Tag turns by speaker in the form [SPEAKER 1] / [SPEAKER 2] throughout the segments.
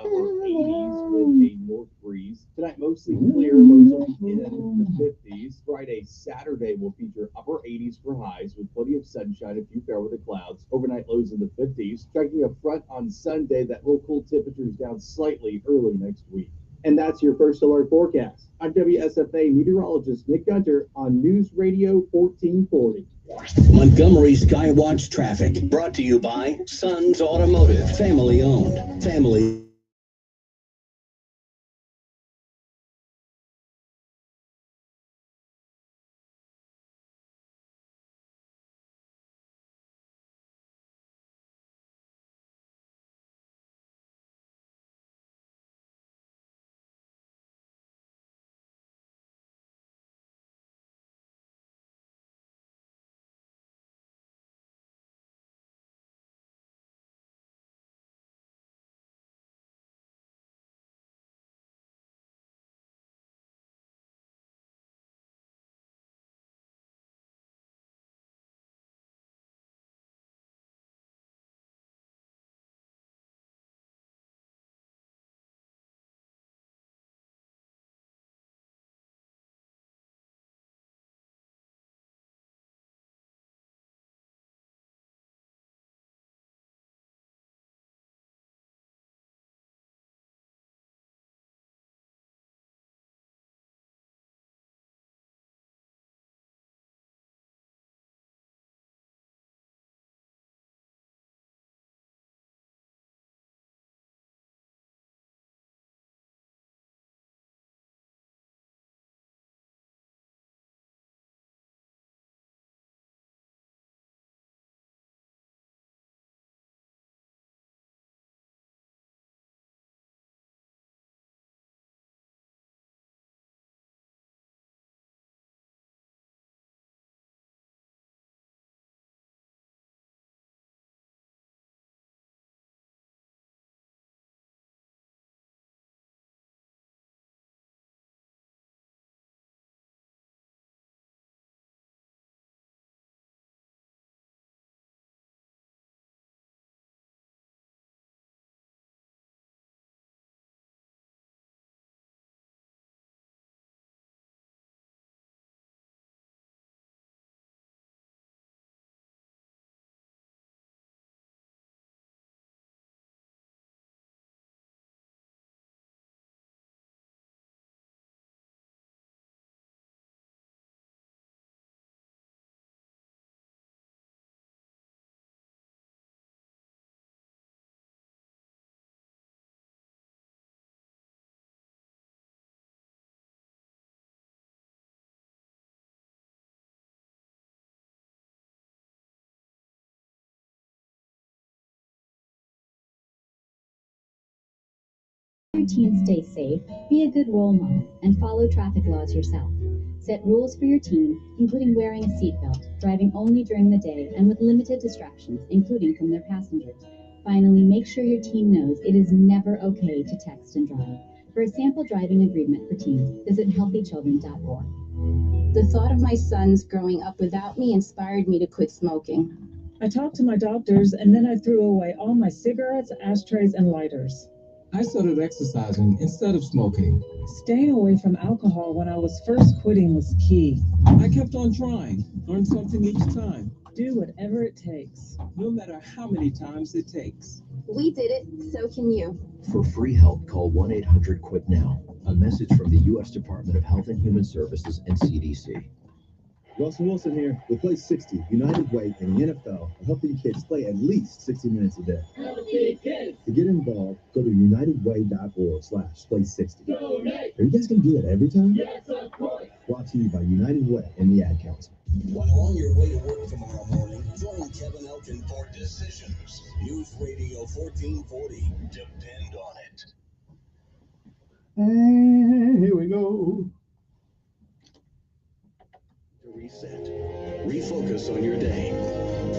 [SPEAKER 1] clouds or 80s with a north breeze. Tonight, mostly clear, lows will be in the 50s. Friday, Saturday will feature upper 80s for highs with plenty of sunshine, a few fair weather clouds. Overnight lows in the 50s. Checking a front on Sunday that will cool temperatures down slightly early next week. And that's your first alert forecast. I'm WSFA meteorologist Nick Gunter on News Radio 1440.
[SPEAKER 2] Montgomery Skywatch traffic brought to you by Sons Automotive, family owned, family.
[SPEAKER 3] Your teen stay safe, be a good role model, and follow traffic laws yourself. Set rules for your teen, including wearing a seatbelt, driving only during the day, and with limited distractions, including from their passengers. Finally, make sure your teen knows it is never okay to text and drive. For a sample driving agreement for teens, visit healthychildren.org.
[SPEAKER 4] The thought of my sons growing up without me inspired me to quit smoking.
[SPEAKER 5] I talked to my doctors, and then I threw away all my cigarettes, ashtrays, and lighters.
[SPEAKER 6] I started exercising instead of smoking.
[SPEAKER 5] Staying away from alcohol when I was first quitting was key.
[SPEAKER 6] I kept on trying, learned something each time.
[SPEAKER 5] Do whatever it takes.
[SPEAKER 6] No matter how many times it takes.
[SPEAKER 4] We did it, so can you.
[SPEAKER 7] For free help, call 1-800-QUIT-NOW. A message from the U.S. Department of Health and Human Services and CDC.
[SPEAKER 8] Russell Wilson here with Play 60, United Way in the NFL, helping kids play at least 60 minutes a day.
[SPEAKER 9] Healthy kids.
[SPEAKER 8] To get involved, go to unitedway.org/play60.
[SPEAKER 9] Donate.
[SPEAKER 8] Are you guys going to do that every time?
[SPEAKER 9] Yes, of course.
[SPEAKER 8] Brought to you by United Way and the Ad Council.
[SPEAKER 2] While on your way to work tomorrow morning, join Kevin Elkins for Decisions. News Radio 1440. Depend on it.
[SPEAKER 8] And here we go.
[SPEAKER 2] Reset. Refocus on your day.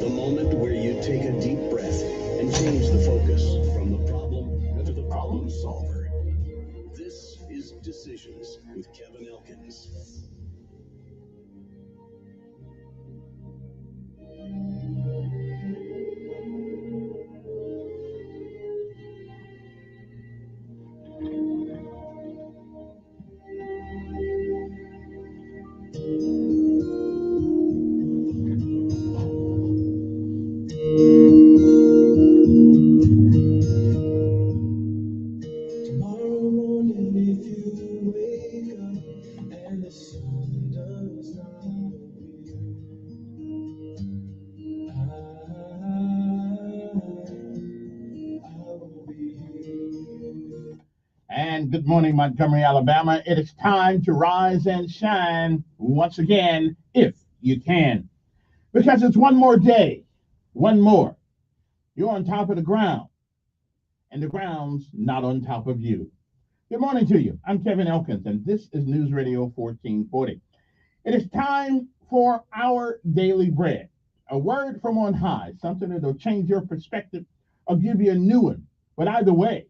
[SPEAKER 2] The moment where you take a deep breath and change the focus from the problem to the problem solver. This is Decisions with Kevin Elkins.
[SPEAKER 9] and good morning, Montgomery, Alabama. It is time to rise and shine once again, if you can, because it's one more day, one more. You're on top of the ground, and the ground's not on top of you. Good morning to you. I'm Kevin Elkins, and this is News Radio 1440. It is time for our daily bread, a word from on high, something that'll change your perspective or give you a new one. But either way,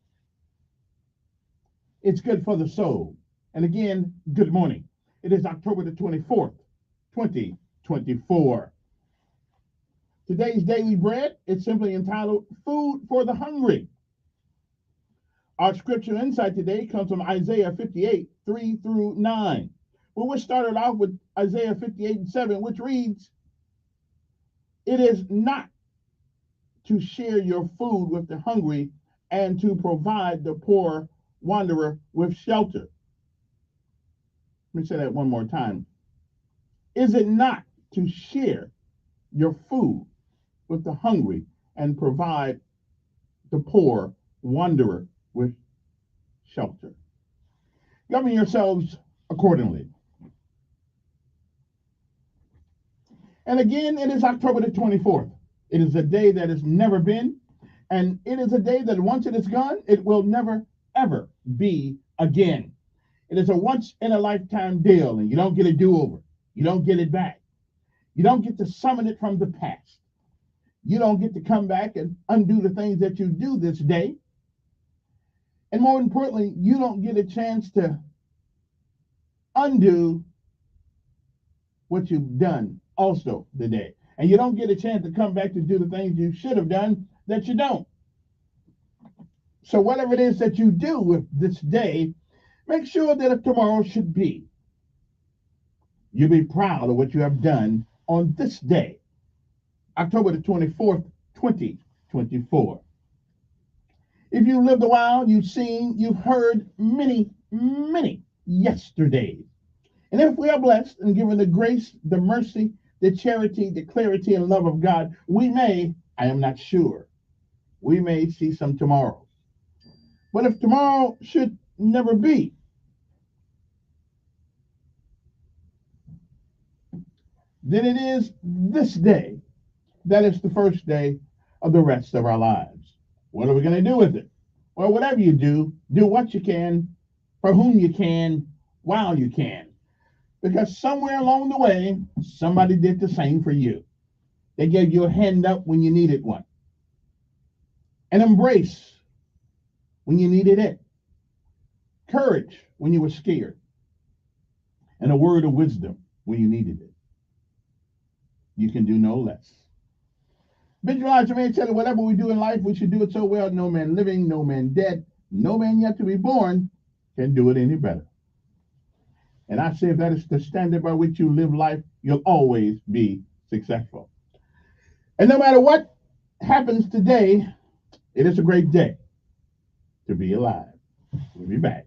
[SPEAKER 9] it's good for the soul. And again, good morning. It is October the 24th, 2024. Today's daily bread is simply entitled Food for the Hungry. Our scripture insight today comes from Isaiah 58, 3 through 9. Well, we'll start it off with Isaiah 58 and 7, which reads, "It is not to share your food with the hungry and to provide the poor wanderer with shelter." Let me say that one more time. Is it not to share your food with the hungry and provide the poor wanderer with shelter? Govern yourselves accordingly. And again, it is October the 24th. It is a day that has never been, and it is a day that once it is gone, it will never, ever be again. It is a once in a lifetime deal, and you don't get a do-over. You don't get it back. You don't get to summon it from the past. You don't get to come back and undo the things that you do this day. And more importantly, you don't get a chance to undo what you've done also today. And you don't get a chance to come back to do the things you should have done that you don't. So whatever it is that you do with this day, make sure that if tomorrow should be, you'll be proud of what you have done on this day, October the 24th, 2024. If you've lived a while, you've seen, you've heard many, many yesterdays. And if we are blessed and given the grace, the mercy, the charity, the clarity, and love of God, we may, I am not sure, we may see some tomorrows. But if tomorrow should never be, then it is this day that is the first day of the rest of our lives. What are we going to do with it? Well, whatever you do what you can, for whom you can, while you can. Because somewhere along the way, somebody did the same for you. They gave you a hand up when you needed one, an embrace when you needed it, courage when you were scared, and a word of wisdom when you needed it. You can do no less. Visualize your man said that whatever we do in life, we should do it so well, no man living, no man dead, no man yet to be born can do it any better. And I say if that is the standard by which you live life, you'll always be successful. And no matter what happens today, it is a great day to be alive. We'll be back.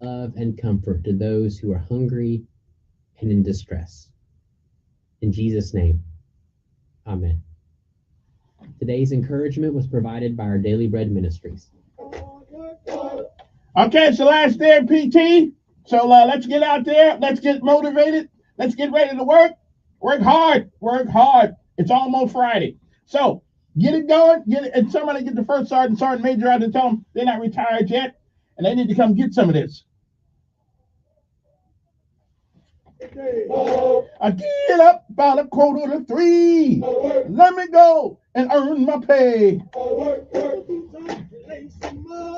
[SPEAKER 10] of, and comfort to those who are hungry and in distress. In Jesus' name, amen. Today's encouragement was provided by our Daily Bread Ministries.
[SPEAKER 9] Okay, it's the last day of PT. So let's get out there. Let's get motivated. Let's get ready to work. Work hard. Work hard. It's almost Friday. So get it going. Get it. And somebody get the first sergeant, sergeant major out and tell them they're not retired yet. And they need to come get some of this. I get up about 2:45. Let me go and earn my pay.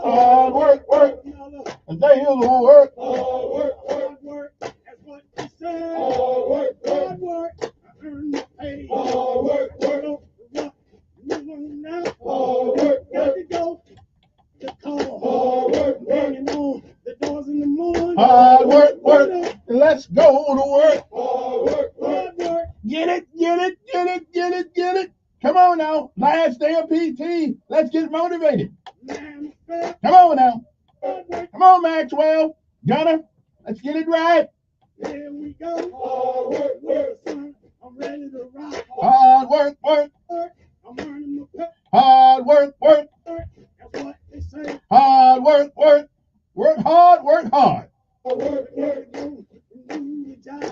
[SPEAKER 9] Hard work, work. And they will work. Hard work. That's what you say. Hard work, I earn my pay. Hard work, work. Hard work, got to go. The call. Hard work, banging on the doors in the morning. Hard work, work. Let's go to work. Hard work, hard work. Get it, get it, get it, get it, get it. Come on now. Last day of PT. Let's get motivated. Come on now. Come on, Maxwell. Gunner. Let's get it right. Here we go. Hard work, work, son. I'm ready to rock. Hard work, work. I'm earning my pay. Hard work, work. That's what they say. Hard work, work. Work hard, work hard. Hard work, work.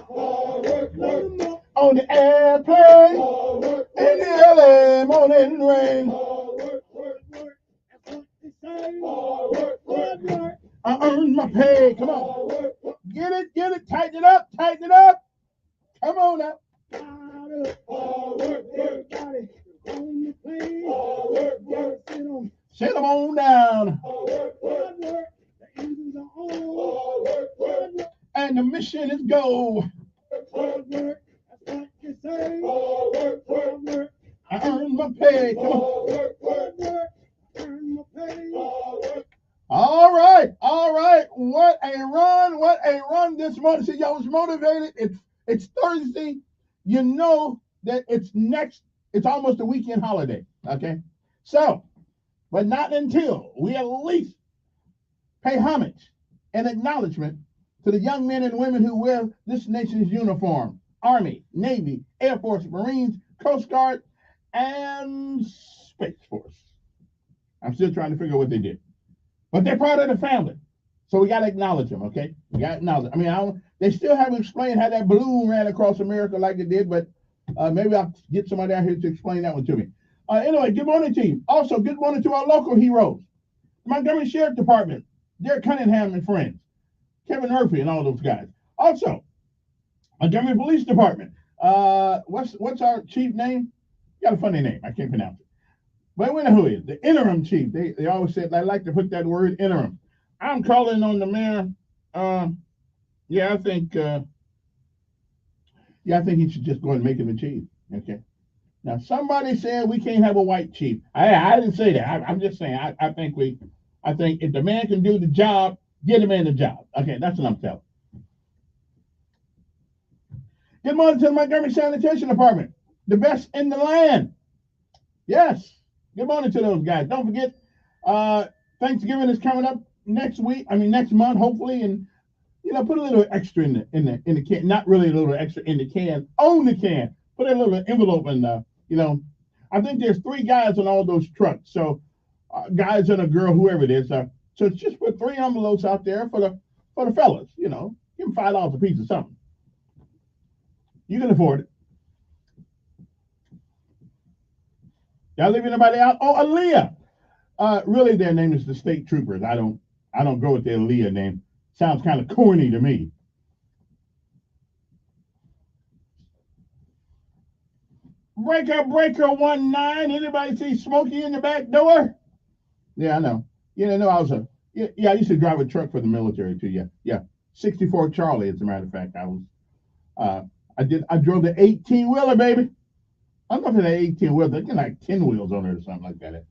[SPEAKER 9] Hard work, work. On the airplane. Hard work, in the LA morning rain. Hard work, work, work. That's what they say. Hard work, hard work. I earn my pay. Come on. Get it, tighten it up, tighten it up. Come on now. Hard work, everybody. On the plane. Hard work, work. Sit them on down. Hard work, hard work. The engines are on. Hard work, hard work. And the mission is go. Hard work. That's what you say. Hard work, hard work. I earn my pay. Come on. Hard work, hard work. I earn my pay. Hard work. All right. What a run this morning. See, y'all was motivated. It's Thursday. You know that it's almost a weekend holiday. Okay. So, but not until we at least pay homage and acknowledgement to the young men and women who wear this nation's uniform: Army, Navy, Air Force, Marines, Coast Guard, and Space Force. I'm still trying to figure out what they did. But they're part of the family. So we got to acknowledge them, okay? We got to acknowledge them. I mean, they still haven't explained how that balloon ran across America like it did, but maybe I'll get somebody out here to explain that one to me. Anyway, good morning to you. Also, good morning to our local heroes. The Montgomery Sheriff Department, Derek Cunningham and friends, Kevin Murphy and all those guys. Also, Montgomery Police Department. What's our chief name? Got a funny name. I can't pronounce it. But we know who he is. The interim chief. They always said, I like to put that word interim. I'm calling on the mayor. I think he should just go and make him a chief. Okay. Now somebody said we can't have a white chief. I didn't say that. I'm just saying I think if the man can do the job, get him in the job. Okay, that's what I'm telling. Good morning to the Montgomery Sanitation Department, the best in the land. Yes. Good morning to those guys. Don't forget, Thanksgiving is coming up next month, hopefully, and put a little extra in the can. Not really a little extra in the can, on the can. Put a little envelope in there. I think there's 3 guys on all those trucks. So, guys and a girl, whoever it is. So just put 3 envelopes out there for the fellas. Give them $5 a piece or something. You can afford it. Y'all leave anybody out? Oh, Aaliyah. Really, their name is the State Troopers. I don't go with their Aaliyah name. Sounds kind of corny to me. Breaker 19. Anybody see Smokey in the back door? Yeah, I know. I used to drive a truck for the military too. Yeah. 64 Charlie, as a matter of fact. I drove the 18-wheeler, baby. I don't know if it had 18 wheels. They get like 10 wheels on it or something like that.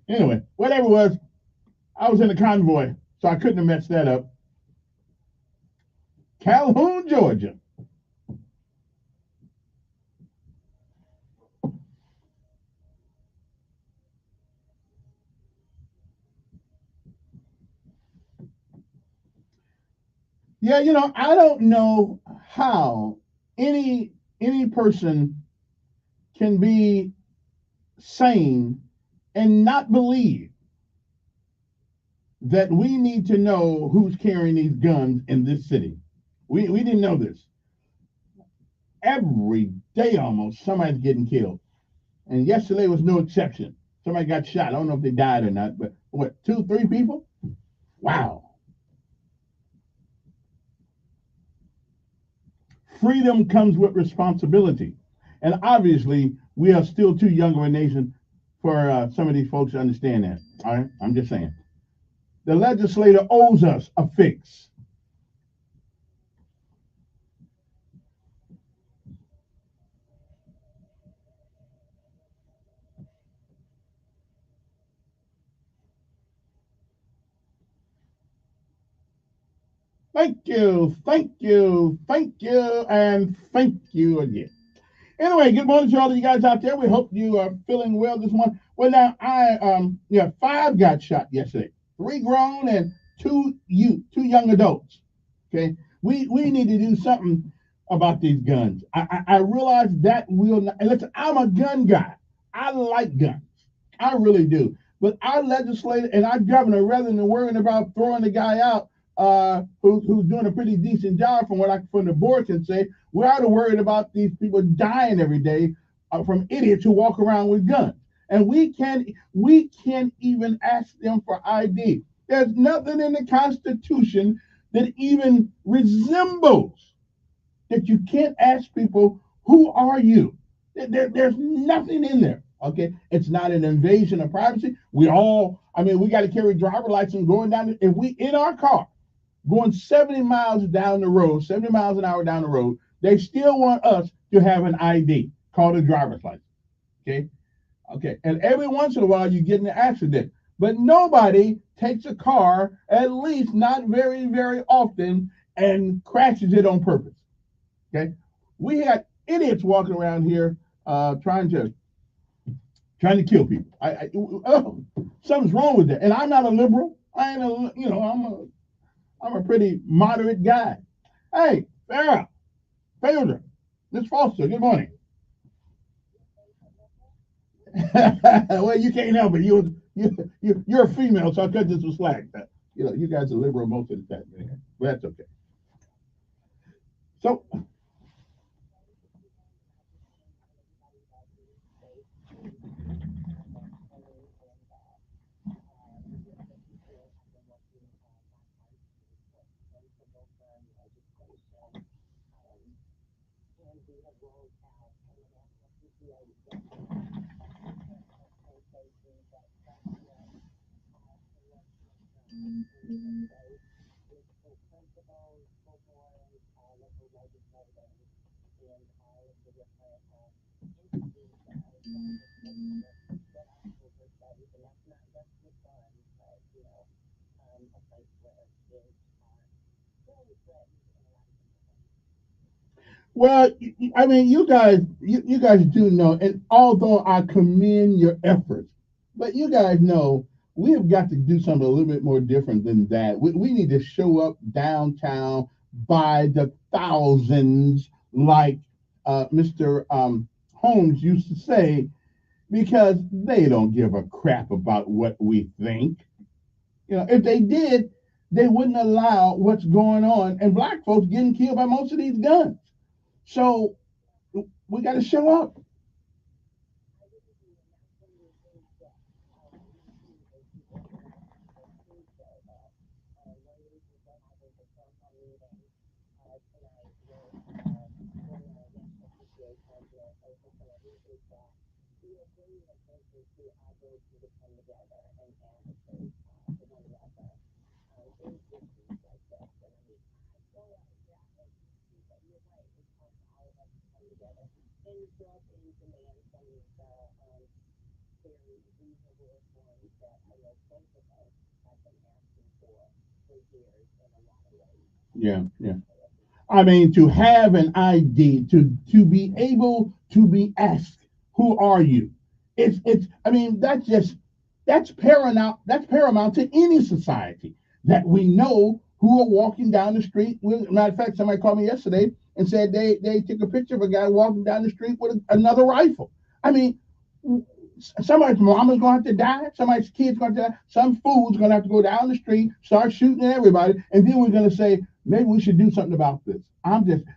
[SPEAKER 9] Anyway, whatever it was, I was in the convoy, so I couldn't have messed that up. Calhoun, Georgia. Yeah, I don't know how any person can be sane and not believe that we need to know who's carrying these guns in this city. We didn't know this. Every day almost somebody's getting killed. And yesterday was no exception. Somebody got shot. I don't know if they died or not, but what, two, three people? Wow. Freedom comes with responsibility. And obviously, we are still too young of a nation for some of these folks to understand that. All right? I'm just saying. The legislator owes us a fix. Thank you, and thank you again. Anyway, good morning to all of you guys out there. We hope you are feeling well this morning. Well, now five got shot yesterday. Three grown and two young adults. Okay, we need to do something about these guns. I realize that will not. And listen, I'm a gun guy. I like guns. I really do. But our legislator and our governor, rather than worrying about throwing the guy out, who's doing a pretty decent job from what I from the board can say, we ought to worry about these people dying every day from idiots who walk around with guns. And we can't even ask them for ID. There's nothing in the Constitution that even resembles that you can't ask people, who are you? There's nothing in there. Okay, it's not an invasion of privacy. We got to carry driver license going down. If we in our car going 70 miles down the road, 70 miles an hour down the road, they still want us to have an ID called a driver's license. Okay, okay, and every once in a while you get in an accident, but nobody takes a car, at least not very, very often, and crashes it on purpose. Okay, we had idiots walking around here trying to kill people. Something's wrong with that. And I'm not a liberal. I ain't a you know I'm a pretty moderate guy. Hey, Farrah, Fielder, Miss Foster, good morning. Well, you can't help it. You're a female, so I cut this with slack. You guys are liberal most of the time. Anyway, but that's okay. So well, you guys do know, and although I commend your efforts, but you guys know we have got to do something a little bit more different than that. We need to show up downtown by the thousands, like Mr. Holmes used to say, because they don't give a crap about what we think. If they did, they wouldn't allow what's going on and black folks getting killed by most of these guns. So we got to show up. Yeah, yeah. I mean, to have an ID, to be able to be asked, "Who are you?" It's. I mean, that's paramount. That's paramount to any society that we know who are walking down the street with, matter of fact, somebody called me yesterday and said they took a picture of a guy walking down the street with another rifle. I mean, somebody's mama's going to have to die. Somebody's kid's going to die. Some fool's going to have to go down the street, start shooting at everybody, and then we're going to say maybe we should do something about this.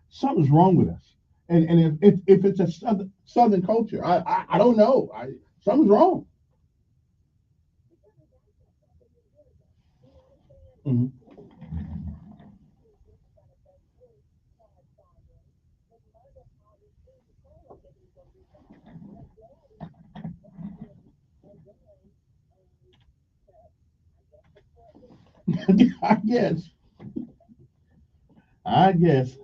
[SPEAKER 9] Something's wrong with us. And if it's a southern culture, I don't know. Something's wrong. Mhm. I guess. I guess.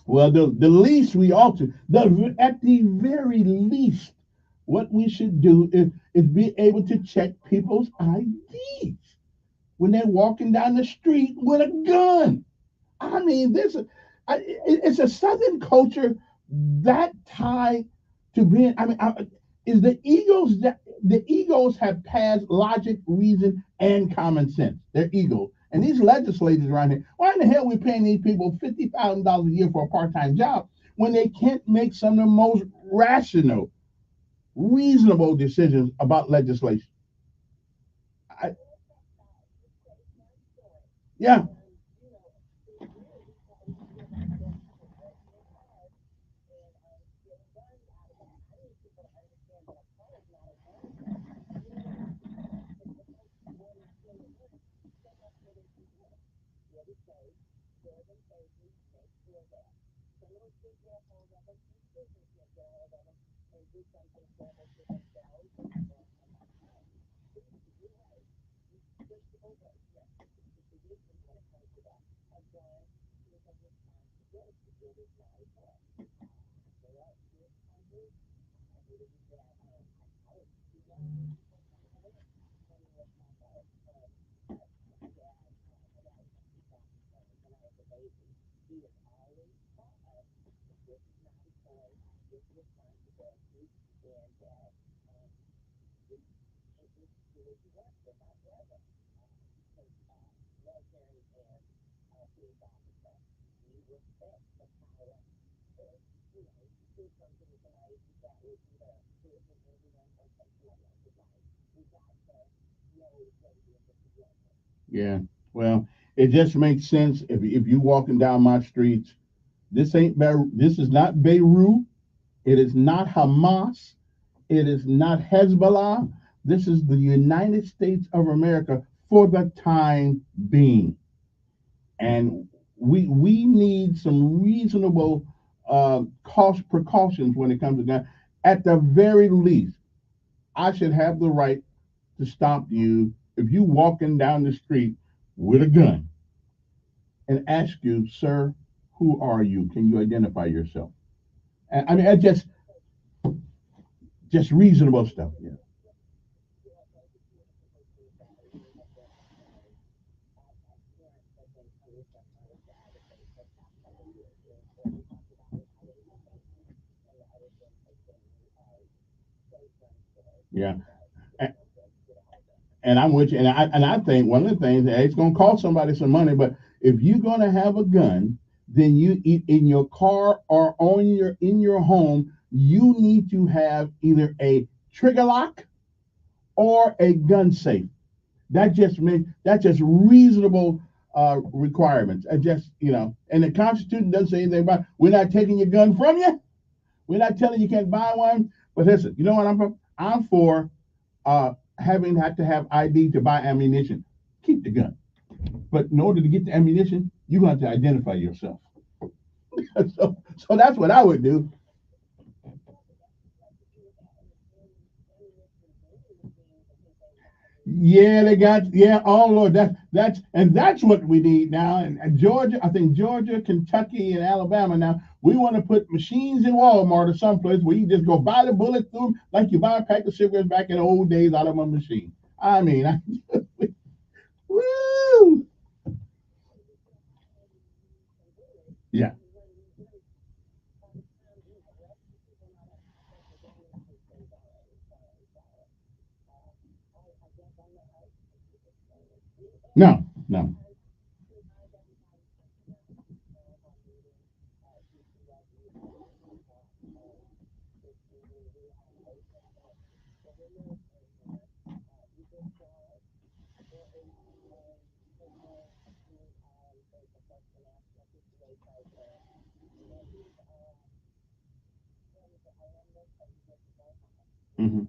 [SPEAKER 9] Well, the least we ought to, at the very least, what we should do is be able to check people's IDs when they're walking down the street with a gun. I mean, it's a Southern culture that tied to being. I mean, is the egos have passed logic, reason, and common sense. They're egos, and these legislators around here. Why in the hell are we paying these people $50,000 a year for a part-time job when they can't make some of the most rational, reasonable decisions about legislation? I, yeah. Yeah. Well, it just makes sense if you walking down my streets. This is not Beirut. It is not Hamas. It is not Hezbollah. This is the United States of America for the time being, and we need some reasonable cost precautions when it comes to that. At the very least, I should have the right to stop you if you walking down the street with a gun and ask you, sir, who are you? Can you identify yourself? And I mean, I just reasonable stuff. Yeah. Yeah. And I'm with you. And I think one of the things it's going to cost somebody some money, but if you're going to have a gun, then in your car or on your in your home, you need to have either a trigger lock or a gun safe. That's just reasonable requirements. I just and the Constitution doesn't say anything about we're not taking your gun from you. We're not telling you can't buy one. But listen, you know what I'm for? I'm for having had to have ID to buy ammunition. Keep the gun. But in order to get the ammunition, you're going to have to identify yourself. So that's what I would do. Yeah, they got Oh Lord, that's what we need now. And Georgia, I think Georgia, Kentucky, and Alabama. Now we want to put machines in Walmart or someplace where you just go buy the bullet through 'em like you buy a pack of cigarettes back in the old days out of a machine. I mean, woo, yeah, no, no. Hmm.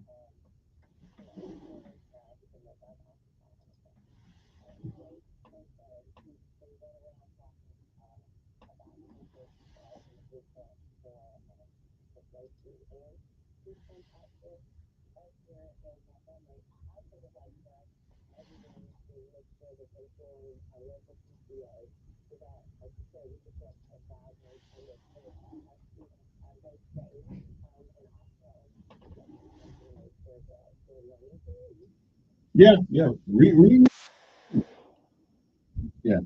[SPEAKER 9] Yeah, yeah. Yeah.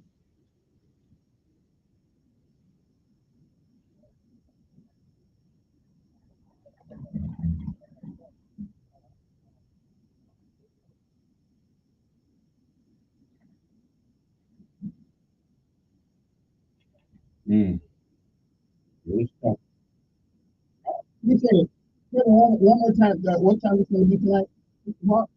[SPEAKER 9] Mm. Really tough. You said it. One more time. What time is going to be tonight? Mark?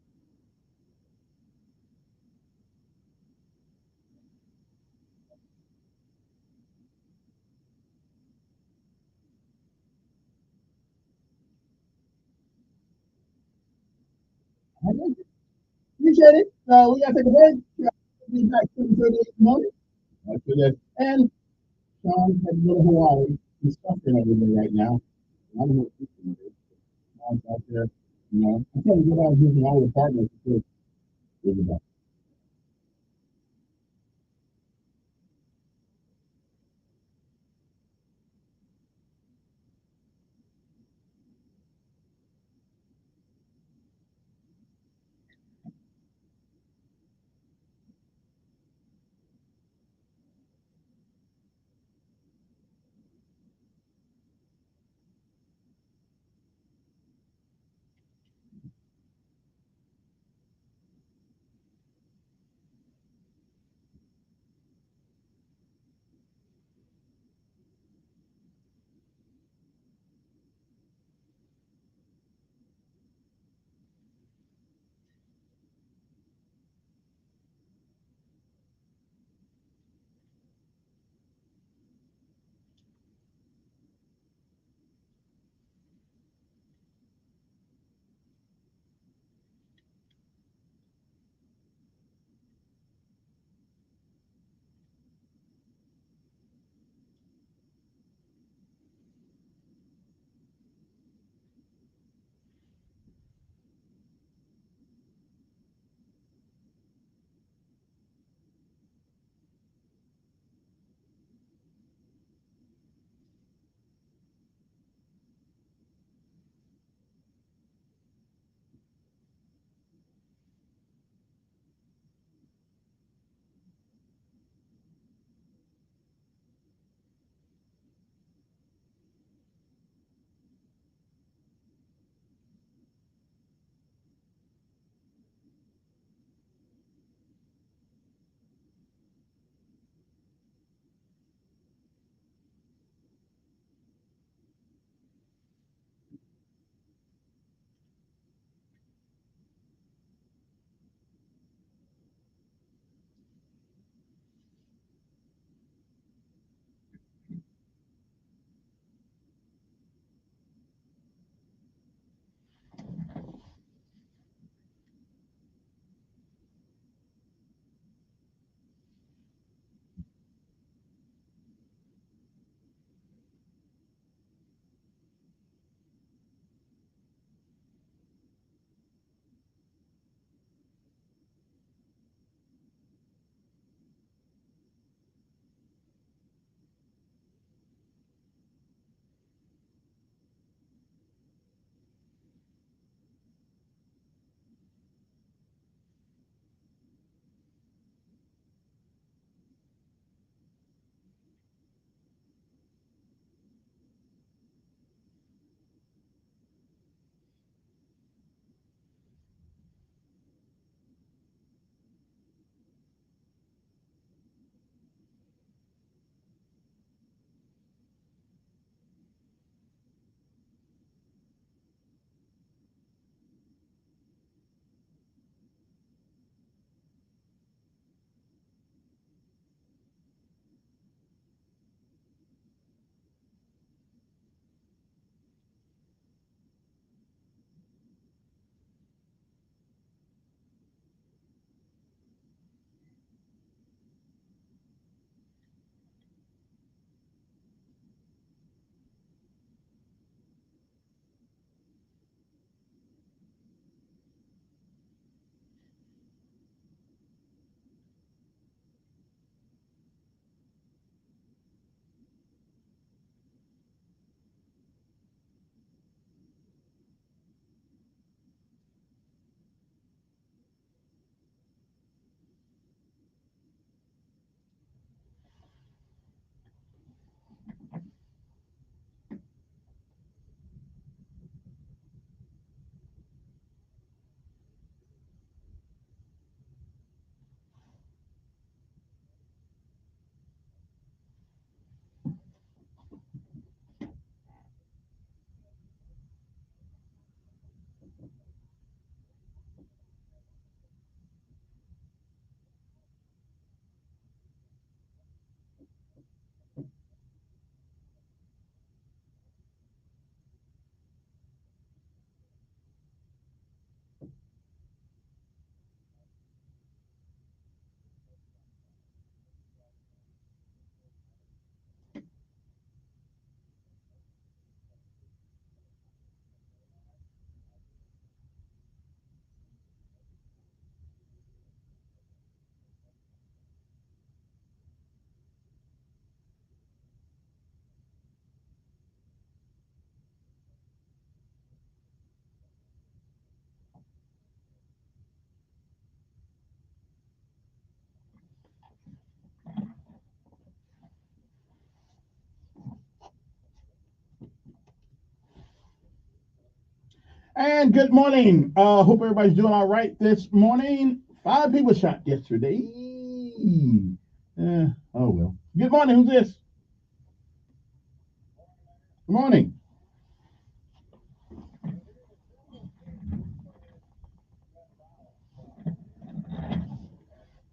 [SPEAKER 9] You said it. We got to take a break. Be back 7:30 in the morning. That's it. And Sean had to go to Hawaii. He's suffering over there right now. I don't know what he's going to do. Sean's out there. I'm trying to get out here and all the partners to do it. And good morning. Hope everybody's doing all right this morning. 5 people shot yesterday. Oh well. Good morning. Who's this? Good morning.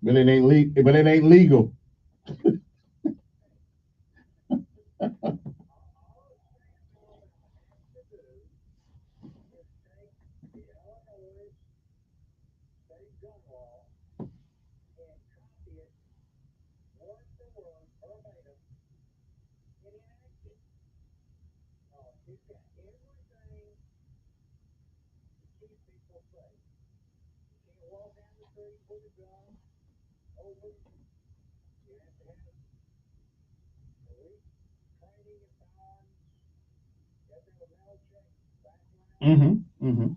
[SPEAKER 9] But it ain't legal. But it ain't legal. Mm-hmm. Mm-hmm.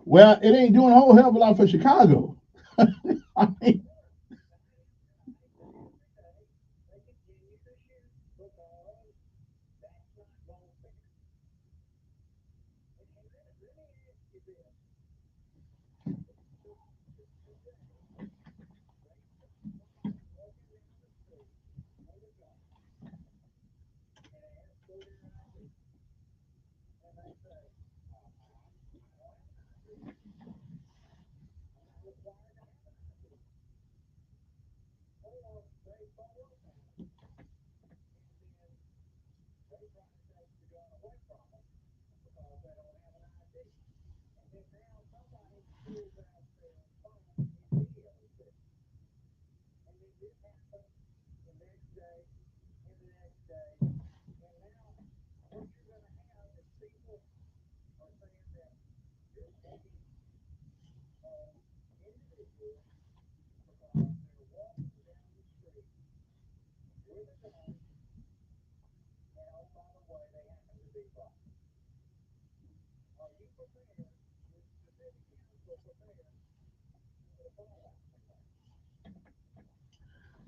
[SPEAKER 9] Well, it ain't doing a whole hell of a lot for Chicago. I mean,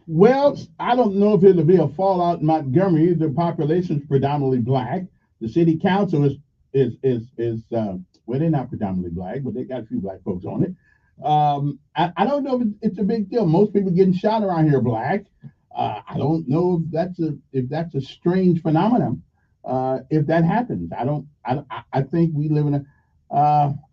[SPEAKER 9] well, I don't know if it'll be a fallout in Montgomery. The population is predominantly black. The city council is well, they're not predominantly black, but they got a few black folks on it. I don't know if it's a big deal. Most people getting shot around here are black. I don't know if that's a strange phenomenon. If that happens, I don't. I think we live in a.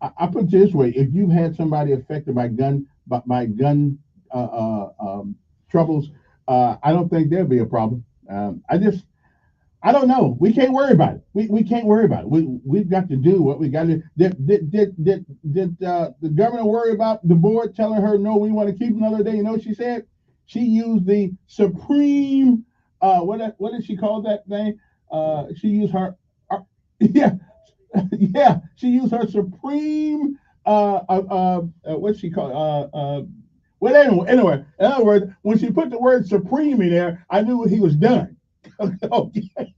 [SPEAKER 9] I put it this way: if you've had somebody affected by gun uh, uh, um, troubles, I don't think there'll be a problem. I don't know. We can't worry about it. We can't worry about it. We've got to do what we got to. Did the governor worry about the board telling her no? We want to keep another day. You know what she said? She used the supreme. What did she call that thing? She used yeah, yeah. She used her supreme. What's she called? Well, anyway, in other words, when she put the word supreme in there, I knew he was done. Okay.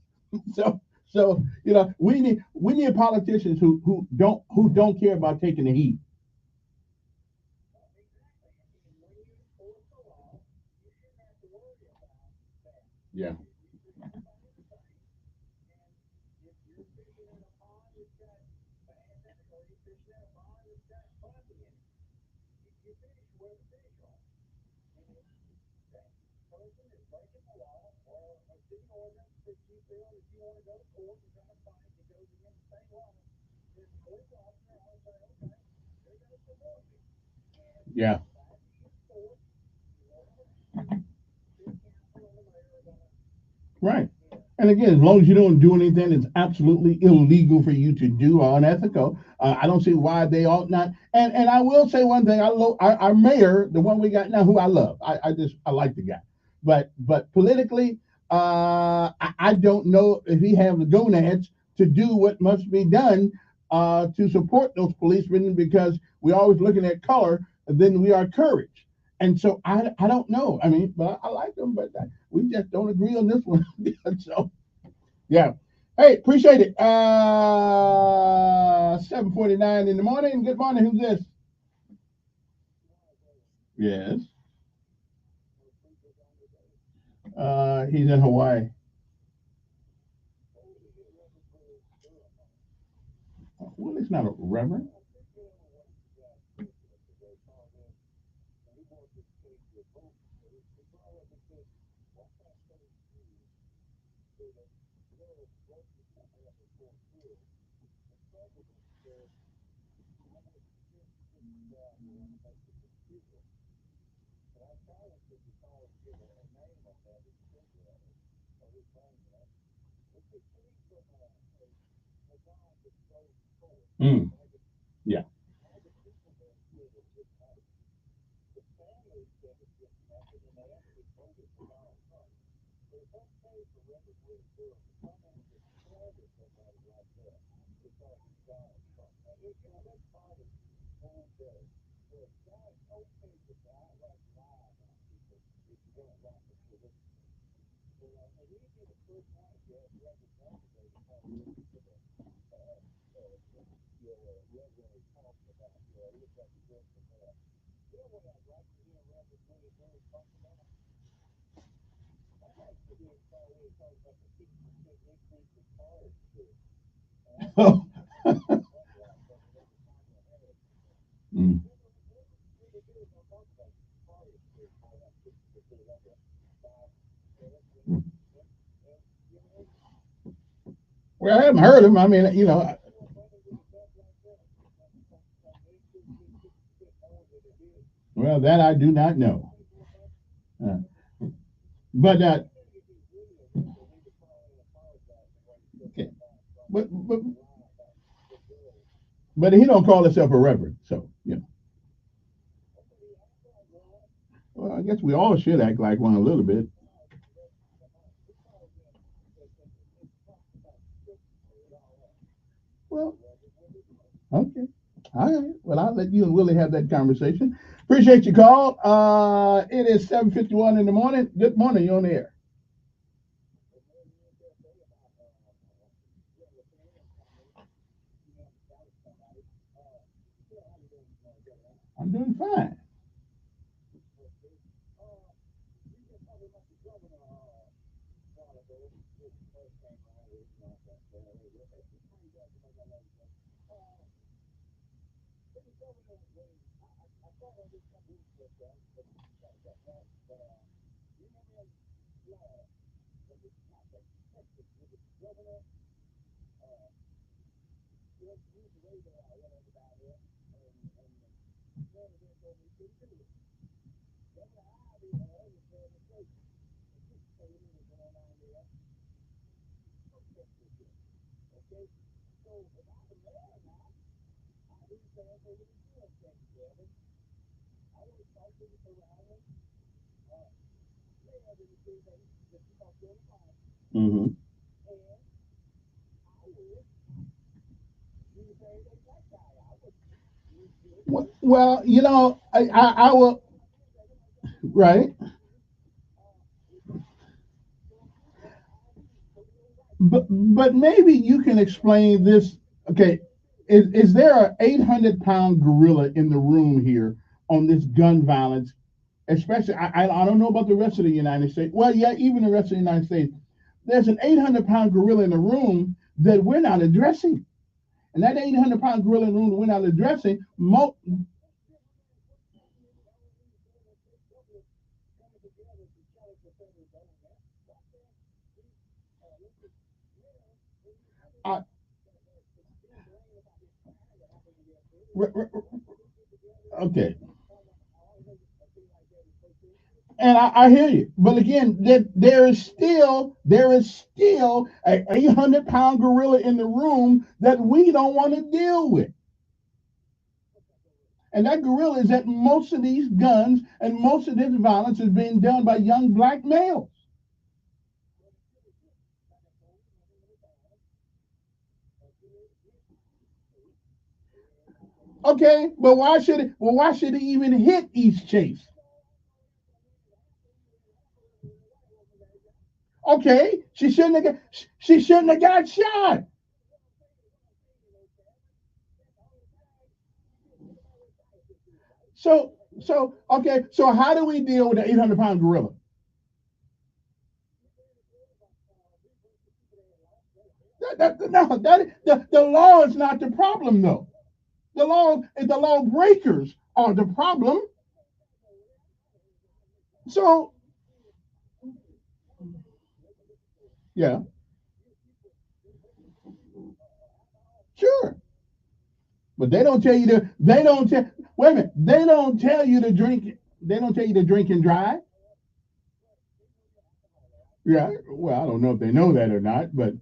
[SPEAKER 9] So we need politicians who don't care about taking the heat. Yeah. Yeah. Right. And again, as long as you don't do anything that's absolutely illegal for you to do or unethical, I don't see why they ought not. And I will say one thing: our mayor, the one we got now, who I love, I like the guy. But politically, I don't know if he has the gonads to do what must be done to support those policemen because we're always looking at color than we are courage. And so I don't know. I mean, but I like them, but we just don't agree on this one. So yeah. Hey, appreciate it. 7:49 in the morning. Good morning. Who's this? Yes. He's in Hawaii. Well, it's not a reverend. Mm, yeah. Oh. Mm. Well, I haven't heard him. I mean, well, that I do not know. Uh, but okay. but but he don't call himself a reverend. So well, I guess we all should act like one a little bit. Well, okay. All right. Well, I'll let you and Willie have that conversation. Appreciate your call. It is 7:51 in the morning. Good morning. You're on the air. I'm doing fine. Hmm. Well, I will. Right. But maybe you can explain this. Okay, is there a 800-pound gorilla in the room here on this gun violence? Especially, I don't know about the rest of the United States. Well, yeah, even the rest of the United States. There's an 800-pound gorilla in the room that we're not addressing, and that 800-pound gorilla in the room that we're not addressing. I, okay, and I hear you, but again, there is still a 800-pound gorilla in the room that we don't want to deal with. And that gorilla is that most of these guns and most of this violence is being done by young black males. Okay, but why should it? Well, why should it even hit East Chase? Okay, she shouldn't have got shot. Okay, so how do we deal with the 800-pound gorilla? No, the law is not the problem though. The law breakers are the problem. So yeah, sure. But they don't tell you to. They don't tell. Wait a minute. They don't tell you to drink. They don't tell you to drink and drive. Yeah. Well, I don't know if they know that or not, but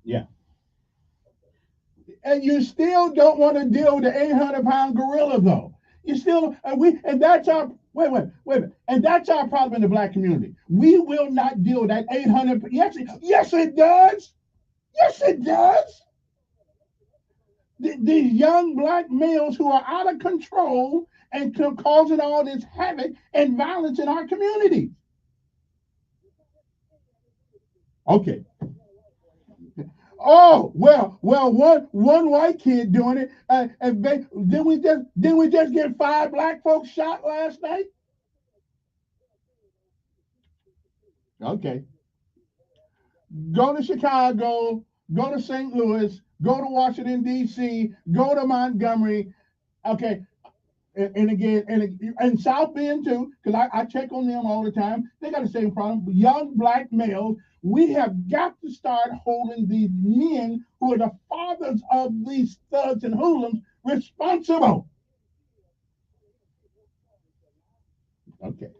[SPEAKER 9] yeah. And you still don't want to deal with the 800-pound gorilla, though. You still and that's our wait a minute, and that's our problem in the black community. We will not deal with that 800. Yes, it does. Yes, it does. These young black males who are out of control and causing all this havoc and violence in our communities. Okay. Oh well, one white kid doing it, and didn't we just get 5 black folks shot last night? Okay, go to Chicago, go to St. Louis, go to Washington D.C., go to Montgomery. Okay, and again, and South Bend too, because I check on them all the time. They got the same problem. Young black males. We have got to start holding these men who are the fathers of these thugs and hoodlums responsible. Okay.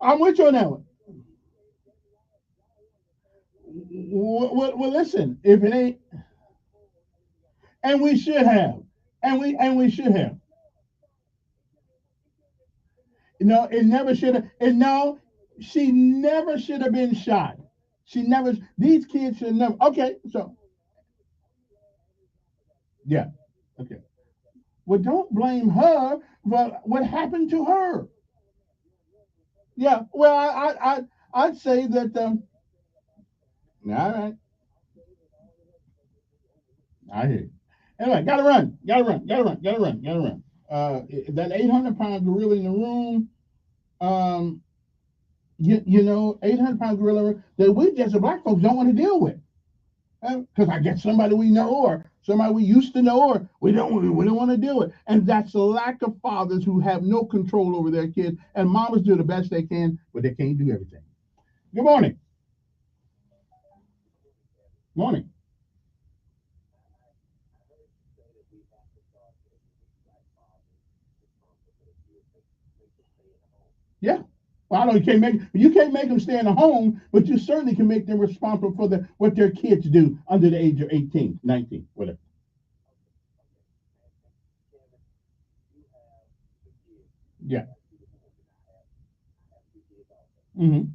[SPEAKER 9] I'm with you on that one. Well, listen, if it ain't, and we should have, and we should have. No, it never should have. And no, she never should have been shot. She never. These kids should never. Okay, so yeah, okay. Well, don't blame her for what happened to her. Yeah. Well, I'd say that. All right, I hear you. Anyway, gotta run, gotta run, gotta run, gotta run, gotta run. That 800-pound gorilla in the room. Um, 800-pound gorilla that we just as black folks don't want to deal with. Because I guess somebody we know or somebody we used to know or we don't want to deal with. And that's the lack of fathers who have no control over their kids. And mamas do the best they can, but they can't do everything. Good morning. Morning. Yeah. Well, I know you can't make them stay in the home, but you certainly can make them responsible for what their kids do under the age of 18, 19, whatever. Yeah. Hmm.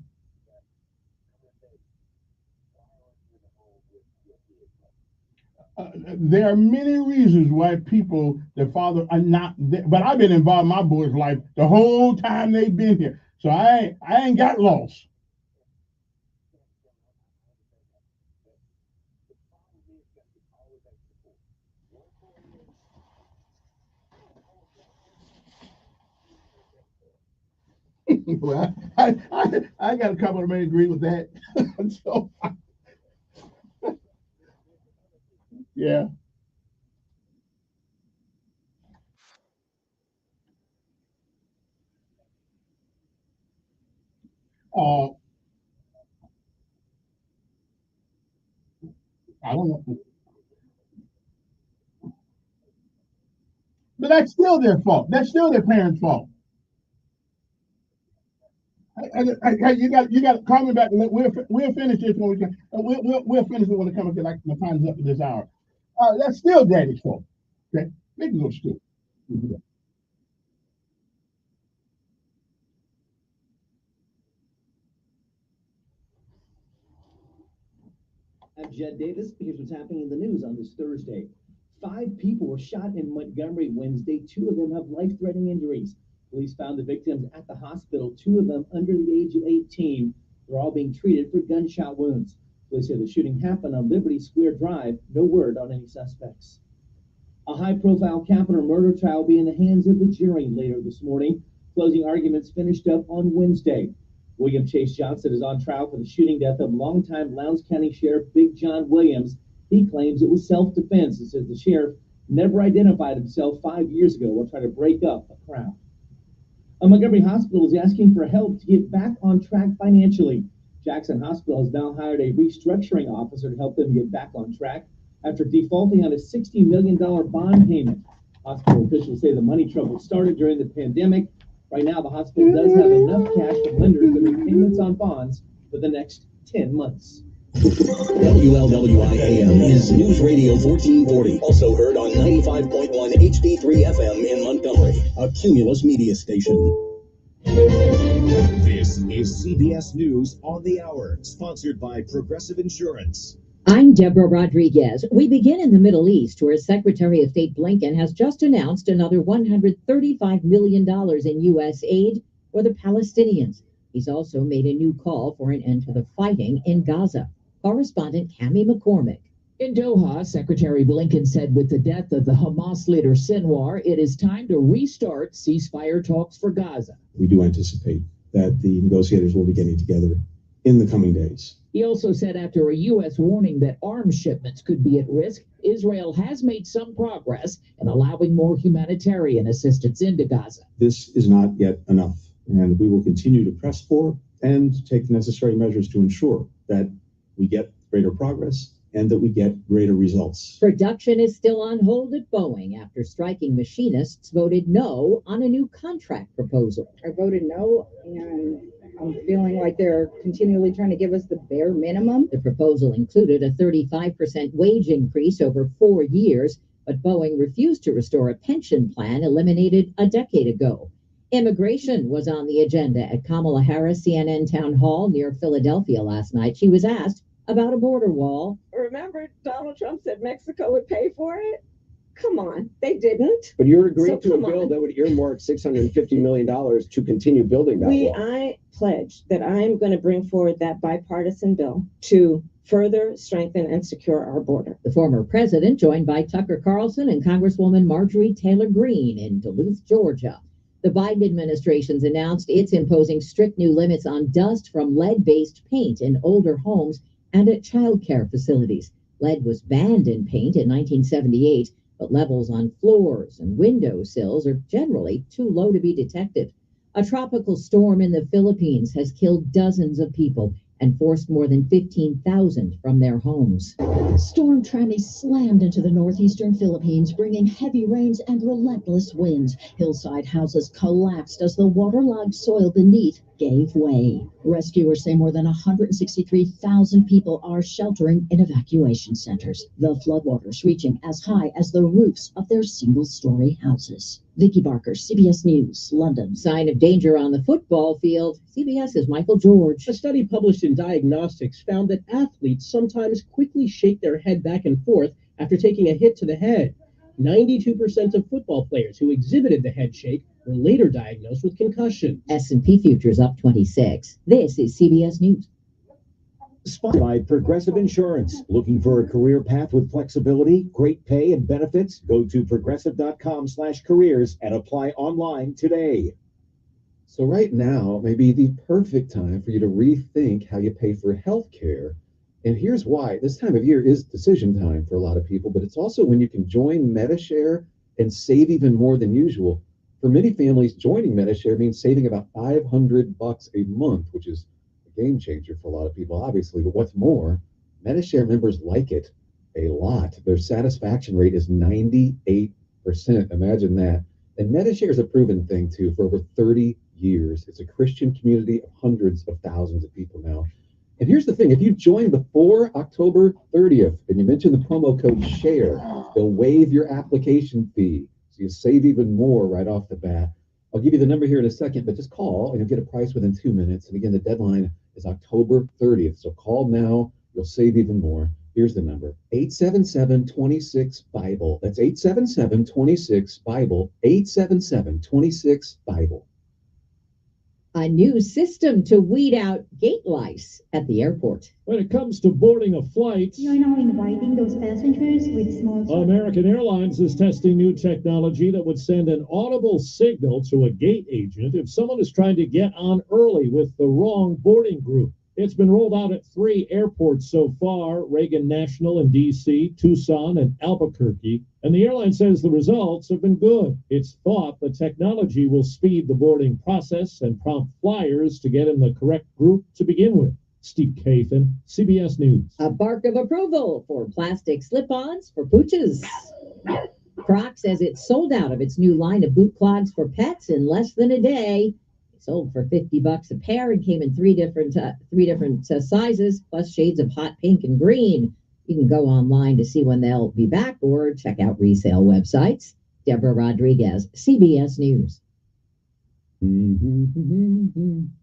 [SPEAKER 9] There are many reasons why people, their father, are not there. But I've been involved in my boys' life the whole time they've been here, so I ain't got lost. Well, I got a couple of men agree with that. So yeah, uh, I don't know, but that's still their fault. That's still their parents' fault. You got to call me back. We'll finish this when we can. We'll finish it when it comes to like my time's up for this hour. That's still Daddy's fault. Okay, make it go stupid.
[SPEAKER 11] I'm Jed Davis. Here's what's happening in the news on this Thursday. 5 people were shot in Montgomery Wednesday. 2 of them have life-threatening injuries. Police found the victims at the hospital, 2 of them under the age of 18. They're all being treated for gunshot wounds. Police say the shooting happened on Liberty Square Drive. No word on any suspects. A high-profile capital murder trial will be in the hands of the jury later this morning. Closing arguments finished up on Wednesday. William Chase Johnson is on trial for the shooting death of longtime Lowndes County Sheriff Big John Williams. He claims it was self-defense and says the sheriff never identified himself 5 years ago while trying to break up a crowd. A Montgomery hospital is asking for help to get back on track financially. Jackson Hospital has now hired a restructuring officer to help them get back on track after defaulting on a $60 million bond payment. Hospital officials say the money trouble started during the pandemic. Right now, the hospital does have enough cash from lenders to make payments on bonds for the next 10 months.
[SPEAKER 2] WLWI-AM is News Radio 1440. Also heard on 95.1 HD3 FM in Montgomery, a Cumulus media station.
[SPEAKER 12] This is CBS News on the Hour, sponsored by Progressive Insurance.
[SPEAKER 13] I'm Deborah Rodriguez. We begin in the Middle East, where Secretary of State Blinken has just announced another $135 million in U.S. aid for the Palestinians. He's also made a new call for an end to the fighting in Gaza. Correspondent Cammie McCormick.
[SPEAKER 14] In Doha, Secretary Blinken said with the death of the Hamas leader Sinwar, it is time to restart ceasefire talks for Gaza.
[SPEAKER 15] We do anticipate that the negotiators will be getting together in the coming days.
[SPEAKER 14] He also said after a U.S. warning that arms shipments could be at risk, Israel has made some progress in allowing more humanitarian assistance into Gaza.
[SPEAKER 15] This is not yet enough, and we will continue to press for and take the necessary measures to ensure that we get greater progress and that we get greater results.
[SPEAKER 13] Production is still on hold at Boeing after striking machinists voted no on a new contract proposal.
[SPEAKER 16] I voted no, and I'm feeling like they're continually trying to give us the bare minimum.
[SPEAKER 13] The proposal included a 35% wage increase over 4 years, but Boeing refused to restore a pension plan eliminated a decade ago. Immigration was on the agenda at Kamala Harris CNN Town Hall near Philadelphia last night. She was asked about a border wall.
[SPEAKER 17] Remember, Donald Trump said Mexico would pay for it? Come on, they didn't.
[SPEAKER 18] But you're agreeing to a bill that would earmark $650 million to continue building that wall.
[SPEAKER 17] I pledge that I'm going to bring forward that bipartisan bill to further strengthen and secure our border.
[SPEAKER 13] The former president joined by Tucker Carlson and Congresswoman Marjorie Taylor Greene in Duluth, Georgia. The Biden administration's announced it's imposing strict new limits on dust from lead-based paint in older homes and at child care facilities. Lead was banned in paint in 1978, but levels on floors and window sills are generally too low to be detected. A tropical storm in the Philippines has killed dozens of people and forced more than 15,000 from their homes.
[SPEAKER 19] Storm Tranny slammed into the northeastern Philippines, bringing heavy rains and relentless winds. Hillside houses collapsed as the waterlogged soil beneath gave way. Rescuers say more than 163,000 people are sheltering in evacuation centers, the floodwaters reaching as high as the roofs of their single-story houses. Vicki Barker, CBS News, London.
[SPEAKER 13] Sign of danger on the football field. CBS's Michael George.
[SPEAKER 20] A study published in Diagnostics found that athletes sometimes quickly shake their head back and forth after taking a hit to the head. 92% of football players who exhibited the head shake were later diagnosed with concussion.
[SPEAKER 13] S&P futures up 26. This is CBS News.
[SPEAKER 12] Sponsored by Progressive Insurance. Looking for a career path with flexibility, great pay, and benefits? Go to progressive.com/careers and apply online today.
[SPEAKER 21] So right now may be the perfect time for you to rethink how you pay for health care. And here's why. This time of year is decision time for a lot of people, but it's also when you can join MediShare and save even more than usual. For many families, joining MediShare means saving about $500 a month, which is game changer for a lot of people, obviously. But what's more, MediShare members like it a lot. Their satisfaction rate is 98%. Imagine that. And MediShare is a proven thing, too. For over 30 years. It's a Christian community of hundreds of thousands of people now. And here's the thing, if you join before October 30th and you mention the promo code SHARE, they'll waive your application fee. So you save even more right off the bat. I'll give you the number here in a second, but just call and you'll get a price within 2 minutes. And again, the deadline is October 30th. So call now, you'll save even more. Here's the number, 877-26-BIBLE. That's 877-26-BIBLE, 877-26-BIBLE.
[SPEAKER 13] A new system to weed out gate lice at the airport.
[SPEAKER 1] When it comes to boarding a flight,
[SPEAKER 22] You're now inviting those passengers with small children.
[SPEAKER 1] American Airlines is testing new technology that would send an audible signal to a gate agent if someone is trying to get on early with the wrong boarding group. It's been rolled out at 3 airports so far, Reagan National in D.C., Tucson, and Albuquerque, and the airline says the results have been good. It's thought the technology will speed the boarding process and prompt flyers to get in the correct group to begin with. Steve Kathan, CBS News.
[SPEAKER 13] A bark of approval for plastic slip-ons for pooches. Crocs says it's sold out of its new line of boot clogs for pets in less than a day. Sold for $50 a pair and came in three different sizes, plus shades of hot pink and green. You can go online to see when they'll be back or check out resale websites. Deborah Rodriguez, CBS News.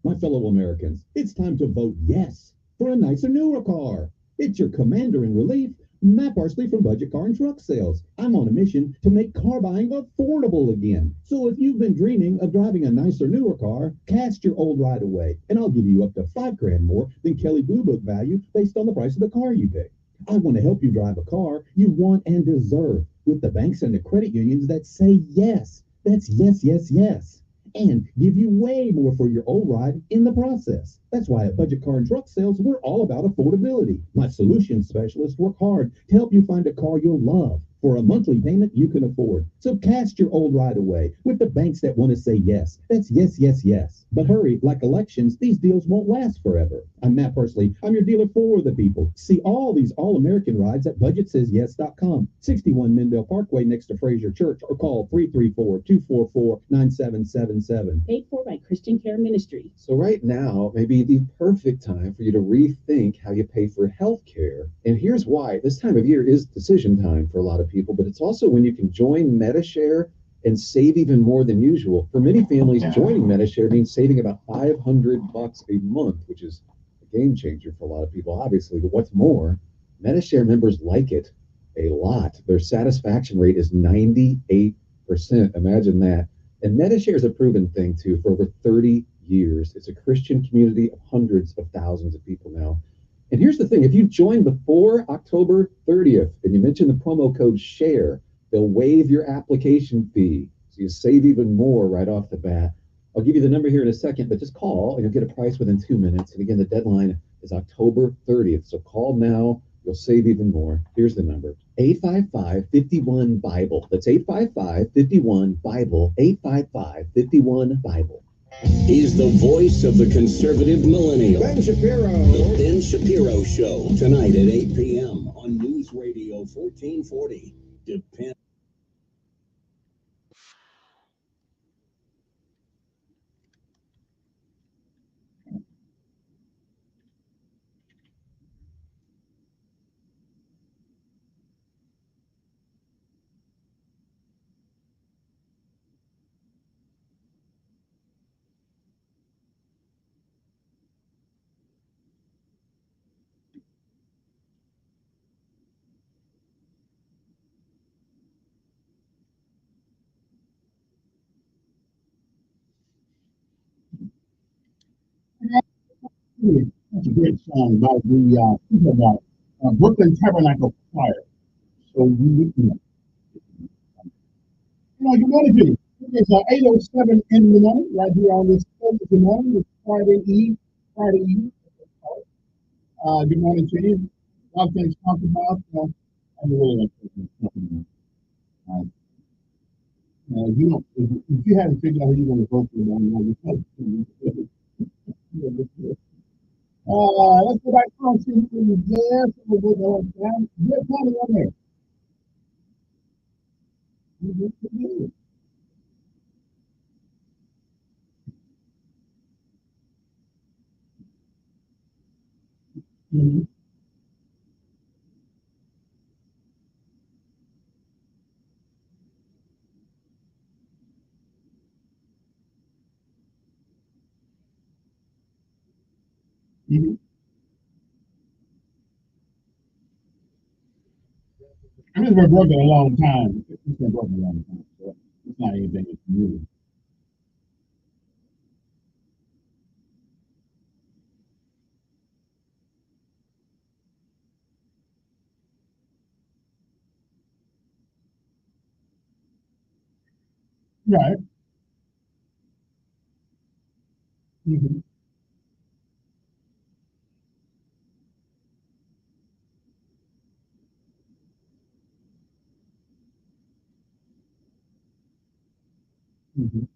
[SPEAKER 12] My fellow Americans, it's time to vote yes for a nicer, newer car. It's your commander in relief, Matt Parsley from Budget Car and Truck Sales. I'm on a mission to make car buying affordable again. So if you've been dreaming of driving a nicer, newer car, cast your old right away, and I'll give you up to $5,000 more than Kelley Blue Book value based on the price of the car you pick. I want to help you drive a car you want and deserve with the banks and the credit unions that say yes. That's yes, yes, yes. And give you way more for your old ride in the process. That's why at Budget Car and Truck Sales, we're all about affordability. My solutions specialists work hard to help you find a car you'll love for a monthly payment you can afford. So cast your old ride away with the banks that want to say yes. That's yes, yes, yes. But hurry, like elections, these deals won't last forever. I'm Matt Parsley. I'm your dealer for the people. See all these all-American rides at budgetsays.yes.com. 61 Mendale Parkway next to Fraser Church, or call 334-244-9777.
[SPEAKER 23] Paid for by Christian Care Ministry.
[SPEAKER 21] So right now may be the perfect time for you to rethink how you pay for health care. And here's why. This time of year is decision time for a lot of people, but it's also when you can join MediShare and save even more than usual. For many families, joining MediShare means saving about $500 a month, which is a game changer for a lot of people, obviously. But what's more, MediShare members like it a lot. Their satisfaction rate is 98%. Imagine that. And MediShare is a proven thing, too, for over 30 years. It's a Christian community of hundreds of thousands of people now. And here's the thing, if you join before October 30th and you mention the promo code SHARE, they'll waive your application fee. So you save even more right off the bat. I'll give you the number here in a second, but just call and you'll get a price within 2 minutes. And again, the deadline is October 30th. So call now, you'll save even more. Here's the number, 855-51-BIBLE. That's 855-51-BIBLE, 855-51-BIBLE.
[SPEAKER 2] He's the voice of the conservative millennial.
[SPEAKER 12] Ben Shapiro.
[SPEAKER 2] The Ben Shapiro Show, tonight at 8 p.m. on News Radio 1440. Depend.
[SPEAKER 9] That's a great song about the Brooklyn Tabernacle Choir. So you know, you want to do. It's 8:07 in the morning, right here on this Thursday morning. It's Friday Eve. Good morning to you. A lot of things to talk about. I really like to talk about. You know, if you haven't figured out who you're going to vote for, let's go back to there. We'll go down. Good morning on there. Mhm. Mhm. I mean, it's been broken a long time. It's been broken a long time. So it's not anything that's new. Right. Mhm. Mhm.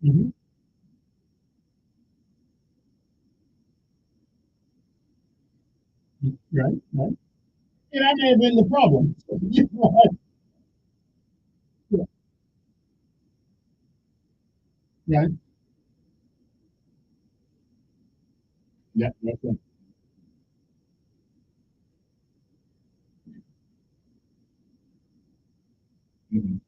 [SPEAKER 9] Mhm. Right. Right. And that may have been the problem. You know what? Yeah. Right. Yeah. That's it. Mhm.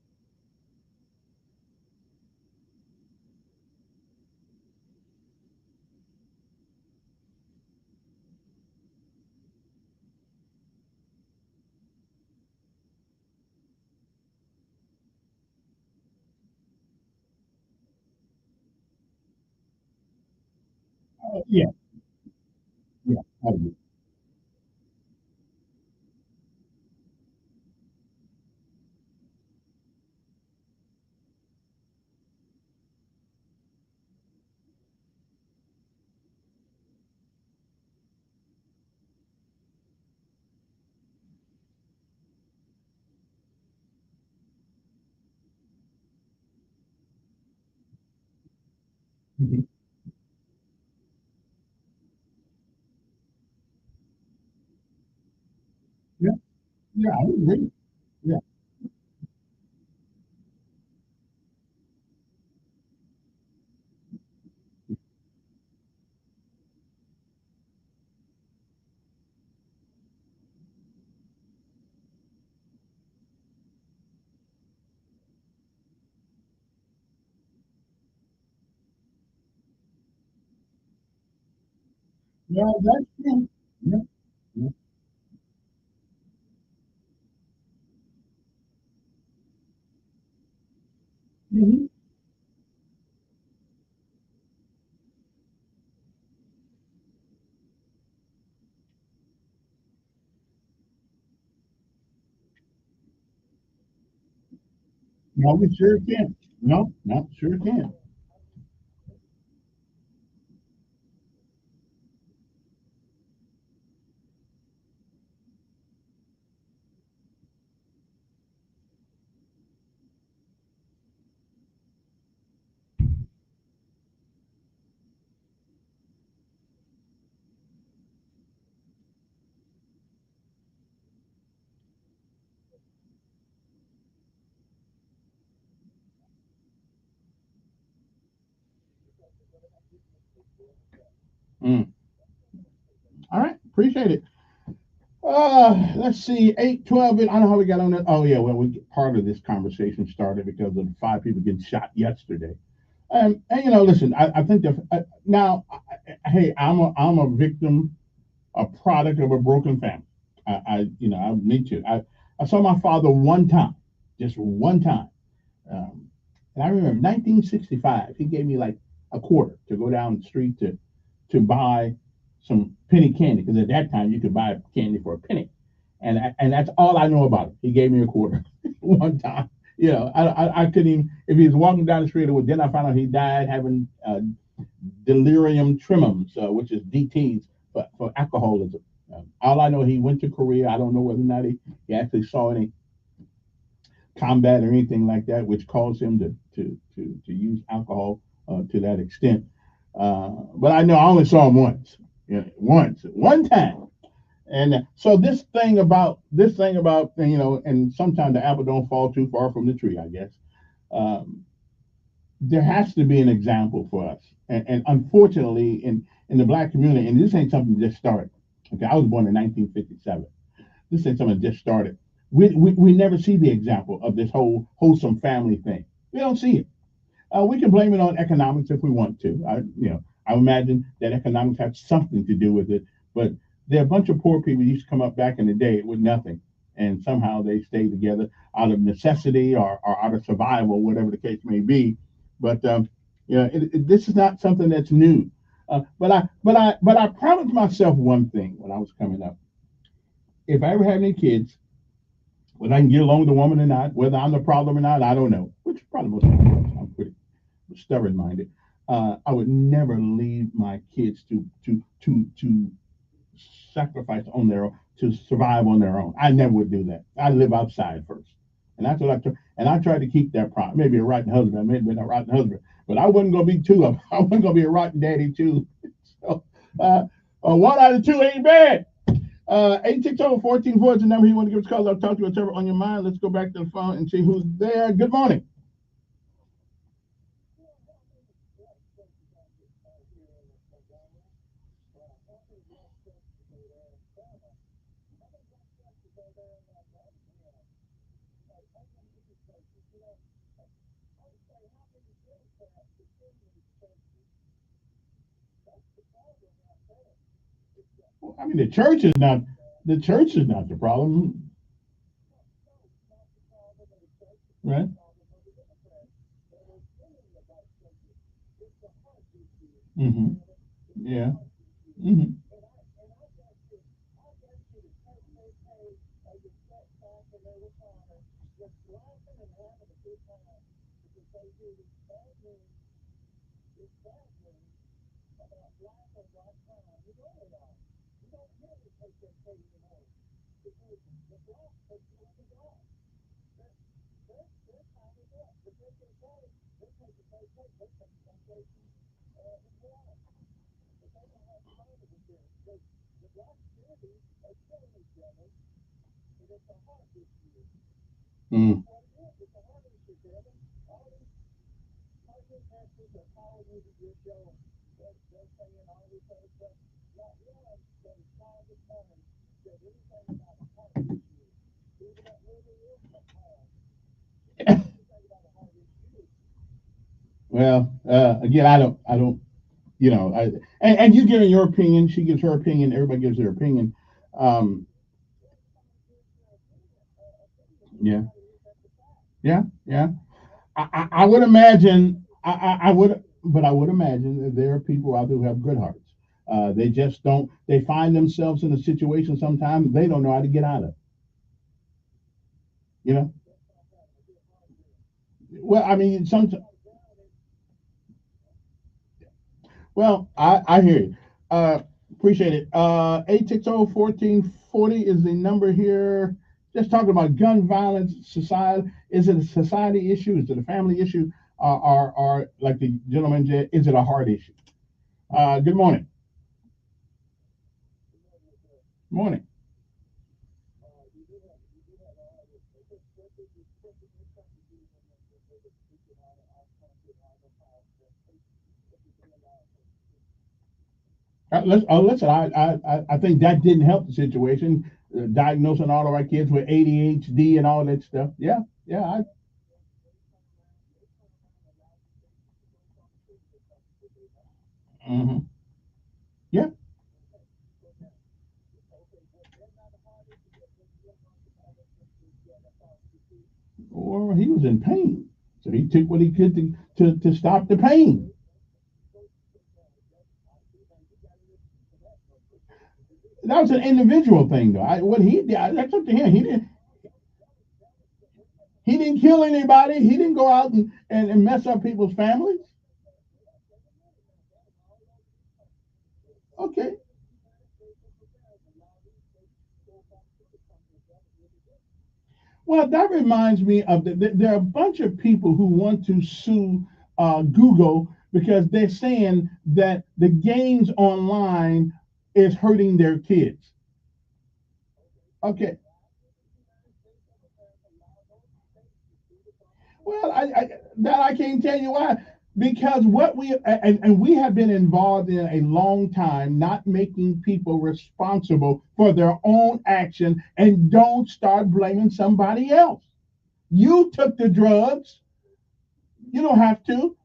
[SPEAKER 9] Yeah. Yeah. I agree. Mhm. Yeah. Yeah. I agree. Yeah. Yeah. That's true. Yeah. Yeah. Mhm. No, we sure can. No, no, sure can. Mm. All right. Appreciate it. Let's see, 8:12. I don't know how we got on that. Oh, yeah. Well, part of this conversation started because of 5 people getting shot yesterday. And listen, I think that now, hey, I'm a victim, a product of a broken family. Me too. I saw my father one time, just one time. Um, and I remember 1965, he gave me like a quarter to go down the street to buy some penny candy because at that time you could buy candy for a penny, and that's all I know about it. He gave me a quarter one time. I couldn't even if he was walking down the street. Then I found out he died having delirium tremens, which is DTS. for alcoholism. All I know, he went to Korea. I don't know whether or not he actually saw any combat or anything like that, which caused him to use alcohol to that extent. But I know I only saw him once, one time. And so this thing about and sometimes the apple don't fall too far from the tree, I guess. There has to be an example for us, and unfortunately, in the black community, and this ain't something that just started. Okay, I was born in 1957. This ain't something that just started. We never see the example of this whole wholesome family thing. We don't see it. We can blame it on economics if we want to. I imagine that economics has something to do with it, but there are a bunch of poor people who used to come up back in the day with nothing, and somehow they stay together out of necessity or out of survival, whatever the case may be. But this is not something that's new. But I promised myself one thing when I was coming up. If I ever have any kids, whether I can get along with a woman or not, whether I'm the problem or not, I don't know. Which probably most people, I'm pretty stubborn-minded. I would never leave my kids to sacrifice on their own, to survive on their own. I never would do that. I live outside first, and that's what I try to keep that promise. Maybe a rotten husband, maybe not a rotten husband, but I wasn't gonna be two of them. I wasn't gonna be a rotten daddy too. So one out of two ain't bad. 860-1440 is the number you want to give us a call. I'll talk to you whatever on your mind. Let's go back to the phone and see who's there. Good morning. I mean, the church is not the problem, right? Mm-hmm. Yeah. Mm-hmm. Mm. Well, again, I don't, and you giving your opinion, she gives her opinion, everybody gives their opinion. Um, yeah, yeah. I would imagine, I would, but I would imagine that there are people out there who have good hearts. They just don't, they find themselves in a situation sometimes they don't know how to get out of, you know? Well, I mean, sometimes, well, I hear you. Appreciate it. 860-1440 is the number here. Just talking about gun violence, society. Is it a society issue? Is it a family issue? Or like the gentleman said, is it a heart issue? Good morning. Morning. Listen, I think that didn't help the situation. Diagnosing all of our kids with ADHD and all that stuff. Yeah, yeah. Mm-hmm. Yeah. Or he was in pain, so he took what he could to stop the pain. That was an individual thing, though. What he did, that's up to him. He didn't kill anybody. He didn't go out and mess up people's families. Okay. Well, that reminds me of there are a bunch of people who want to sue Google because they're saying that the games online is hurting their kids. Okay. Well, I can't tell you why. Because what and we have been involved in a long time, not making people responsible for their own action, and don't start blaming somebody else. You took the drugs. You don't have to.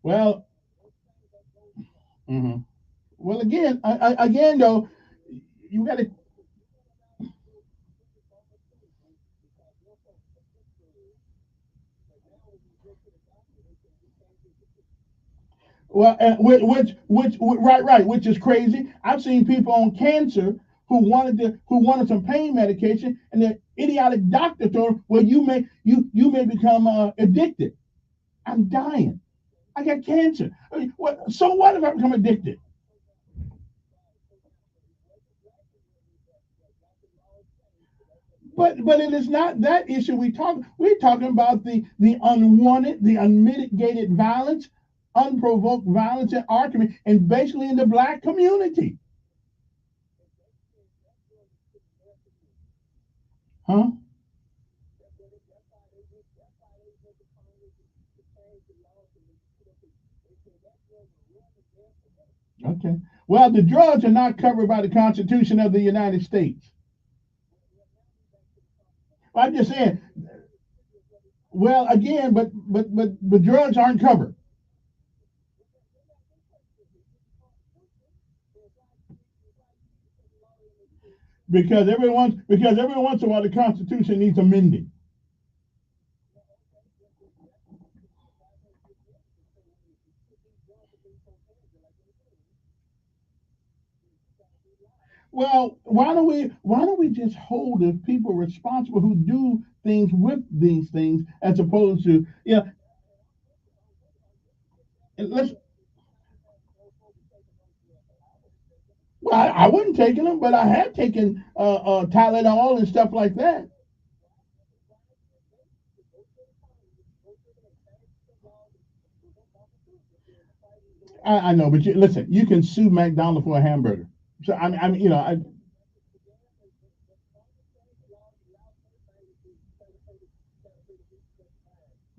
[SPEAKER 9] Well, mhm. Well, again, again though, you got to. Well, right, which is crazy. I've seen people on cancer who wanted some pain medication, and the idiotic doctor told them, "Well, you may become addicted." I'm dying. I got cancer. I mean, so what if I become addicted? But it is not that issue we're talking about the unwanted, the unmitigated violence, unprovoked violence and argument, and basically in the black community. Huh? Okay. Well, the drugs are not covered by the Constitution of the United States. I'm just saying. Well, again, but drugs aren't covered because every once in a while the Constitution needs amending. Well, why don't we just hold the people responsible who do things with these things as opposed to let's. Well, I wasn't taking them, but I had taken Tylenol and stuff like that. I know, but listen, you can sue McDonald's for a hamburger. So I.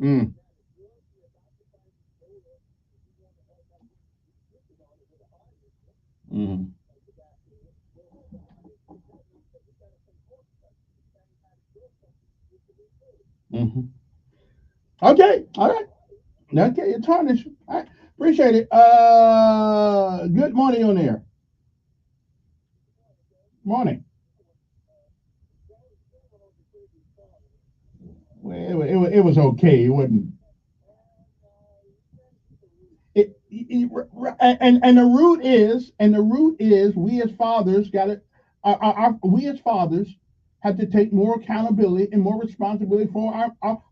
[SPEAKER 9] Mm, mm, mm. Okay, all right. Okay, it's tarnished. All right, appreciate it. Good morning on there. Morning. Well, it was okay. It wasn't. And the root is we as fathers got to we as fathers have to take more accountability and more responsibility for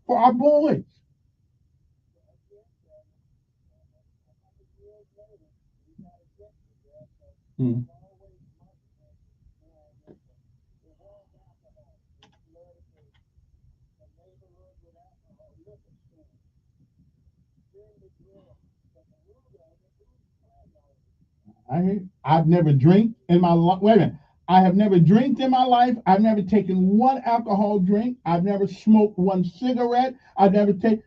[SPEAKER 9] our boys. Hmm. I've never drank in my life. Wait a minute. I have never drank in my life. I've never taken one alcohol drink. I've never smoked one cigarette. I've never taken.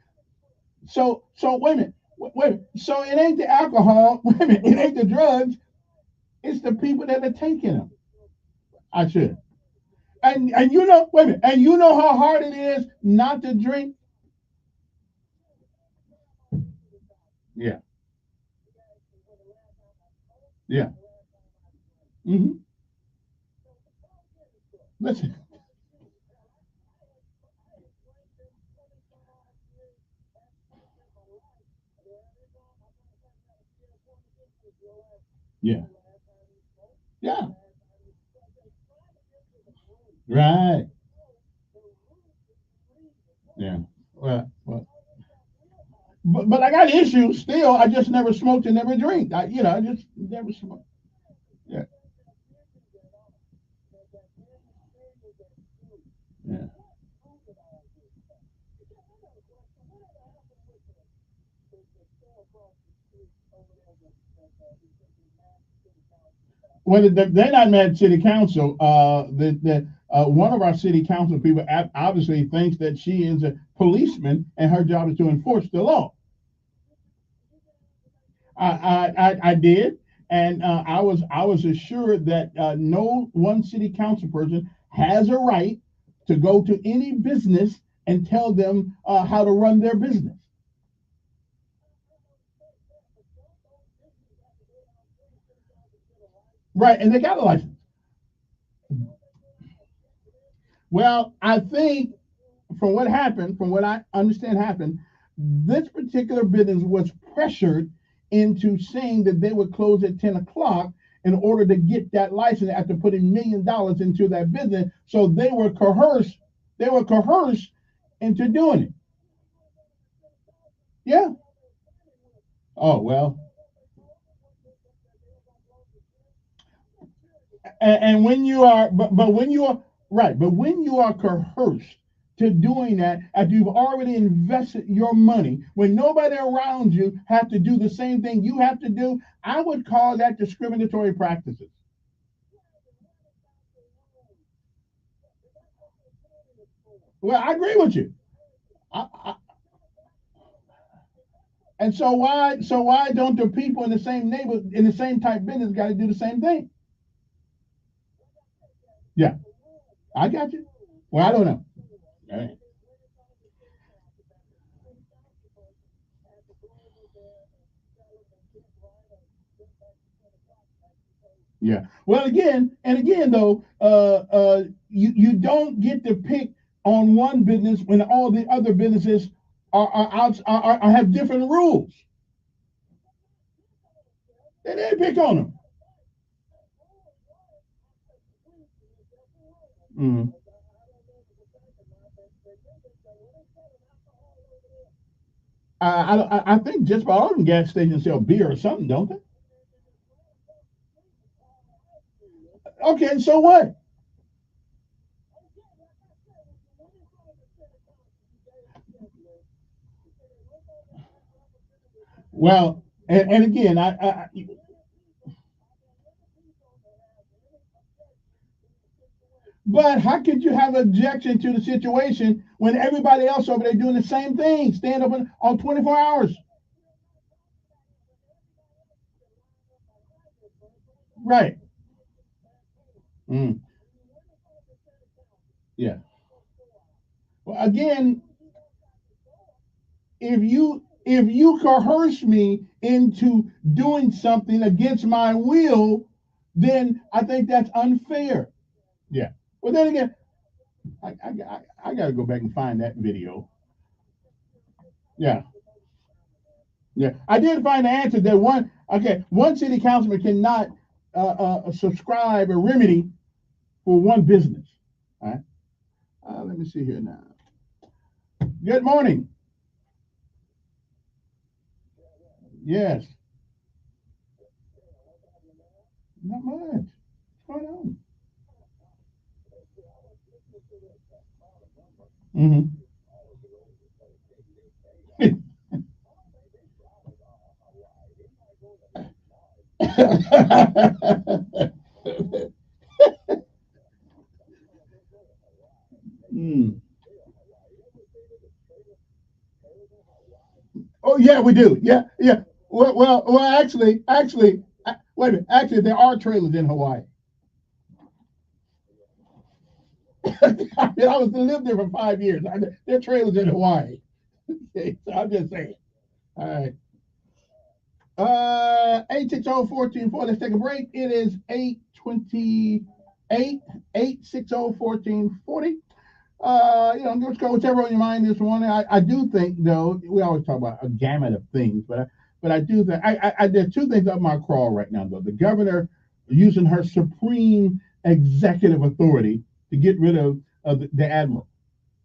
[SPEAKER 9] So wait a minute. Wait a minute. So it ain't the alcohol. Wait a minute. It ain't the drugs. It's the people that are taking them. I should. And wait a minute. And you know how hard it is not to drink. Yeah. Yeah. Hmm. Listen. Yeah. Yeah. Right. Yeah. Well. but I got issues still. I just never smoked and never drink. I just never smoked. Yeah. Yeah. Well, they're not mad at city council. One of our city council people obviously thinks that she is a policeman and her job is to enforce the law. I did, and I was assured that no one city council person has a right to go to any business and tell them how to run their business. Right, and they got a license. Well, I think from what happened, from what I understand happened, this particular business was pressured into saying that they would close at 10 o'clock in order to get that license after putting $1 million into that business. So they were coerced. They were coerced into doing it. Yeah. Oh well. And when you are, but when you are right, but when you are coerced to doing that after you've already invested your money, when nobody around you have to do the same thing you have to do, I would call that discriminatory practices. Well, I agree with you. And so why don't the people in the same neighborhood in the same type business got to do the same thing? Yeah, I got you. Well, I don't know. All right. Yeah. Well, again though, you don't get to pick on one business when all the other businesses are have different rules. They didn't pick on them. Mm. I think just about all of them gas stations sell beer or something, don't they? Okay, so what? Well, and again, but how could you have objection to the situation when everybody else over there doing the same thing, stand up on 24 hours? Right. Mm. Yeah. Well, again, if you coerce me into doing something against my will, then I think that's unfair. Yeah. Well, then again, I got to go back and find that video. Yeah. Yeah. I did find the answer that one city councilman cannot subscribe a remedy for one business. All right. Let me see here now. Good morning. Yes. Not much. What's going on? Mm-hmm. Mm. Oh yeah, we do. Yeah, yeah. Well. Actually, wait a minute. Actually, there are trailers in Hawaii. I was to live there for 5 years. There are trailers in Hawaii. Okay, so I'm just saying. All right. 860-1440. Let's take a break. It is 8:28. 860-1440. Just go whichever on your mind this morning. I do think though we always talk about a gamut of things, but I do think there's two things up my crawl right now though. The governor using her supreme executive authority to get rid of the admiral.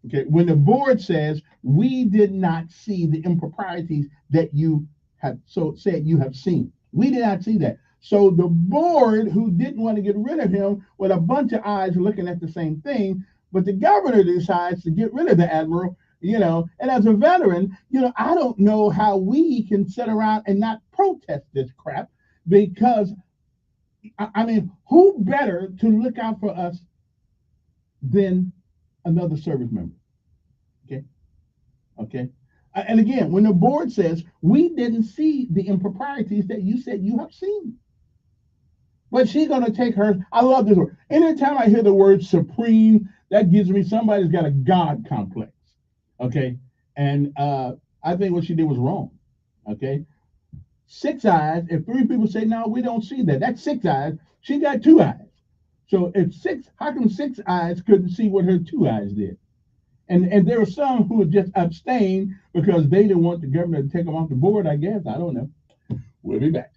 [SPEAKER 9] Okay, when the board says we did not see the improprieties that you have so said you have seen, we did not see that. So the board, who didn't want to get rid of him with a bunch of eyes looking at the same thing, but the governor decides to get rid of the admiral, and as a veteran, I don't know how we can sit around and not protest this crap, because I mean, who better to look out for us than another service member? Okay. Okay. And again, when the board says we didn't see the improprieties that you said you have seen, but she's going to take her. I love this word. Anytime I hear the word supreme, that gives me somebody's got a God complex. Okay. And I think what she did was wrong. Okay. 6 eyes. If 3 people say, no, we don't see that, that's 6 eyes. She got 2 eyes. So if 6, how come 6 eyes couldn't see what her 2 eyes did? And there were some who would just abstain because they didn't want the governor to take them off the board, I guess. I don't know. We'll be back.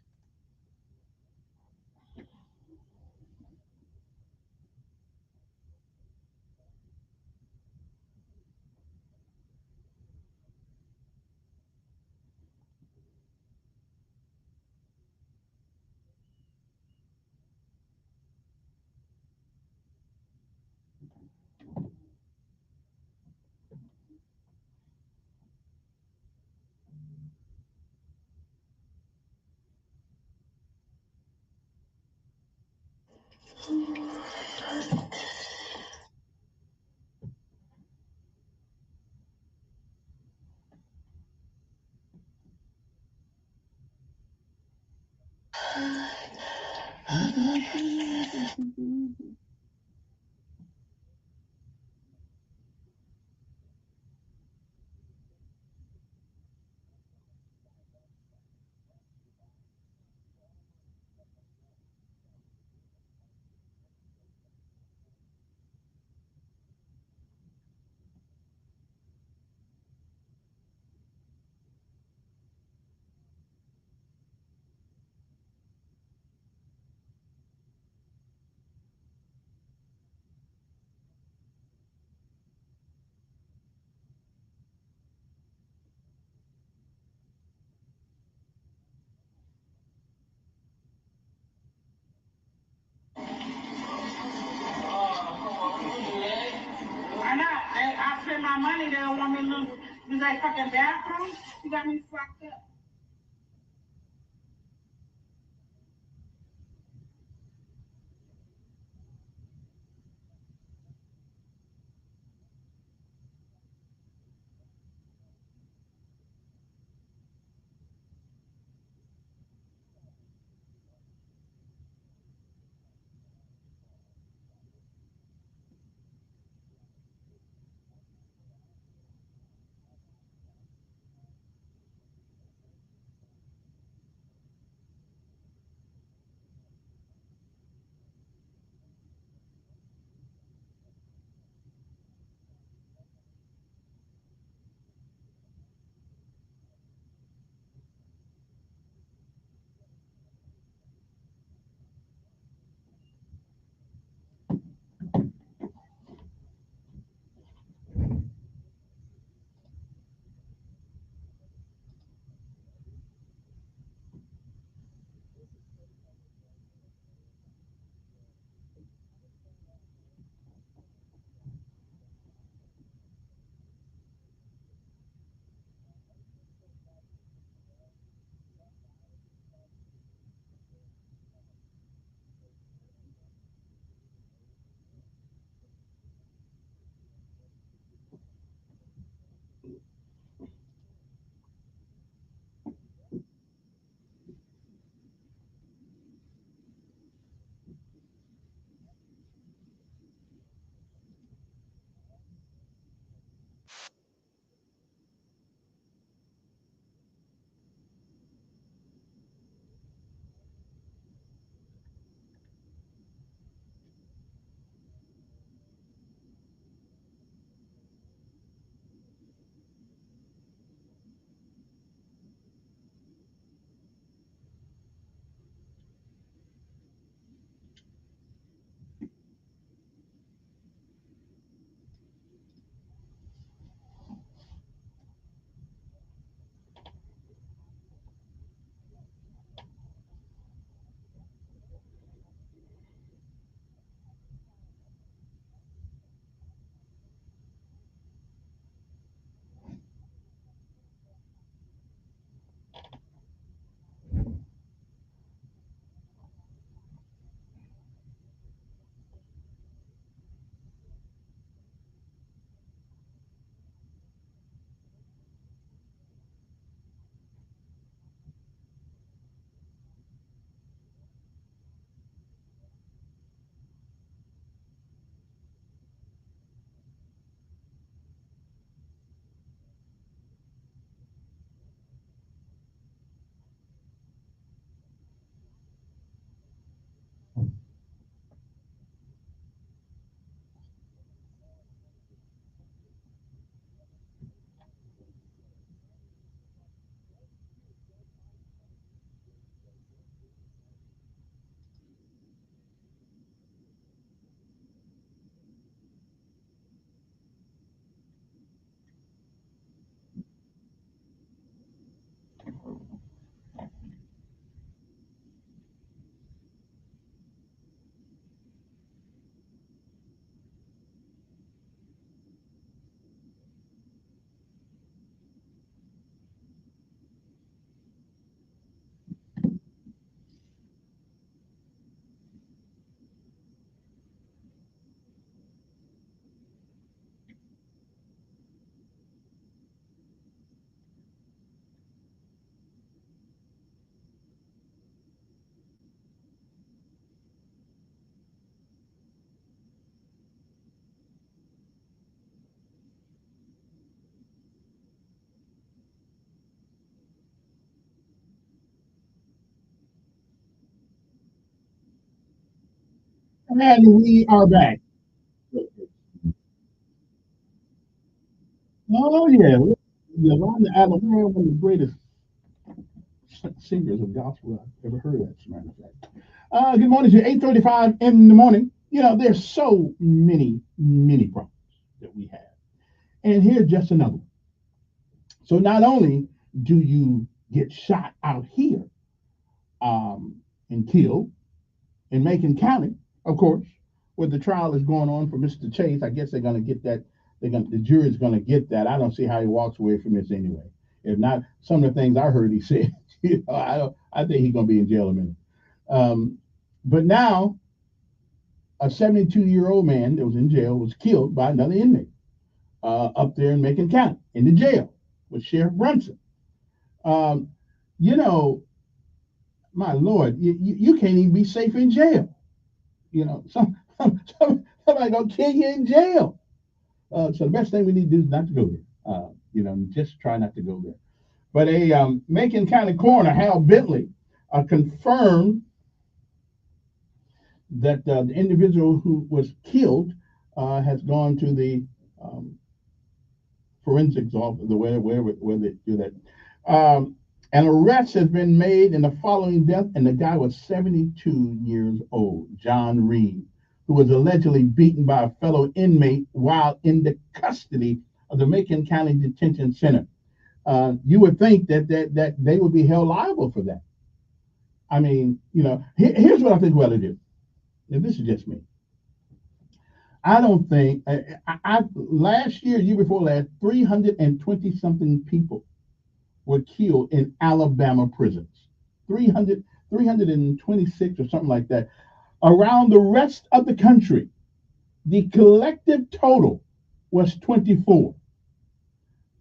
[SPEAKER 3] Why not? I spend my money, they don't want me to use that fucking bathroom. You got me fucked up.
[SPEAKER 9] And we are back. Oh yeah, Yolanda Allen, one of the greatest singers of gospel I've ever heard of. As a matter of fact. Good morning to you. 8:35 in the morning. You know, there's so many problems that we have, and here's just another one. So not only do you get shot out here and killed in Macon County, of course, where the trial is going on for Mr. Chase. I guess they're going to get that. The jury's going to get that. I don't see how he walks away from this anyway. If not, some of the things I heard he said, I think he's going to be in jail in a minute. But now, a 72-year-old man that was in jail was killed by another inmate up there in Macon County in the jail with Sheriff Brunson. You know, my Lord, you can't even be safe in jail. You know, somebody gonna kill you in jail. So the best thing we need to do is not to go there. You know, just try not to go there. But a Macon County coroner, Hal Bentley, confirmed that the individual who was killed has gone to the forensics office, where they do that. An arrest has been made in the following death, and the guy was 72 years old, John Reed, who was allegedly beaten by a fellow inmate while in the custody of the Macon County Detention Center. You would think that they would be held liable for that. I mean, you know, here's what I think we ought to do. And this is just me. I don't think, last year before last, 320-something people were killed in Alabama prisons. 326 or something like that. Around the rest of the country, the collective total was 24.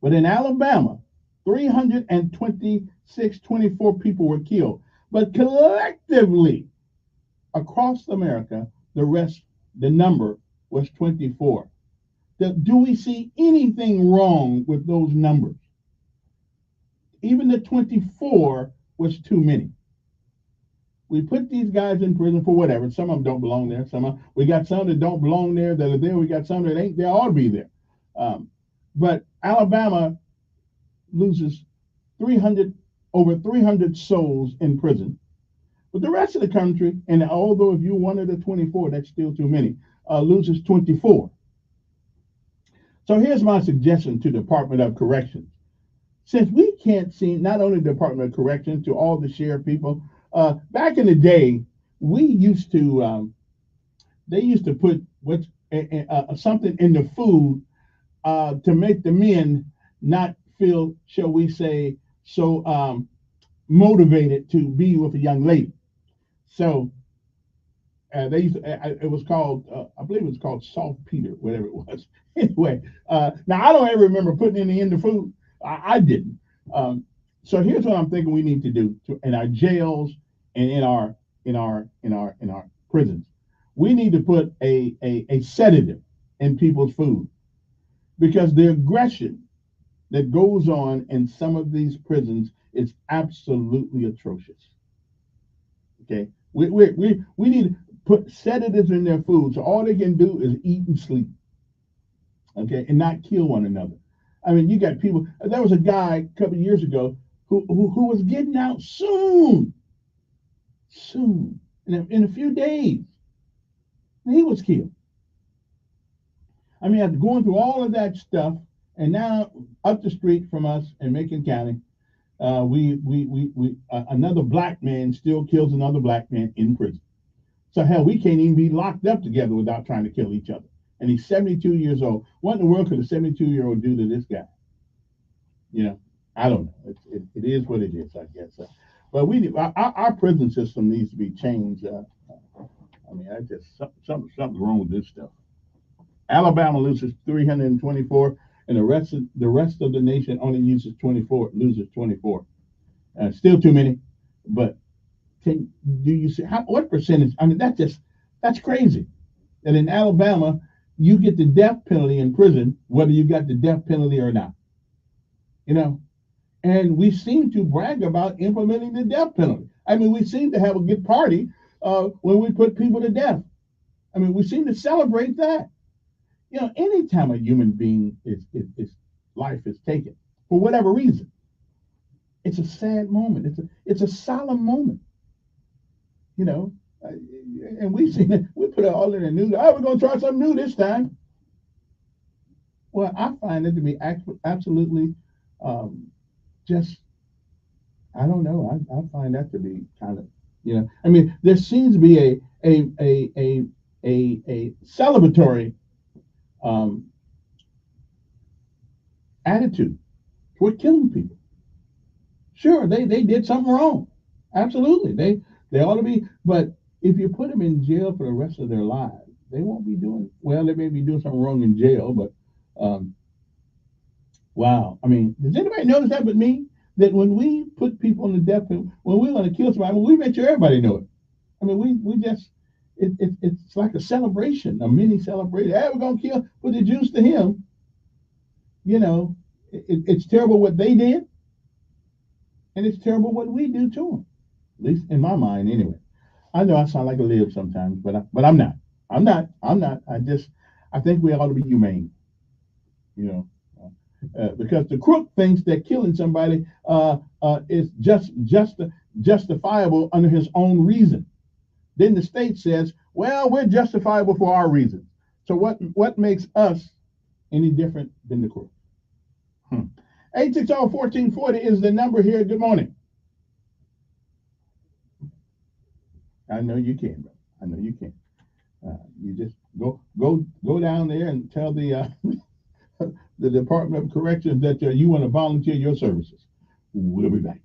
[SPEAKER 9] But in Alabama, 24 people were killed. But collectively, across America, the number was 24. Do we see anything wrong with those numbers? Even the 24 was too many. We put these guys in prison for whatever. Some of them don't belong there. We got some that don't belong there that are there. We got some that ain't. They ought to be there. But Alabama loses over 300 souls in prison. But the rest of the country, and although if you're one of the 24, that's still too many, loses 24. So here's my suggestion to the Department of Corrections. Since we can't see not only the Department of Corrections, to all the sheriff people, back in the day, we used to, they used to put something in the food to make the men not feel, shall we say, so motivated to be with a young lady. So they used to, it was called, I believe it was called saltpeter, whatever it was. Anyway, now I don't ever remember putting any in the food. I didn't. So here's what I'm thinking we need to do in our jails and in our prisons. We need to put a sedative in people's food, because the aggression that goes on in some of these prisons is absolutely atrocious. Okay, we need to put sedatives in their food, so all they can do is eat and sleep. Okay, and not kill one another. I mean, you got people. There was a guy a couple of years ago who was getting out soon, in a few days, and he was killed. I mean, after going through all of that stuff, and now up the street from us in Macon County, another black man still kills another black man in prison. So hell, we can't even be locked up together without trying to kill each other. And he's 72 years old. What in the world could a 72-year-old do to this guy? You know, I don't know. It is what it is, I guess. But our prison system needs to be changed. I mean, something's wrong with this stuff. Alabama loses 324, and the rest of the nation only loses 24. Still too many, but do you see what percentage? I mean, that's crazy. And in Alabama, you get the death penalty in prison, whether you got the death penalty or not. You know, and we seem to brag about implementing the death penalty. I mean, we seem to have a good party when we put people to death. I mean, we seem to celebrate that. You know, anytime a human being is life is taken for whatever reason, it's a sad moment. It's a solemn moment. You know, and we've seen it. We put it all in the news. Oh, we're going to try something new this time. Well, I find it to be absolutely just, I don't know. I find that to be kind of, you know, I mean, there seems to be a celebratory attitude toward killing people. Sure, they did something wrong. Absolutely. They ought to be, but if you put them in jail for the rest of their lives, they won't be doing, well, they may be doing something wrong in jail, but wow. I mean, does anybody notice that but me? That when we put people in the death penalty, when we're going to kill somebody, we make sure everybody know it. I mean, we just, it's like a celebration, a mini celebration. Hey, we're going to kill, put the juice to him. You know, it's terrible what they did, and it's terrible what we do to them. At least in my mind, anyway. I know I sound like a lib sometimes, but I'm not. I'm not. I think we ought to be humane. You know. Because the crook thinks that killing somebody is justifiable under his own reason. Then the state says, well, we're justifiable for our reasons. So what makes us any different than the crook? 860-1440 is the number here. Good morning. I know you can, bro. I know you can. You just go down there and tell the the Department of Corrections that you want to volunteer your services. We'll be back.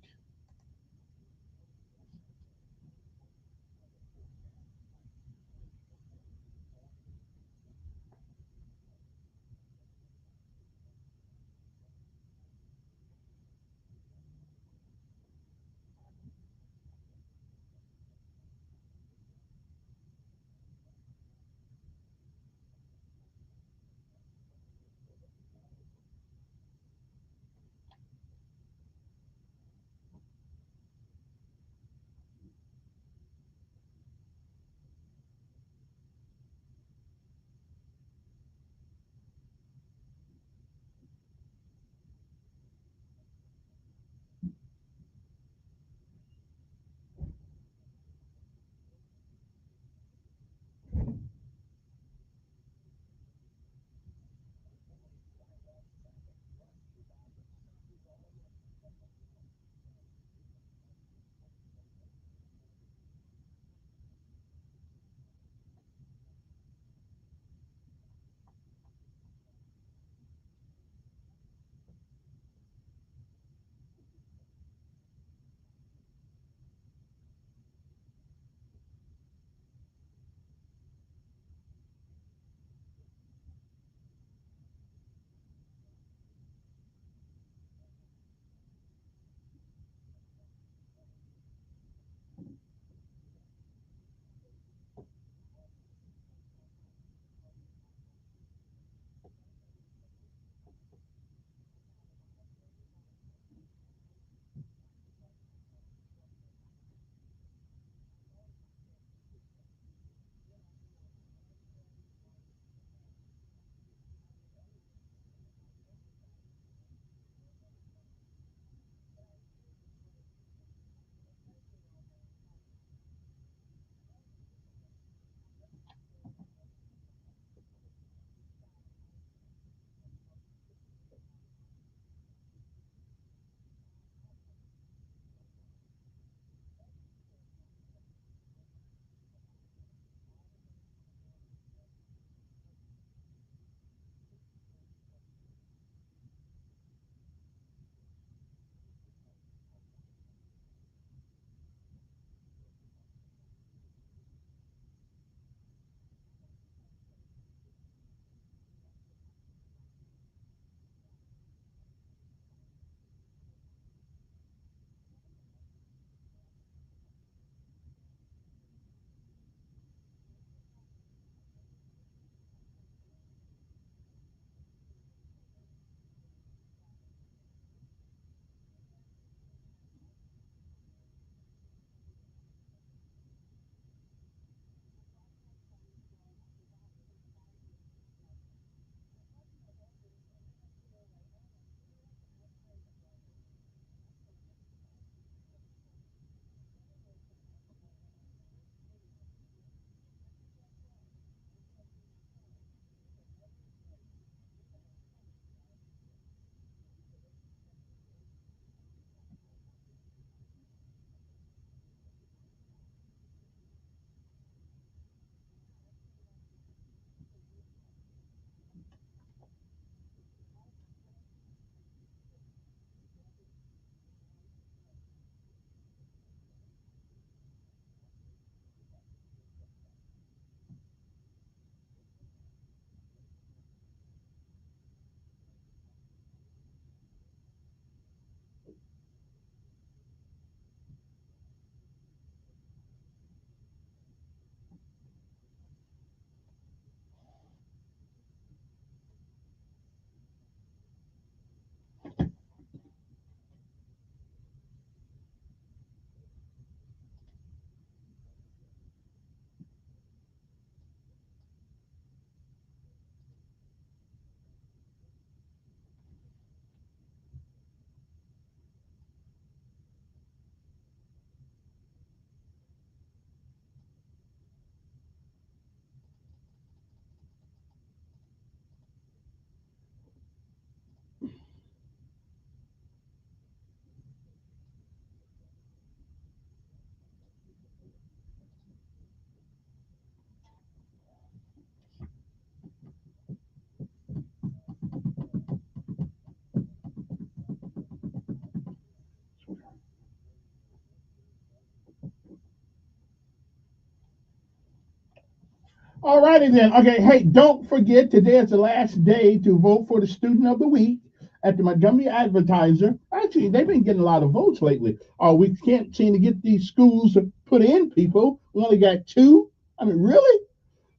[SPEAKER 9] All righty then. Okay, hey, don't forget today is the last day to vote for the Student of the Week at the Montgomery Advertiser. Actually, they've been getting a lot of votes lately. We can't seem to get these schools to put in people. We only got 2. I mean, really?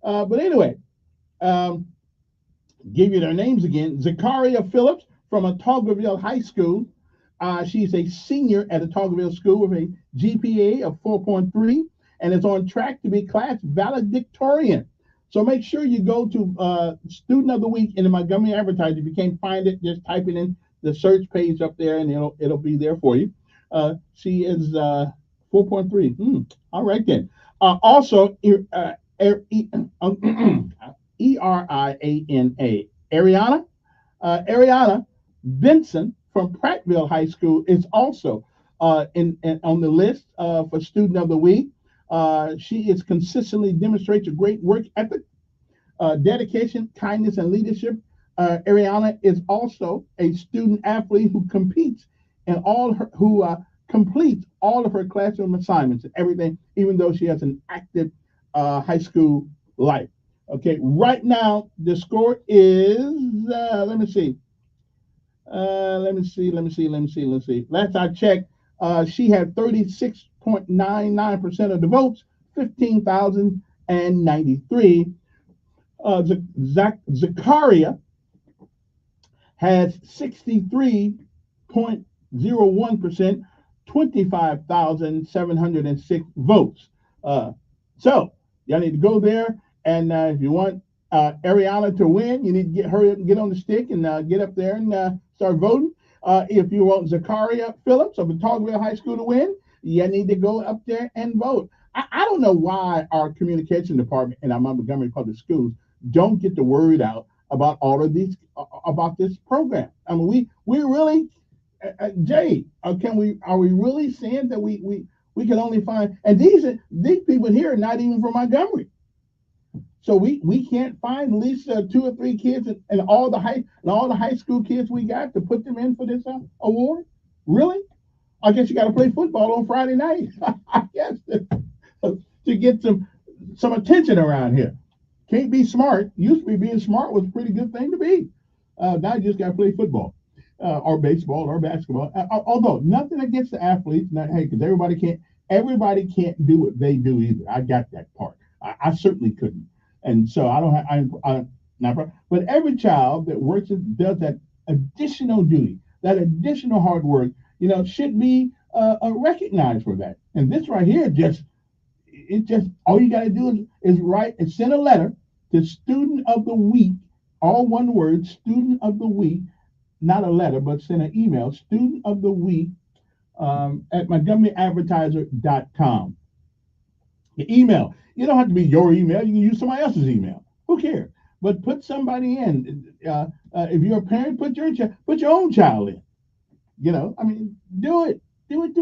[SPEAKER 9] But anyway, um, give you their names again. Zakaria Phillips from Autograville High School. She's a senior at Autograville School with a GPA of 4.3 and is on track to be class valedictorian. So make sure you go to Student of the Week in the Montgomery Advertiser. If you can't find it, just type it in the search page up there, and it'll be there for you. She is 4.3. All right then. Also, Eriana. Ariana Benson from Prattville High School is also on the list for Student of the Week. She is consistently demonstrates a great work ethic, dedication, kindness, and leadership. Ariana is also a student athlete who competes in all her who completes all of her classroom assignments and everything, even though she has an active high school life. Okay, right now the score is let me see. Let's see. Last I checked, she had 36.99% of the votes, 15,093. Zakaria has 63.01%, 25,706 votes. So y'all need to go there, and if you want Ariana to win, you need to hurry up and get on the stick and get up there and start voting. If you want Zakaria Phillips of Autograville High School to win, you need to go up there and vote. I don't know why our communication department in our Montgomery Public Schools don't get the word out about all of these about this program. I mean, we really, Jay, are we really saying that we can only find, and these people here are not even from Montgomery, so we can't find at least 2 or 3 kids and all the high school kids we got to put them in for this award. Really? I guess you got to play football on Friday night. I guess to get some attention around here. Can't be smart. Used to be being smart was a pretty good thing to be. Now you just got to play football, or baseball, or basketball. Although nothing against the athletes, hey, because everybody can't do what they do either. I got that part. I certainly couldn't, and so I don't have. I'm not. But every child that works does that additional duty, that additional hard work, should be recognized for that. And this right here just all you got to do is write and send a letter to Student of the Week, all one word, Student of the Week, not a letter, but send an email, Student of the Week at MontgomeryAdvertiser.com. Your email. You don't have to be your email. You can use somebody else's email. Who cares? But put somebody in. If you're a parent, put your own child in. I mean, do it. Do it.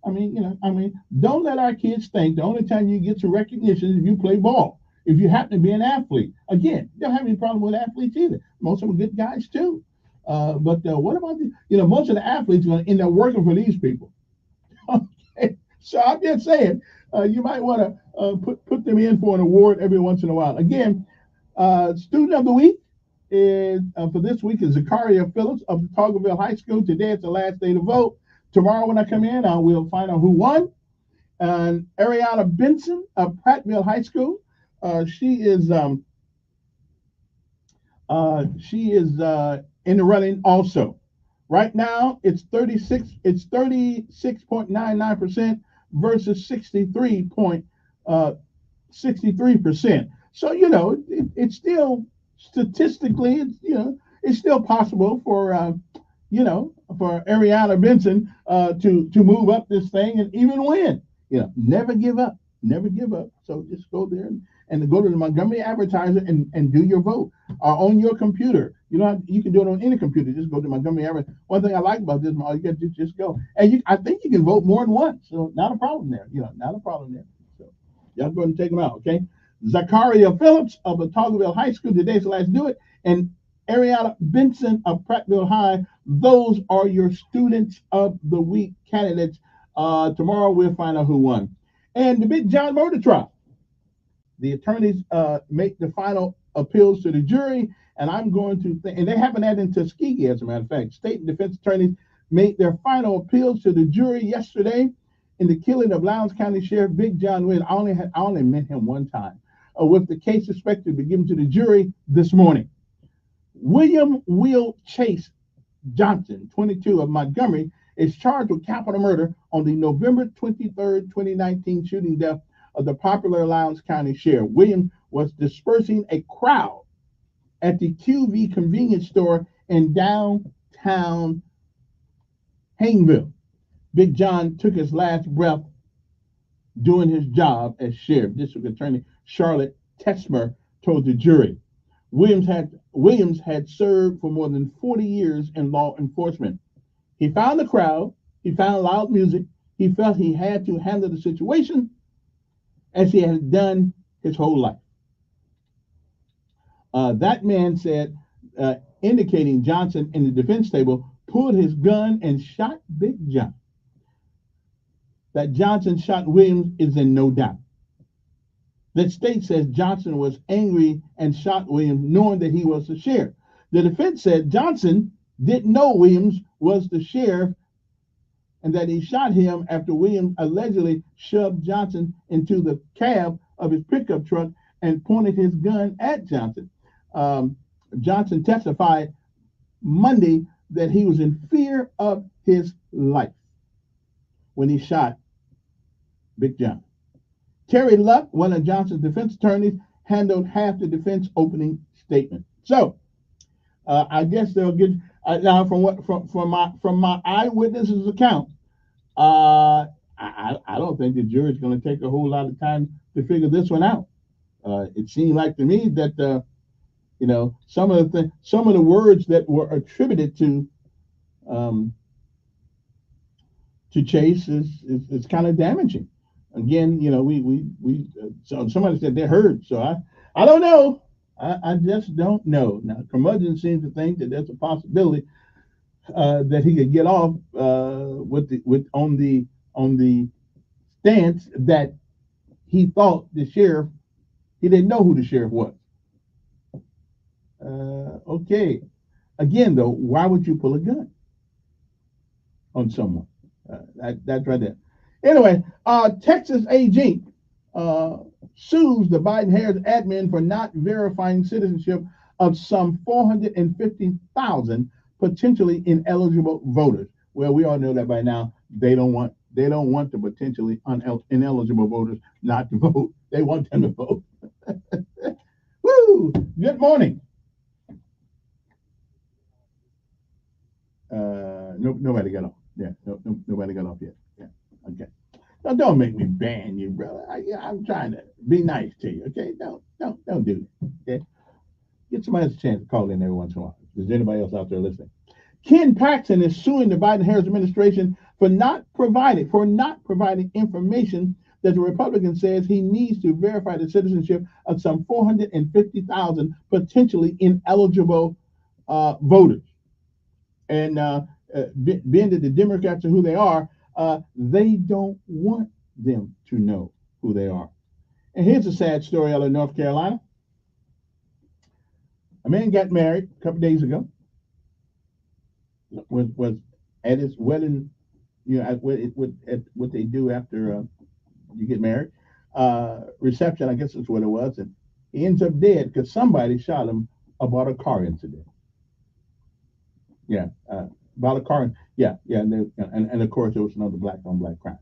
[SPEAKER 9] I mean, don't let our kids think the only time you get some recognition is if you play ball. If you happen to be an athlete, again, you don't have any problem with athletes either. Most of them are good guys too. But what about most of the athletes are going to end up working for these people. Okay, so I'm just saying, you might want to put them in for an award every once in a while. Again, Student of the Week is for this week is Zakaria Phillips of Autograville High School. Today is the last day to vote. Tomorrow when I come in, we'll find out who won. And Ariana Benson of Prattville High School. She is in the running also. Right now, it's 36.99% versus 63%. So it's still statistically, it's still possible for for Ariana Benson to move up this thing and even win. Never give up. Never give up. So just go there and go to the Montgomery Advertiser and do your vote on your computer. You can do it on any computer. Just go to Montgomery Advertiser. One thing I like about this, all you got to just go. And I think you can vote more than once. So not a problem there. Not a problem there. So y'all go and take them out, okay? Zakaria Phillips of Autograville High School. Today's the last do it. And Ariana Benson of Prattville High. Those are your Students of the Week candidates. Tomorrow we'll find out who won. And the Big John Murder trial. The attorneys make the final appeals to the jury, and I'm going to and they happen that in Tuskegee, as a matter of fact. State and defense attorneys made their final appeals to the jury yesterday in the killing of Lowndes County Sheriff Big John Williams. I only met him one time. With the case expected to be given to the jury this morning. William Will Chase Johnson, 22, of Montgomery, is charged with capital murder on the November 23rd, 2019 shooting death of the popular Lowndes County Sheriff. William was dispersing a crowd at the QV convenience store in downtown Haynesville. Big John took his last breath doing his job as sheriff. District Attorney Charlotte Tesmer told the jury. Williams had served for more than 40 years in law enforcement. He found the crowd. He found loud music. He felt he had to handle the situation as he had done his whole life. That man said, indicating Johnson in the defense table, pulled his gun and shot Big John. That Johnson shot Williams is in no doubt. The state says Johnson was angry and shot Williams knowing that he was the sheriff. The defense said Johnson didn't know Williams was the sheriff and that he shot him after Williams allegedly shoved Johnson into the cab of his pickup truck and pointed his gun at Johnson. Johnson testified Monday that he was in fear of his life when he shot Big John. Terry Luck, one of Johnson's defense attorneys, handled half the defense opening statement. So, I guess they'll get now from my eyewitnesses' account. I don't think the jury's going to take a whole lot of time to figure this one out. It seemed like to me that some of the words that were attributed to Chase is kind of damaging. Again, so somebody said they heard. So I don't know. I just don't know. Now, Curmudgeon seems to think that there's a possibility that he could get off on the stance that he thought the sheriff, he didn't know who the sheriff was. Okay. Again, though, why would you pull a gun on someone? That's right there. Anyway, Texas AG sues the Biden-Harris admin for not verifying citizenship of some 450,000 potentially ineligible voters. Well, we all know that by now they don't want the potentially ineligible voters not to vote. They want them to vote. Woo! Good morning. Nobody got off. Yeah, nobody got off yet. Yeah, okay. Now don't make me ban you, brother. I'm trying to be nice to you. Okay, don't do that. Okay, get somebody else a chance to call in every once in a while. Is there anybody else out there listening? Ken Paxton is suing the Biden-Harris administration for not providing information that the Republican says he needs to verify the citizenship of some 450,000 potentially ineligible voters. And being that the Democrats are who they are, they don't want them to know who they are. And here's a sad story out of North Carolina. A man got married a couple days ago. Was at his wedding, at what they do after you get married, reception, I guess that's what it was, and he ends up dead because somebody shot him about a car incident. Yeah, about a car. Yeah, and of course there was another black on black crime.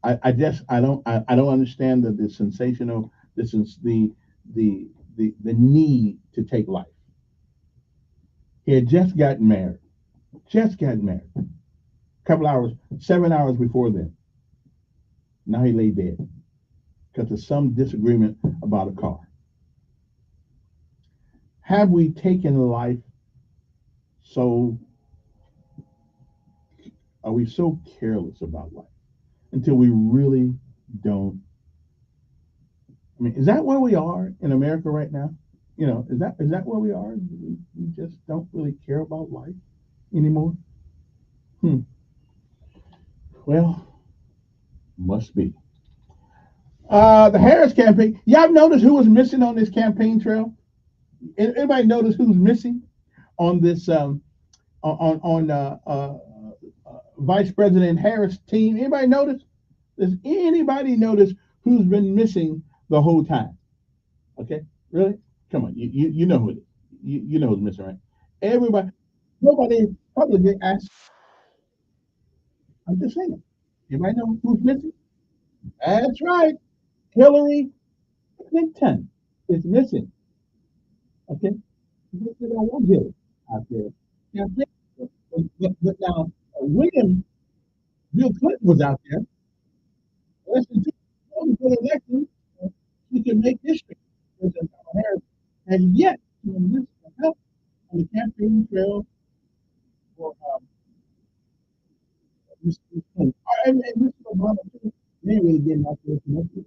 [SPEAKER 9] I don't understand the sensational. This is the need to take life. He had just gotten married. A couple hours, 7 hours before then. Now he lay dead because of some disagreement about a car. Have we taken life are we so careless about life until we really don't? I mean, is that where we are in America right now? Is that where we are? We just don't really care about life anymore. Well, must be. The Harris campaign. Y'all notice who was missing on this campaign trail? Anybody notice who's missing on this Vice President Harris team? Anybody notice? Does anybody notice who's been missing the whole time? Okay, really? Come on, you know who it is. You know who's missing, right? Everybody, nobody probably get asked. I'm just saying. Anybody know who's missing? That's right. Hillary Clinton is missing. Okay, I want Hillary out there. Now, but now Bill Clinton was out there. Less than 2 months before the election, he can make history. President Harris has yet to enlist the help on the campaign trail for Mr. Clinton. And Mr. Obama, too. They ain't really getting out there for nothing.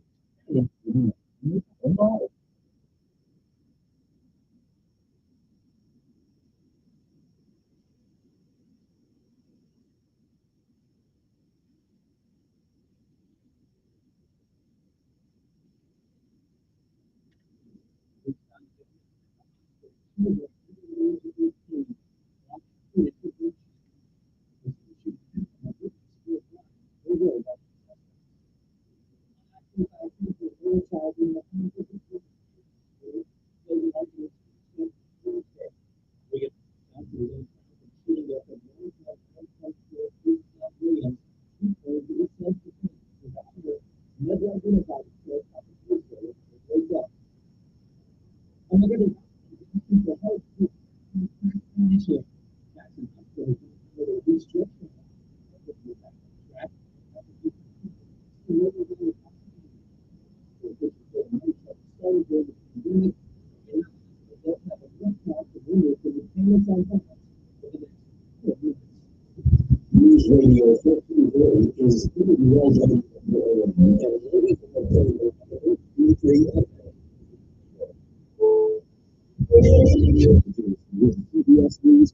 [SPEAKER 2] News Radio 15 is CBS News.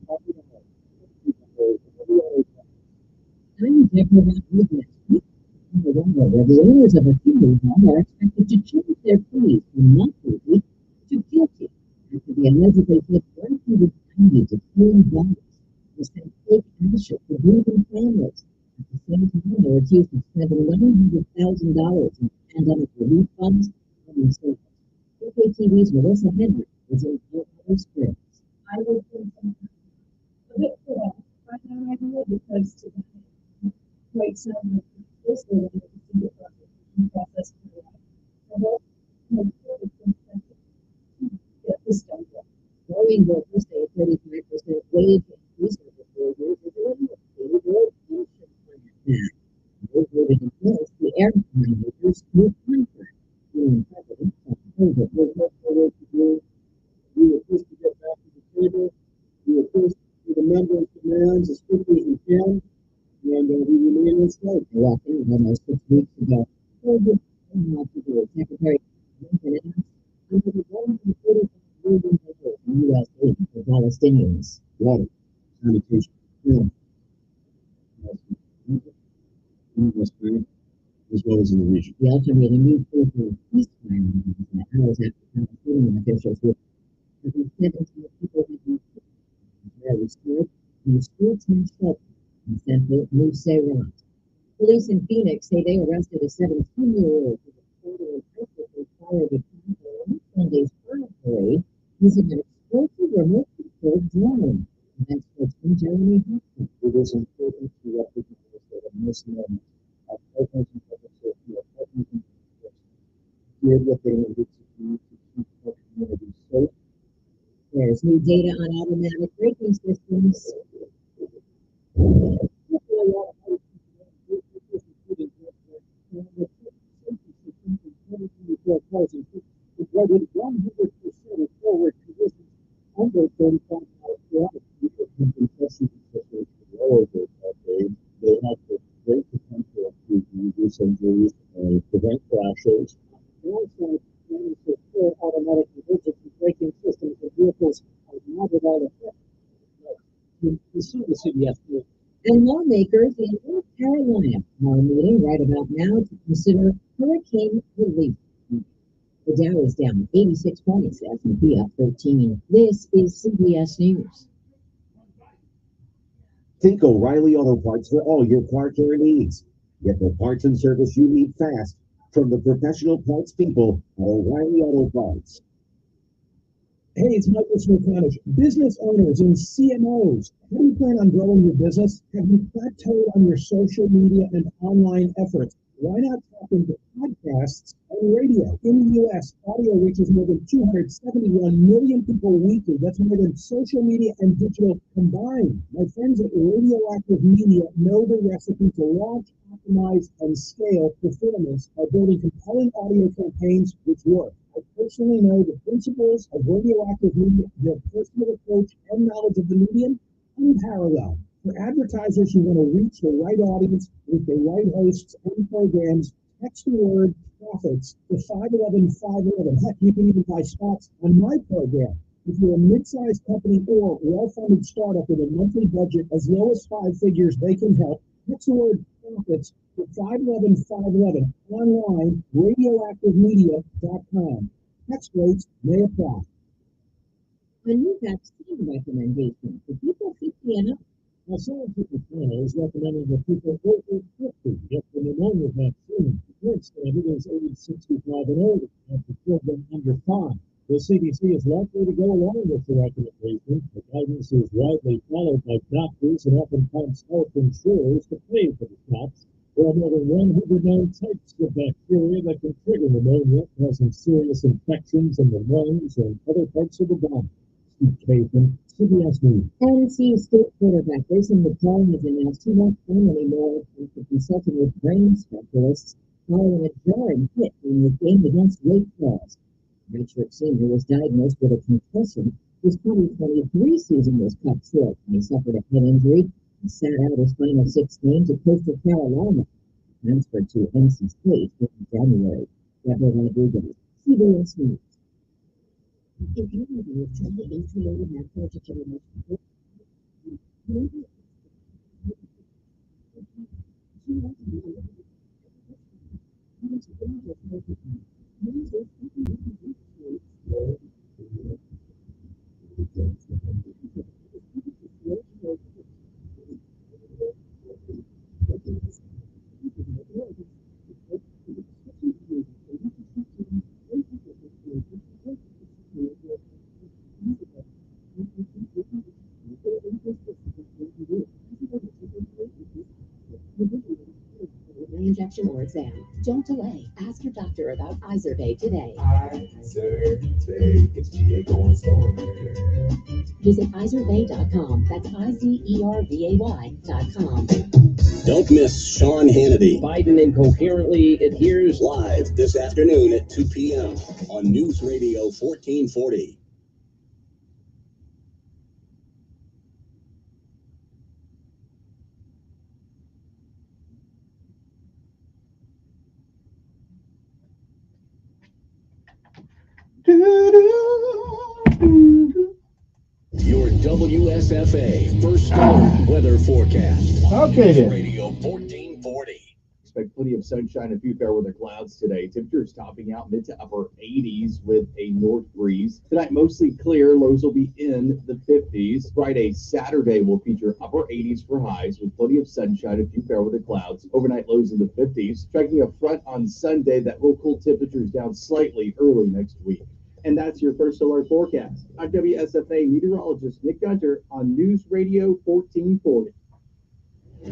[SPEAKER 13] The owners of a funeral home are expected to change their pleas from not guilty to guilty after they allegedly took $190 to clean bodies and sent fake ashes to grieving families. At the same time, they're accused of spending $900,000 in pandemic relief funds on themselves. KKTV's Melissa Hendrick was in Colorado Springs. I would think a bit for that. Right now, I know because today quite some this way the process get this done. Growing workers say a 35% wage increase over 4 years is a little pension plan. They voted in place the airline workers' new contract. UN President President will look forward to do. We were first to get back to the table. We were first to the members' demands as quickly as we can. And we remain in scope. Walking almost 6 weeks ago. Secretary Lincoln announced under the $145 billion U.S. aid for Palestinians.
[SPEAKER 12] Water, sanitation, healing, as well as in the region.
[SPEAKER 13] He also made a new call for a ceasefire hours after Palestinian officials were sentencing the people who had been restored in a school-time shelter in Central New Seyrat. Police in Phoenix say they arrested a 17-year-old who was reported in ISIS fired a on Sunday's Pride Parade using an explosive remote controlled drone. Event spokesman Jeremy Hudson.
[SPEAKER 12] It is important to recognize that in this moment, our partners in public safety, our partners in public safety, did what they needed to do to keep our community safe.
[SPEAKER 13] There's new data on automatic braking systems.
[SPEAKER 12] Recorded 100% forward positions under 35 miles per hour. People have been testing the situation well over a decade. They have the great potential to reduce injuries and prevent crashes. Also, for automatic emergency braking systems in vehicles are not at all effective. You see the CBS News.
[SPEAKER 13] And lawmakers in North Carolina are meeting right about now to consider hurricane relief. Dow is down 86 points. The S&P up 13. This is CBS News.
[SPEAKER 4] Think O'Reilly Auto Parts for all your car care needs. Get the parts and service you need fast from the professional parts people at O'Reilly Auto Parts. Hey, it's Michael Smith. Business owners and CMOs, how do you plan on growing your business? Have you plateaued on your social media and online efforts? Why not tap into podcasts and radio? In the U.S., audio reaches more than 271 million people weekly. That's more than social media and digital combined. My friends at Radioactive Media know the recipe to launch, optimize, and scale performance by building compelling audio campaigns which work. I personally know the principles of Radioactive Media, their personal approach and knowledge of the medium, unparalleled. For advertisers who want to reach the right audience with the right hosts and programs, text the word profits to 511-511. Heck, you can even buy spots on my program. If you're a mid-sized company or well-funded startup with a monthly budget as low as 5 figures, they can help. Text the word profits to 511-511. Online, radioactivemedia.com. Text rates may apply.
[SPEAKER 13] A new vaccine recommendation for people 50 and up.
[SPEAKER 1] Now, scientific panels recommending that people over 50 get the pneumonia vaccine. The current standard is age 65 and older, and for children under 5. The CDC is likely to go along with the recommendation. The guidance is widely followed by doctors and oftentimes health insurers to pay for the shots. There are more than 100 known types of bacteria that can trigger pneumonia, causing serious infections in the lungs and other parts of the body. Steve Chafin, CBS News.
[SPEAKER 13] NC State quarterback Grayson McCall has announced he won't play anymore after consulting with brain specialists following a jarring hit in the game against Wake Forest. Richard Sr. was diagnosed with a concussion. His 2023 season was cut short when he suffered a head injury and sat out his final 6 games at Coastal Carolina. Transferred to NC State in January. Deborah Rodriguez, CBS News. In Canada, it's only 18 natural determination.
[SPEAKER 19] Injection or exam. Don't delay. Ask your doctor about Izervay today. Visit Izervay.com. That's IZERVAY.com.
[SPEAKER 2] Don't miss Sean Hannity. Biden incoherently adheres live this afternoon at 2 p.m. on News Radio 1440. Your WSFA first storm weather forecast.
[SPEAKER 9] Okay, then.
[SPEAKER 2] Radio 1440.
[SPEAKER 5] Expect plenty of sunshine and few fair weather clouds today. Temperatures topping out mid to upper 80s with a north breeze. Tonight, mostly clear. Lows will be in the 50s. Friday, Saturday will feature upper 80s for highs with plenty of sunshine and few fair weather clouds. Overnight lows in the 50s. Striking a front on Sunday that will cool temperatures down slightly early next week. And that's your first alert forecast. I'm WSFA meteorologist Nick Gunter on News Radio 1440.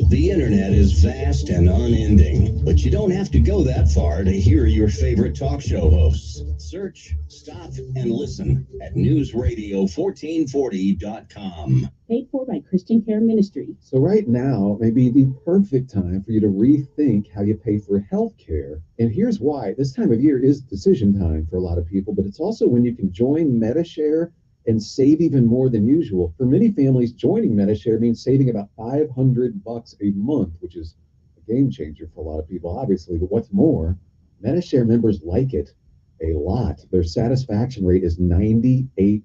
[SPEAKER 2] The internet is vast and unending, but you don't have to go that far to hear your favorite talk show hosts. Search, stop, and listen at newsradio1440.com.
[SPEAKER 23] Paid for by Christian Care Ministry.
[SPEAKER 21] So right now may be the perfect time for you to rethink how you pay for health care. And here's why. This time of year is decision time for a lot of people, but it's also when you can join MediShare and save even more than usual. For many families, joining MediShare means saving about $500 a month, which is a game changer for a lot of people, obviously. But what's more, MediShare members like it a lot. Their satisfaction rate is 98%.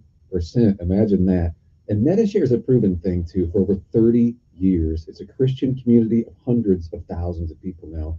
[SPEAKER 21] Imagine that. And MediShare is a proven thing, too, for over 30 years. It's a Christian community of hundreds of thousands of people now.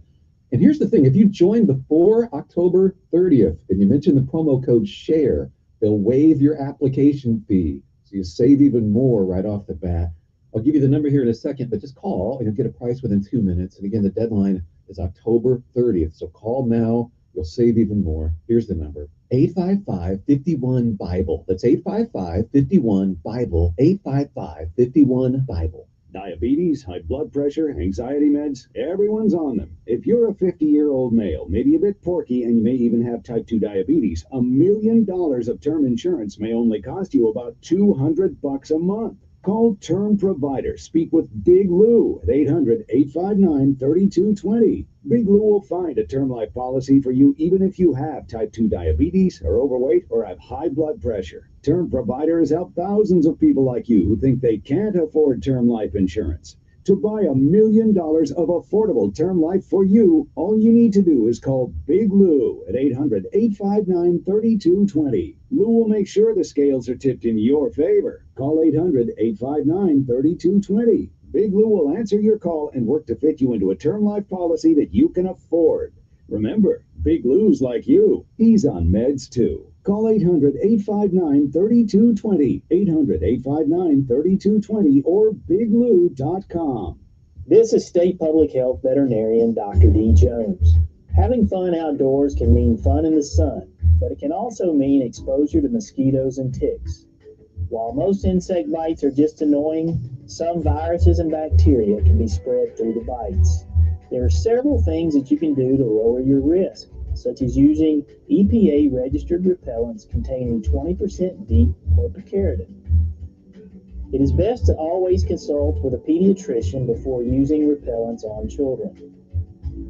[SPEAKER 21] And here's the thing, if you join before October 30th and you mention the promo code SHARE, they'll waive your application fee. So you save even more right off the bat. I'll give you the number here in a second, but just call and you'll get a price within 2 minutes. And again, the deadline is October 30th. So call now. You'll save even more. Here's the number, 855-51-BIBLE. That's 855-51-BIBLE, 855-51-BIBLE.
[SPEAKER 2] Diabetes, high blood pressure, anxiety meds, everyone's on them. If you're a 50-year-old male, maybe a bit porky, and you may even have type 2 diabetes, $1 million of term insurance may only cost you about $200 a month. Call Term Provider. Speak with Big Lou at 800-859-3220. Big Lou will find a term life policy for you even if you have type 2 diabetes, are overweight, or have high blood pressure. Term Provider has helped thousands of people like you who think they can't afford term life insurance. To buy $1 million of affordable term life for you, all you need to do is call Big Lou at 800-859-3220. Lou will make sure the scales are tipped in your favor. Call 800-859-3220. Big Lou will answer your call and work to fit you into a term life policy that you can afford. Remember, Big Lou's like you. He's on meds too. Call 800-859-3220, 800-859-3220, or biglou.com.
[SPEAKER 6] This is State Public Health Veterinarian Dr. D. Jones. Having fun outdoors can mean fun in the sun, but it can also mean exposure to mosquitoes and ticks. While most insect bites are just annoying, some viruses and bacteria can be spread through the bites. There are several things that you can do to lower your risk, such as using EPA-registered repellents containing 20% deep corpoceratin. It is best to always consult with a pediatrician before using repellents on children.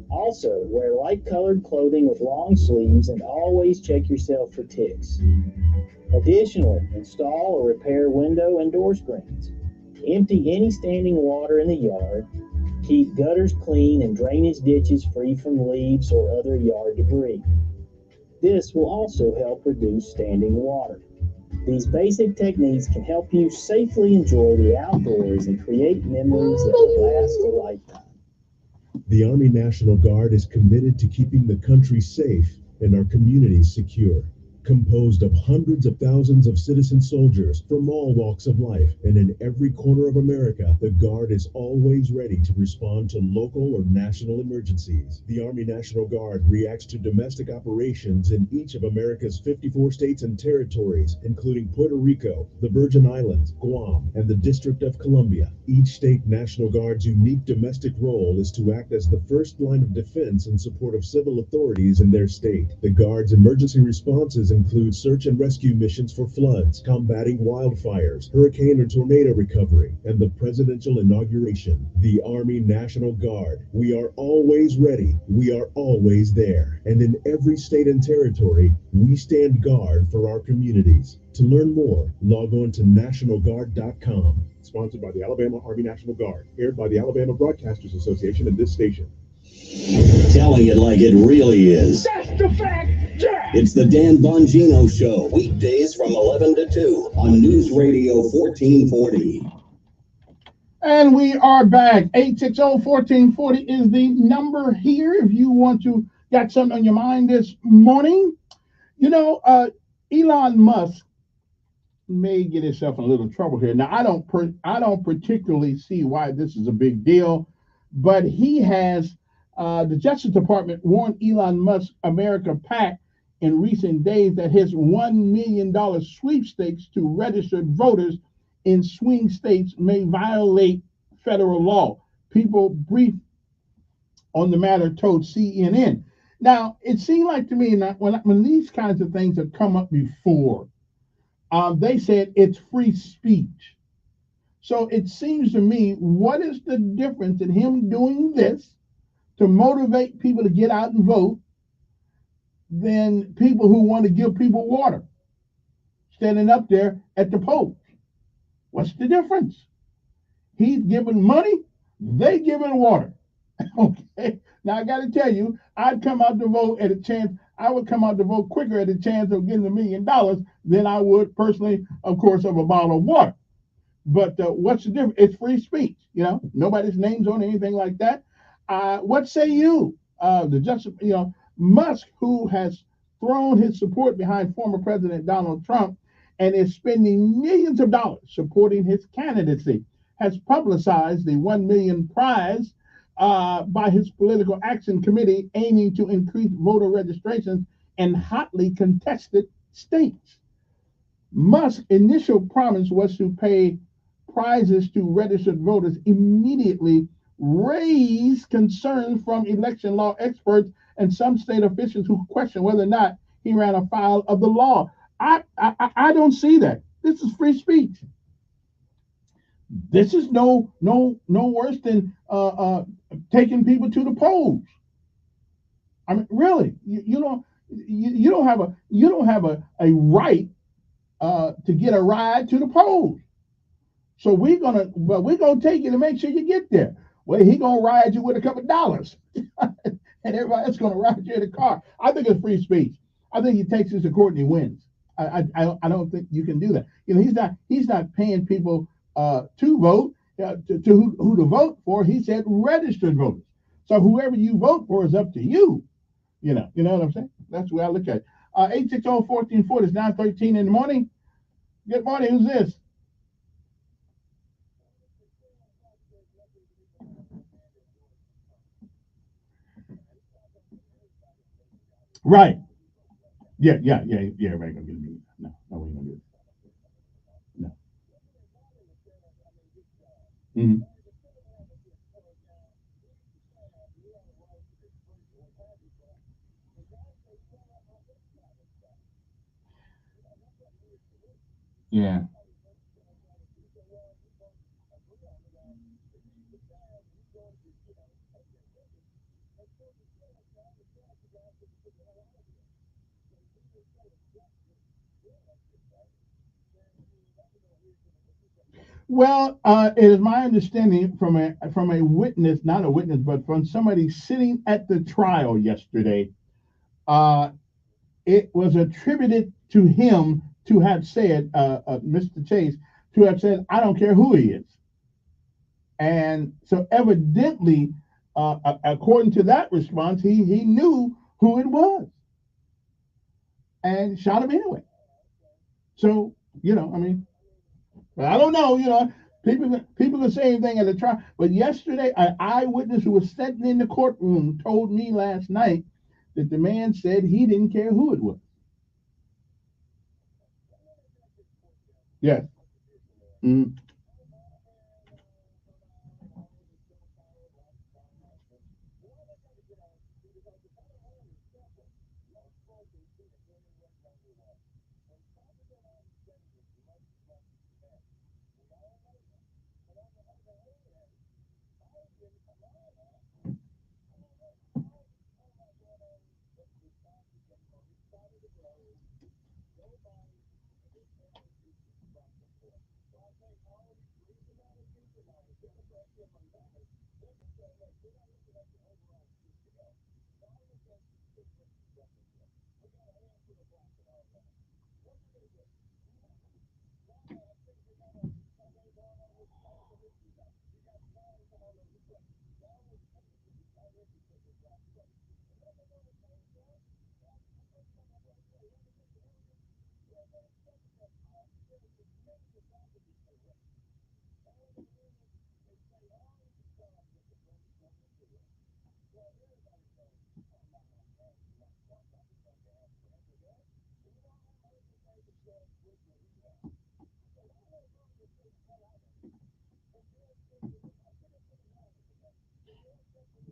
[SPEAKER 6] Also, wear light-colored clothing with long sleeves and always check yourself for ticks. Additionally, install or repair window and door screens. Empty any standing water in the yard. Keep gutters clean and drainage ditches free from leaves or other yard debris. This will also help reduce standing water. These basic techniques can help you safely enjoy the outdoors and create memories that will last a lifetime.
[SPEAKER 7] The Army National Guard is committed to keeping the country safe and our communities secure. Composed of hundreds of thousands of citizen soldiers from all walks of life, and in every corner of America, the Guard is always ready to respond to local or national emergencies. The Army National Guard reacts to domestic operations in each of America's 54 states and territories, including Puerto Rico, the Virgin Islands, Guam, and the District of Columbia. Each state National Guard's unique domestic role is to act as the first line of defense in support of civil authorities in their state. The Guard's emergency responses include search and rescue missions for floods, combating wildfires, hurricane or tornado recovery, and the presidential inauguration. The Army National Guard. We are always ready. We are always there. And in every state and territory, we stand guard for our communities. To learn more, log on to nationalguard.com. Sponsored by the Alabama Army National Guard. Aired by the Alabama Broadcasters Association and this station.
[SPEAKER 2] Telling it like it really is.
[SPEAKER 9] That's the fact, Jack!
[SPEAKER 2] It's the Dan Bongino Show, weekdays from 11 to 2 on News Radio 1440.
[SPEAKER 9] And we are back. 860-1440 is the number here if you want to got something on your mind this morning. You know, Elon Musk may get himself in a little trouble here. Now, I don't particularly see why this is a big deal, but he has the Justice Department warned Elon Musk's America PAC in recent days that his $1 million sweepstakes to registered voters in swing states may violate federal law. People briefed on the matter told CNN. Now, it seemed like to me that when these kinds of things have come up before, they said it's free speech. So it seems to me, what is the difference in him doing this to motivate people to get out and vote than people who want to give people water standing up there at the polls? What's the difference? He's giving money, they giving water. Okay. Now I got to tell you, I'd come out to vote at a chance. I would come out to vote quicker at a chance of getting $1 million than I would personally, of course, of a bottle of water. But what's the difference? It's free speech. You know, nobody's name's on anything like that. What say you? the justice, Musk, who has thrown his support behind former President Donald Trump and is spending millions of dollars supporting his candidacy, has publicized the 1 million prize by his political action committee aiming to increase voter registrations in hotly contested states. Musk's initial promise was to pay prizes to registered voters immediately raised concerns from election law experts and some state officials who question whether or not he ran afoul of the law. I don't see that. This is free speech. This is no worse than taking people to the polls. I mean, really, you don't have a right to get a ride to the polls. So we're gonna take you to make sure you get there. Well, he gonna ride you with a couple of dollars, and everybody else gonna ride you in the car. I think it's free speech. I think he takes this to court and he wins. I don't think you can do that. He's not paying people to vote to who to vote for. He said registered voters. So whoever you vote for is up to you. You know what I'm saying? That's the way I look at it. 860-1440 is 9:13 in the morning. Good morning. Who's this? Right. Yeah. Everybody gonna get a meeting. No, we ain't gonna do it. No. Mhm. Yeah. Well, it is my understanding from a witness, not a witness, but from somebody sitting at the trial yesterday. Uh, it was attributed to him to have said, Mr. Chase, to have said, "I don't care who he is," and so evidently, according to that response, he knew who it was and shot him anyway. So I mean, I don't know. People can say anything at the trial, but yesterday, an eyewitness who was sitting in the courtroom told me last night that the man said he didn't care who it was. Yes. Mm.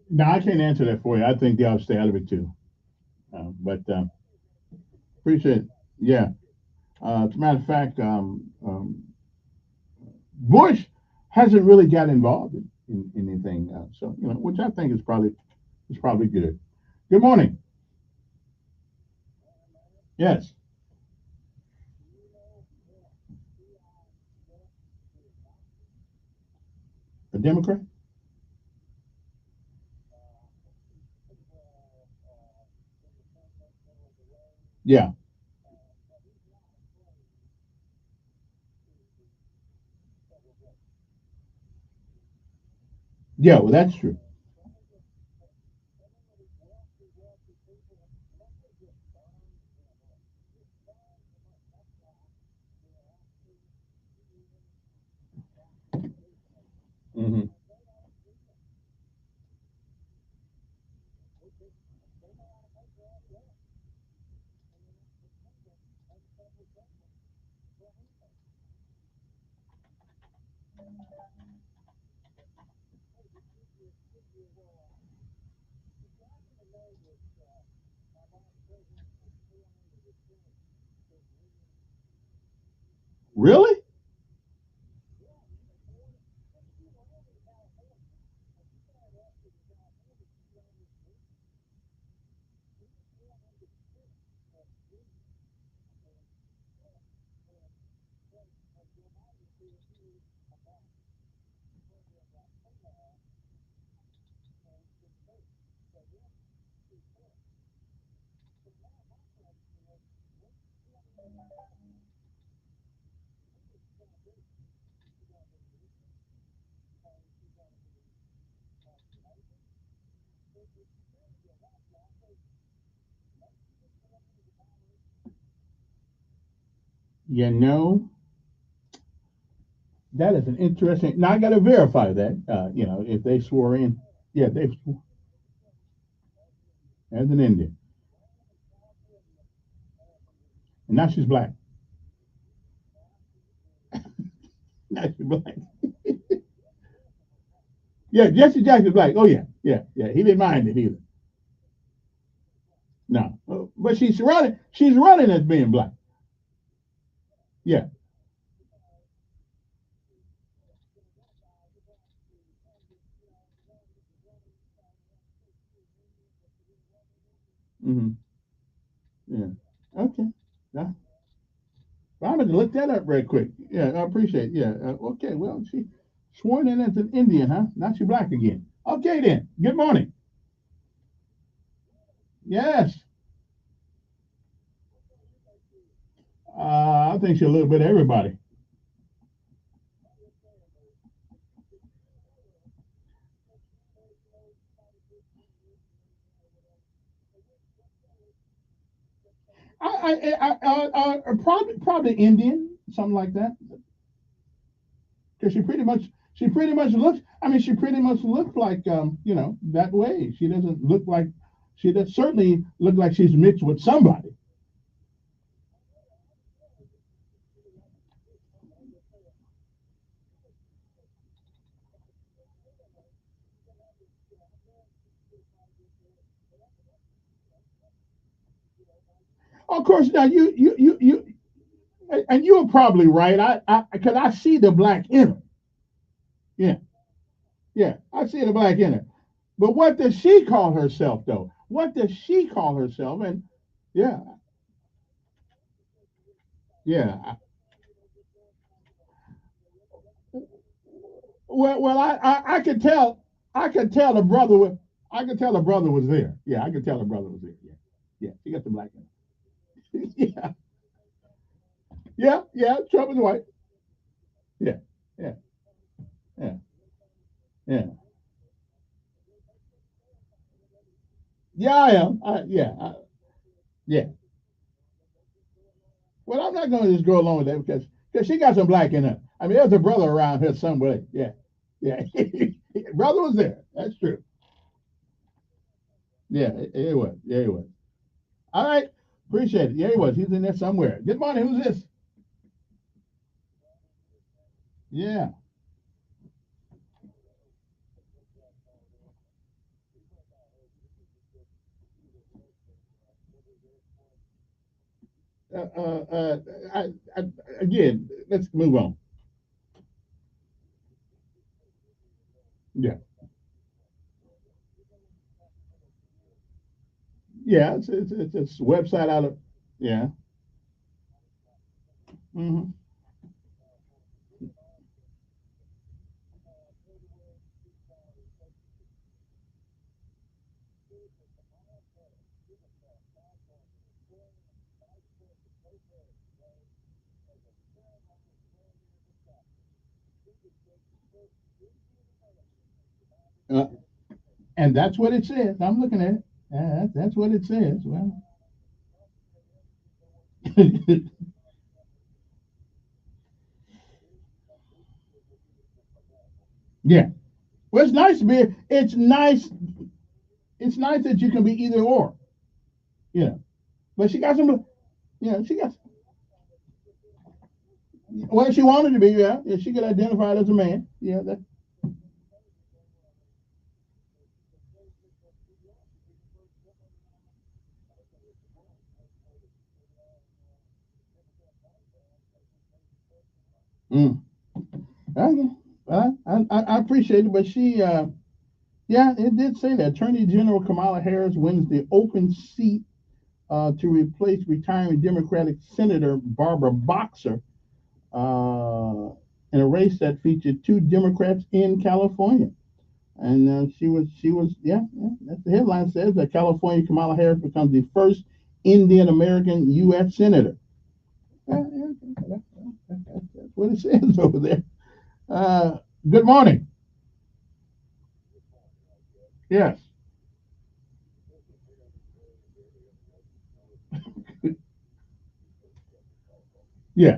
[SPEAKER 9] No, I can't answer that for you. I think they ought to stay out of it too. But appreciate it. Yeah. As a matter of fact, Bush hasn't really got involved in anything, so which I think is probably good. Good morning. Yes, a Democrat. Yeah, yeah. Well, that's true. Really? You know, that is an interesting. Now I got to verify that. If they swore in, yeah, they as an Indian, and now she's black. Now she's black. Yeah, Jesse Jackson's black. Oh yeah, yeah, yeah. He didn't mind it either. No, but she's running. She's running as being black. Yeah. Hmm. Yeah. Okay. Yeah. Well, I'm going to look that up real quick. Yeah, I appreciate it. Yeah. Okay. Well, she sworn in as an Indian, huh? Now she's black again. Okay, then. Good morning. Yes. I think she's a little bit of everybody. Probably Indian, something like that. Because she pretty much looks. I mean, she pretty much looks like that way. She doesn't look like she does certainly look like she's mixed with somebody. Of course, now and you're probably right. Because I see the black in her. Yeah, yeah, I see the black in her. But what does she call herself though? What does she call herself? And yeah, yeah. Well, I could tell. I could tell the brother was. I could tell the brother was there. Yeah, I could tell the brother was there. Yeah, yeah. She got the black in her. Yeah, yeah, yeah. Trump is white. Yeah, yeah, yeah, yeah. Yeah, I am. Yeah. Well, I'm not going to just go along with that because she got some black in her. I mean, there's a brother around here somewhere. Yeah, yeah. Brother was there. That's true. Yeah, he was. Yeah, he was. All right. Appreciate it. Yeah, he was. He's in there somewhere. Good morning. Who's this? Yeah. Uh, uh, uh, I, again, let's move on. Yeah. Yeah. It's a website out of. Yeah. Hmm. Uh, and that's what it says. I'm looking at it. That's what it says. Well, yeah. Well, it's nice to be. It's nice. It's nice that you can be either or. You know. But she got some. You know, she got. Well, she wanted to be, yeah. If she get identified as a man, yeah. That. Mm. Okay. I appreciate it, but she, yeah, it did say that Attorney General Kamala Harris wins the open seat to replace retiring Democratic Senator Barbara Boxer in a race that featured two Democrats in California. And yeah, that's the headline says that California Kamala Harris becomes the first Indian American U.S. Senator. That's what it says over there. Good morning. Yes. Yeah.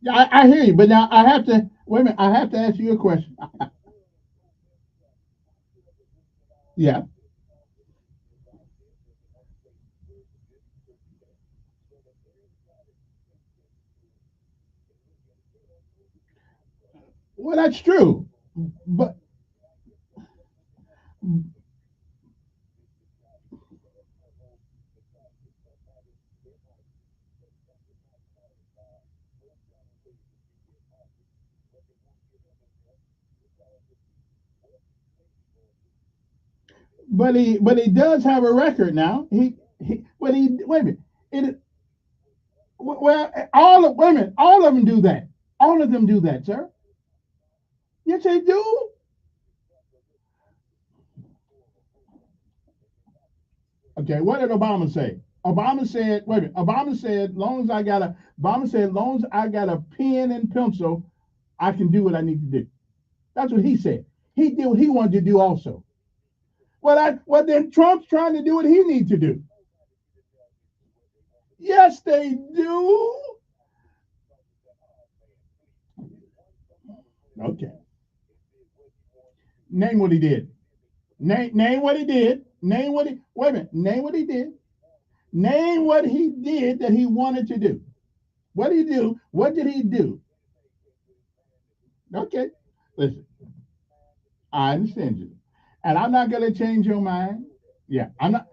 [SPEAKER 9] Yeah, I hear you, but now I have to wait a minute. I have to ask you a question. Yeah. Well, that's true, but he does have a record now. He wait a minute. It well all of women, all of them do that. All of them do that, sir. Yes, they do. Okay, what did Obama say? Obama said, wait a minute. Obama said, long as I got a pen and pencil, I can do what I need to do. That's what he said. He did what he wanted to do also. Well, then Trump's trying to do what he needs to do. Yes, they do. Okay. Name what he did. Name what he did. Name what he wait a minute. Name what he did. Name what he did that he wanted to do. What did he do? What did he do? Okay. Listen, I understand you. And I'm not gonna change your mind. Yeah, I'm not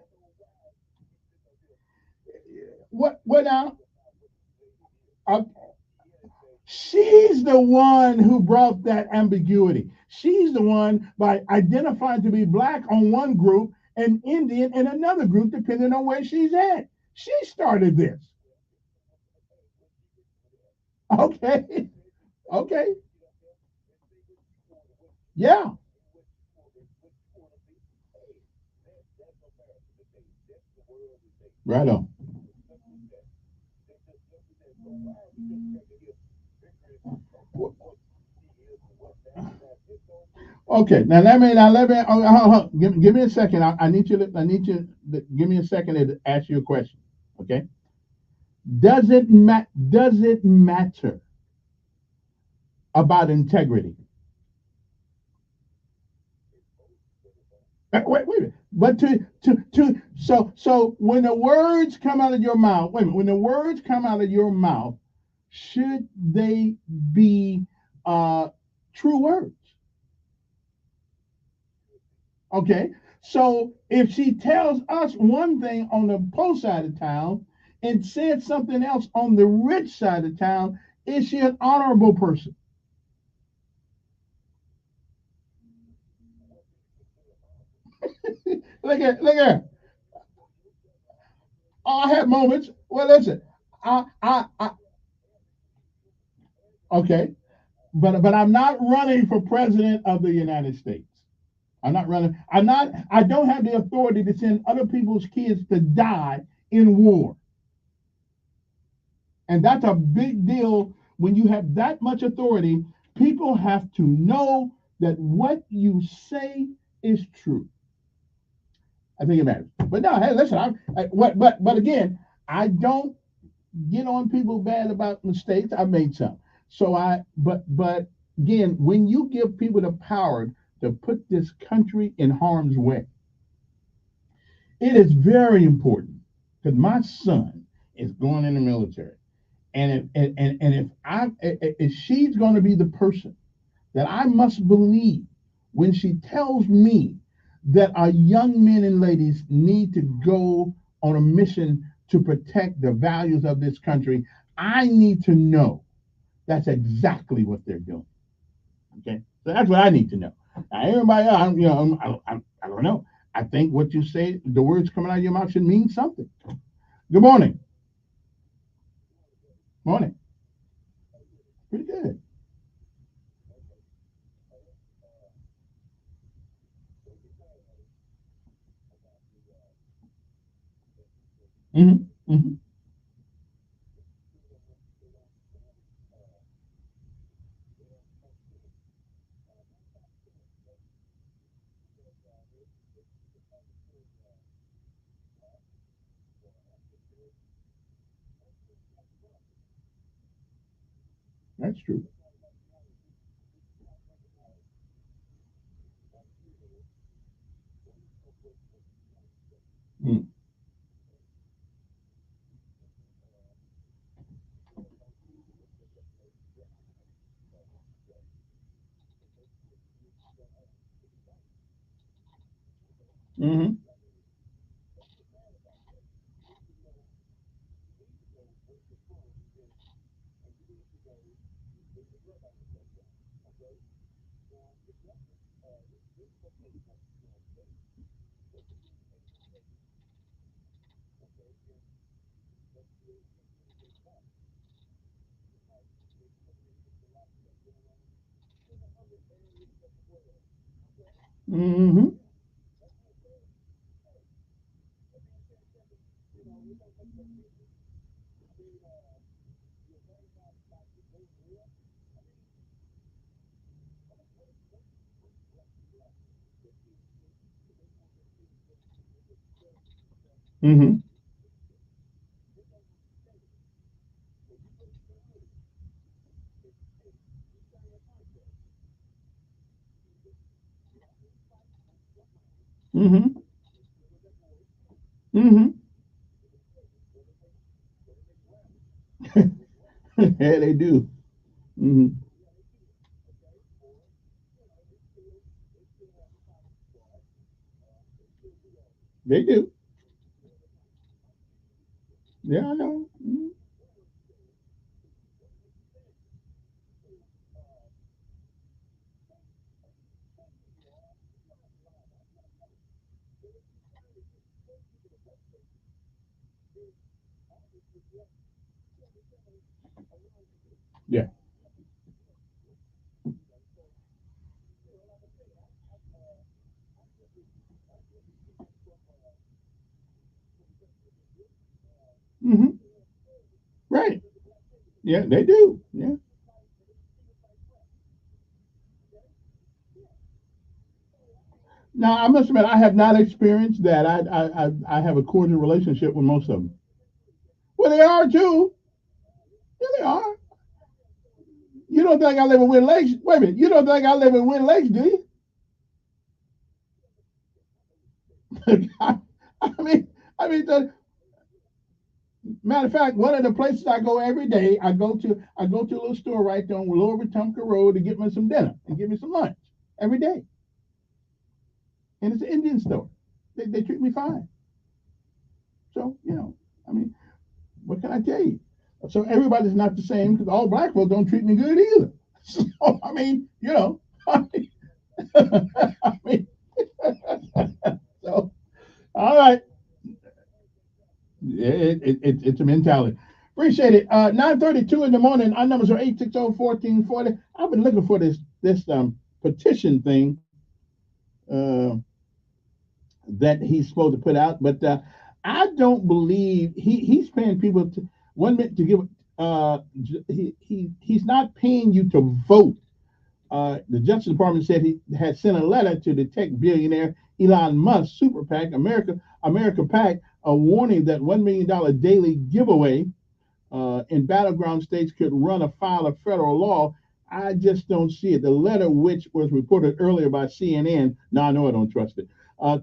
[SPEAKER 9] what now? Uh, she's the one who brought that ambiguity. She's the one by identifying to be black on one group and Indian in another group, depending on where she's at. She started this. Okay. Okay. Yeah. Right on. Okay. Give me a second. I need you to give me a second to ask you a question. Okay. Does it matter about integrity? Wait a minute. But so when the words come out of your mouth, wait a minute, when the words come out of your mouth, should they be true words? Okay. So if she tells us one thing on the poor side of town and said something else on the rich side of town, is she an honorable person? Look at. I have moments. Well, listen. I okay. but I'm not running for president of the United States. I'm not running. I don't have the authority to send other people's kids to die in war. And that's a big deal when you have that much authority. People have to know that what you say is true. I think it matters. But no, hey, listen, but again, I don't get on people bad about mistakes. I made some. But again, when you give people the power to put this country in harm's way, it is very important because my son is going in the military. And if she's going to be the person that I must believe when she tells me that our young men and ladies need to go on a mission to protect the values of this country, I need to know that's exactly what they're doing. Okay, so that's what I need to know. Now, everybody, I don't know. I think what you say, the words coming out of your mouth should mean something. Good morning. Morning. Pretty good. Mm-hmm. Mm-hmm. That's true. Mm. Mm-hmm. Mm-hmm. Mm-hmm. Mm-hmm. Mm-hmm. Yeah, they do. Mm-hmm. They do. Yeah, I know. Mhm. Yeah. Mm-hmm. Right. Yeah, they do. Yeah. Now, I must admit, I have not experienced that. I have a cordial relationship with most of them. Well, they are too. Yeah, they are. You don't think I live in Wind Lakes? Wait a minute. You don't think I live in Wind Lakes, do you? I mean, matter of fact, one of the places I go every day, I go to a little store right there on Lower Wetumpka Road to get me some dinner and get me some lunch every day. And it's an Indian store. They treat me fine. So, I mean, what can I tell you? So everybody's not the same because all black folks don't treat me good either. So, I mean, I mean, I mean so, all right. It's a mentality. Appreciate it. 9:32 in the morning. Our numbers are 860-1440. I've been looking for this petition thing that he's supposed to put out, but I don't believe he's paying people to 1 minute to give. He's not paying you to vote. The Justice Department said he had sent a letter to the tech billionaire Elon Musk super PAC, America PAC, a warning that $1 million daily giveaway in battleground states could run afoul of federal law. I just don't see it. The letter, which was reported earlier by CNN, now I know I don't trust it,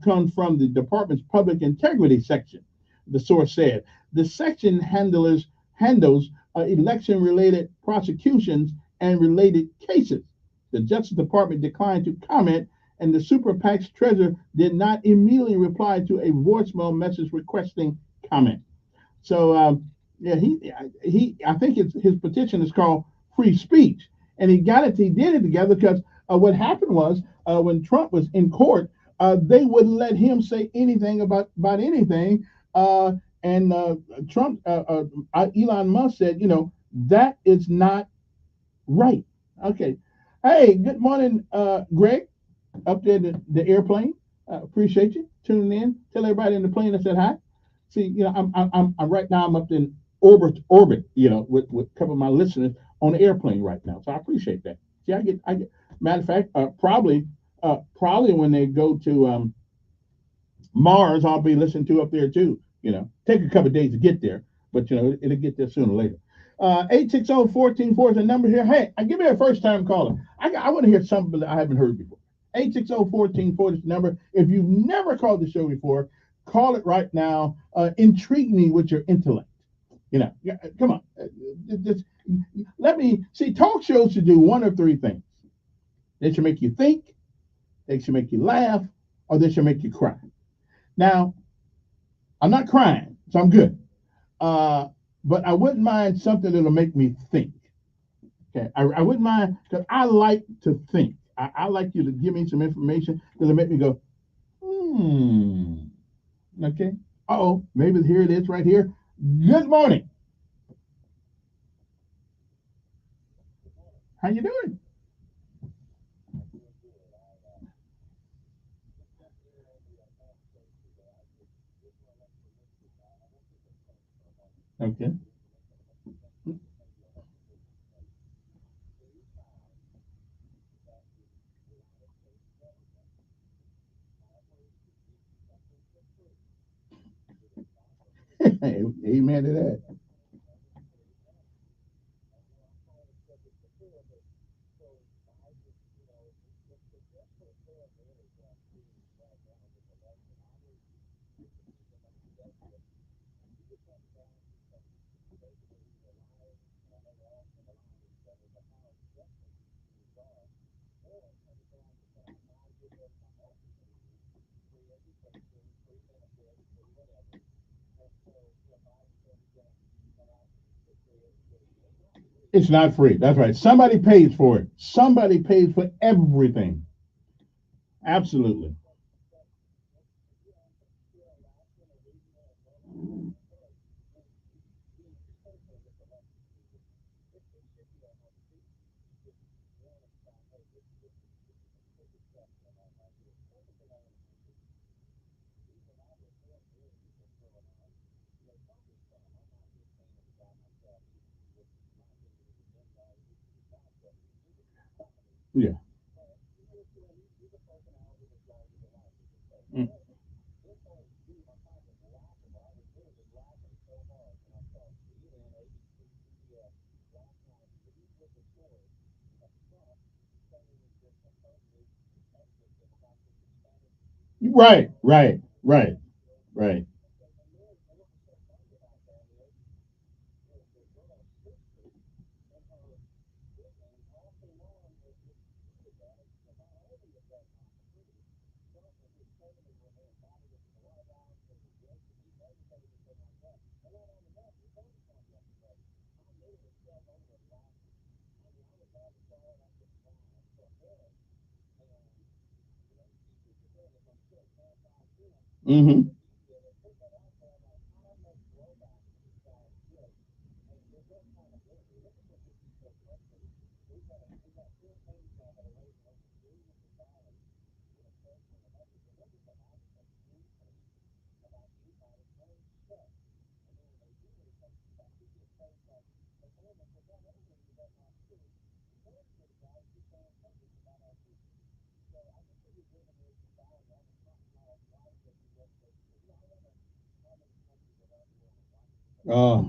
[SPEAKER 9] comes from the department's public integrity section. The source said the section handles election-related prosecutions and related cases. The Justice Department declined to comment, and the Super PAC's treasurer did not immediately reply to a voicemail message requesting comment. So, yeah, I think his petition is called free speech, and he did it together because what happened was when Trump was in court, they wouldn't let him say anything about anything, and Trump, Elon Musk said, that is not right. Okay. Hey, good morning, Greg, up there in the airplane. Appreciate you tuning in. Tell everybody in the plane I said hi. See, I'm right now. I'm up in orbit. With a couple of my listeners on the airplane right now. So I appreciate that. See, I get. Matter of fact, probably when they go to Mars, I'll be listening to up there too. Take a couple of days to get there, but it'll get there sooner or later. 860-1440 is the number here. Hey, give me a first-time caller. I want to hear something that I haven't heard before. 860-1440 is the number. If you've never called the show before, call it right now. Intrigue me with your intellect. Come on. Just, let me see. Talk shows should do one of three things. They should make you think, they should make you laugh, or they should make you cry. Now, I'm not crying, so I'm good. But I wouldn't mind something that'll make me think. Okay, I wouldn't mind because I like to think. I like you to give me some information that'll make me go, Okay. Maybe here it is right here. Good morning. How you doing? Okay. Amen to that. It's not free. That's right. Somebody pays for it. Somebody pays for everything. Absolutely. Yeah. Mm. Right, right, right, right. Mm-hmm. Uh,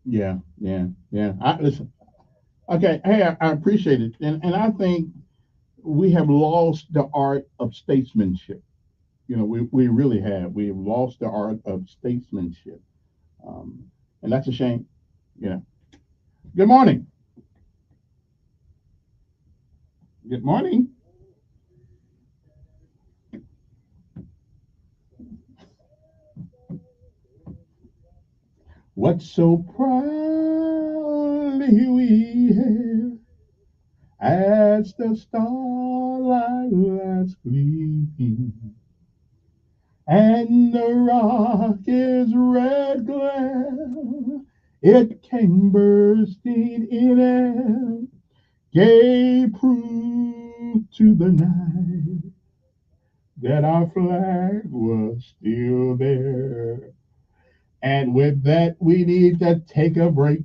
[SPEAKER 9] yeah. Listen. Okay. Hey, I appreciate it, and I think we have lost the art of statesmanship. We really have. We have lost the art of statesmanship, um, and that's a shame. Yeah. Good morning. Good morning. What so proudly we hailed as the starlight lies gleaming, and the rocket's red glare, it came bursting in and gave proof to the night that our flag was still there. And with that, we need to take a break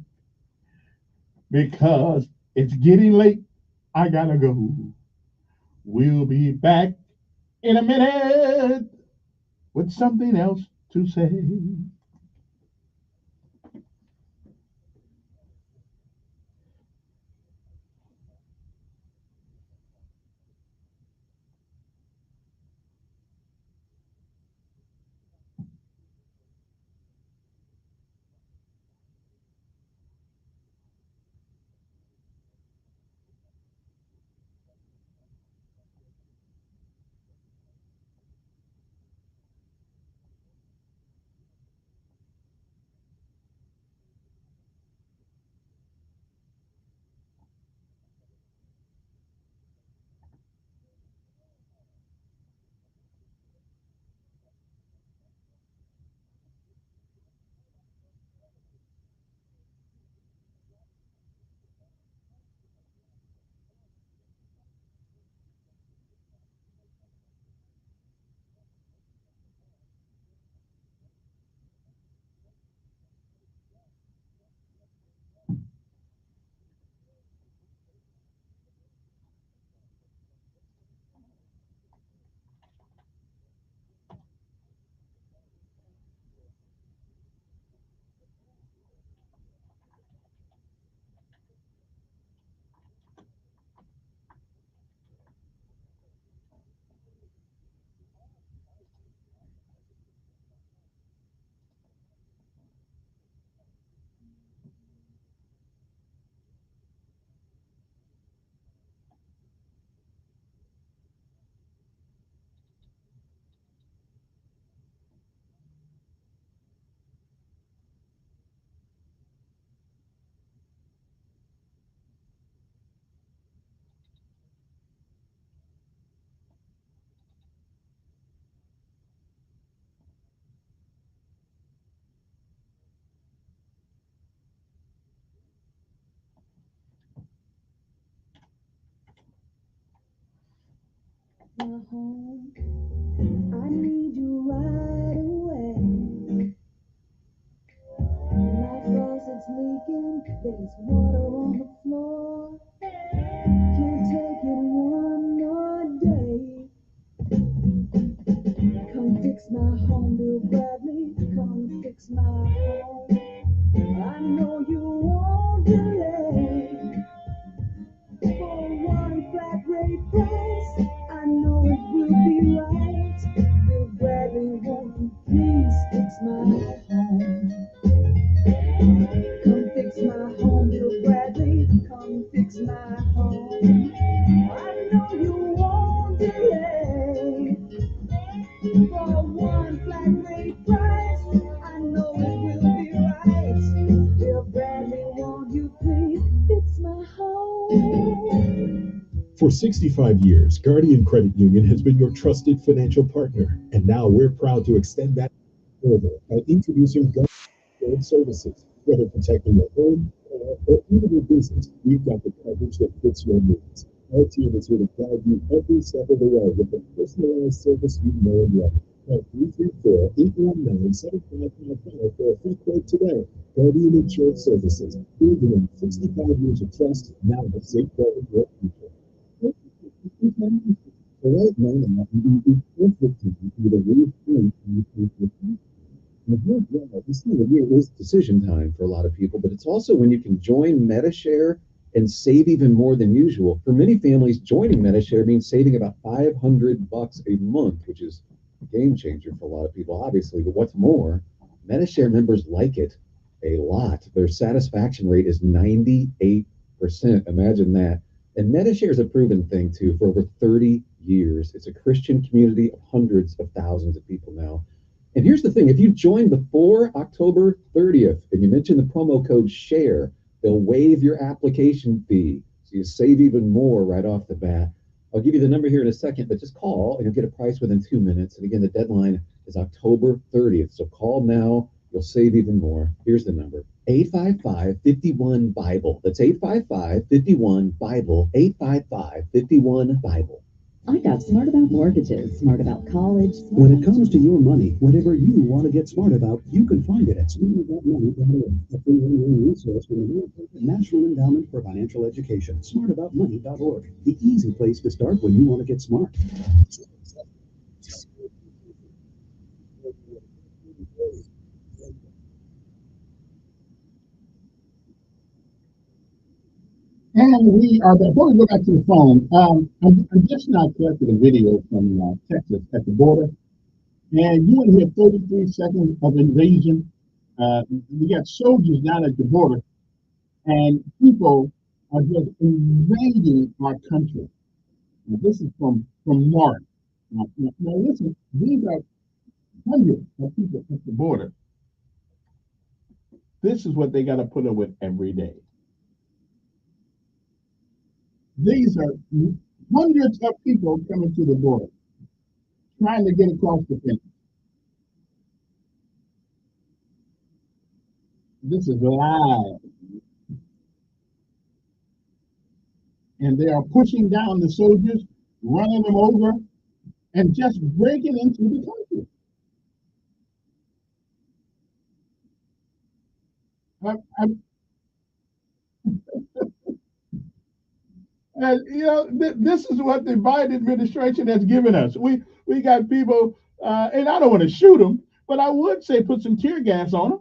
[SPEAKER 9] because it's getting late. I gotta go. We'll be back in a minute with something else to say.
[SPEAKER 8] I need you right away. My faucet's leaking, there's water on the floor. Can't take it one more day. Come fix my home, Bill Bradley. Come fix my home. I know you won't delay. For one flat rate price, I know it will be right. Bill Bradley, won't you please fix my home? Come fix my home, Bill Bradley. Come fix my home. I know you won't delay. For one flat rate price, I know it will be right. Bill Bradley, won't you please fix my home?
[SPEAKER 7] For 65 years, Guardian Credit Union has been your trusted financial partner, and now we're proud to extend that further by introducing Guardian Services. Whether protecting your home or even your business, we've got the coverage that fits your needs. Our team is here to guide you every step of the way with the personalized service you know and love. Call 334-819-7555 for a free quote today. Guardian Insurance Services, proven in 65 years of trust, now safeguarding your future.
[SPEAKER 4] So right now, it's perfect time for you to rethink how you pay for your and here's why. This time of year is decision time for a lot of people, but it's also when you can join MetaShare and save even more than usual. For many families, joining MetaShare means saving about $500 a month, which is a game changer for a lot of people, obviously. But what's more, MetaShare members like it a lot. Their satisfaction rate is 98%. Imagine that. And MetaShare is a proven thing, too, for over 30 years. It's a Christian community of hundreds of thousands of people now. And here's the thing, if you join before October 30th and you mention the promo code SHARE, they'll waive your application fee. So you save even more right off the bat. I'll give you the number here in a second, but just call and you'll get a price within 2 minutes. And again, the deadline is October 30th. So call now, you'll save even more. Here's the number, 855-51-BIBLE. That's 855-51-BIBLE, 855-51-BIBLE.
[SPEAKER 10] I got smart about mortgages, smart about college.
[SPEAKER 11] When it comes to your money, whatever you want to get smart about, you can find it at smartaboutmoney.org, a free online resource from the National Endowment for Financial Education. Smartaboutmoney.org, the easy place to start when you want to get smart.
[SPEAKER 9] And we are back. Before we go back to the phone, I'm just now collected a video from Texas at the border. And you want to hear 33 seconds of invasion. We got soldiers down at the border, and people are just invading our country. Now, this is from Mark. Now, listen, these are hundreds of people at the border. This is what they got to put up with every day. These are hundreds of people coming to the border, trying to get across the fence. This is live. And they are pushing down the soldiers, running them over, and just breaking into the country. This is what the Biden administration has given us. We got people, and I don't want to shoot them, but I would say put some tear gas on them,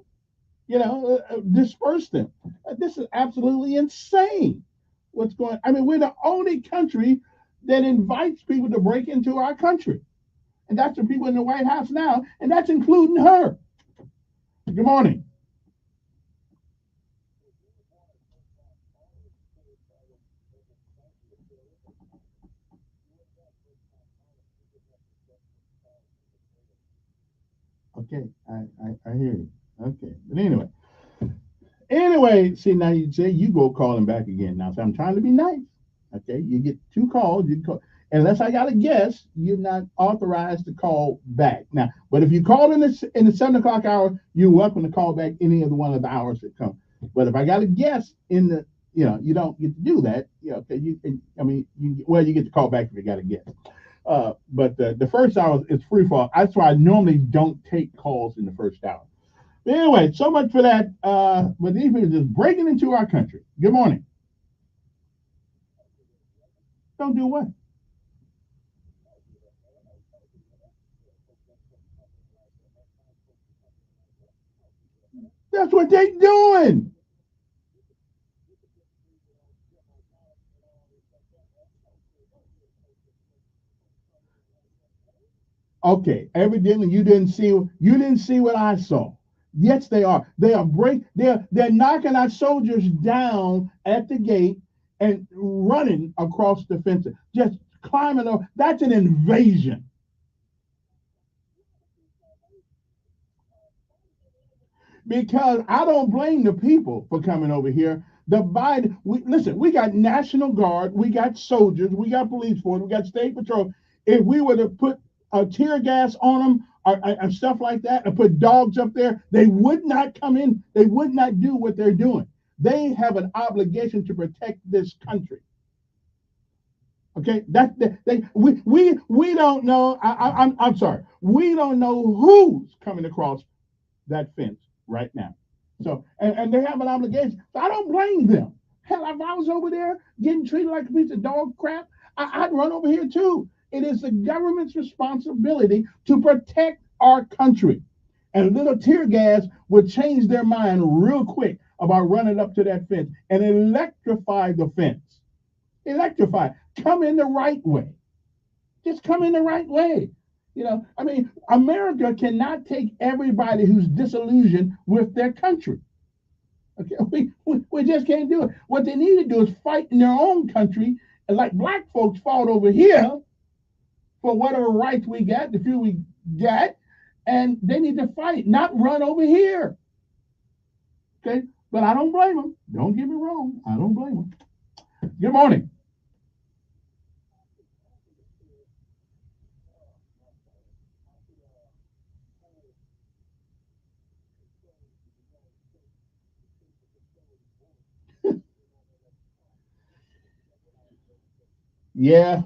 [SPEAKER 9] disperse them. This is absolutely insane. What's going on? I mean, we're the only country that invites people to break into our country. And that's the people in the White House now, and that's including her. Good morning. Okay, I hear you. Okay, but anyway, see, now you say you go calling back again. Now, so I'm trying to be nice. Okay, you get 2 calls. You call, unless I got a guess, you're not authorized to call back. Now, but if you call in the 7 o'clock hour, you're welcome to call back any of the one of the hours that come. But if I got a guess in the, you don't get to do that. Okay, you get to call back if you got a guess. But the first hour is free fall. That's why I normally don't take calls in the first hour. But anyway, so much for that. But these people are just breaking into our country. Good morning. Don't do what? That's what they're doing. Okay, evidently you didn't see what I saw. Yes, they are. They're knocking our soldiers down at the gate and running across the fence, just climbing over. That's an invasion. Because I don't blame the people for coming over here. We got National Guard, we got soldiers, we got police force, we got state patrol. If we were to put tear gas on them and stuff like that, and put dogs up there, they would not come in. They would not do what they're doing. They have an obligation to protect this country. Okay, we don't know. I'm sorry. We don't know who's coming across that fence right now. So, and they have an obligation. So I don't blame them. Hell, if I was over there getting treated like a piece of dog crap, I'd run over here too. It is the government's responsibility to protect our country. And a little tear gas would change their mind real quick about running up to that fence and electrify the fence. Electrify. Come in the right way. Just come in the right way. You know, I mean, America cannot take everybody who's disillusioned with their country. Okay, we just can't do it. What they need to do is fight in their own country, and like black folks fought over here for whatever rights we got, the few we got, and they need to fight, not run over here. Okay, but I don't blame them. Don't get me wrong. I don't blame them. Good morning. Yeah,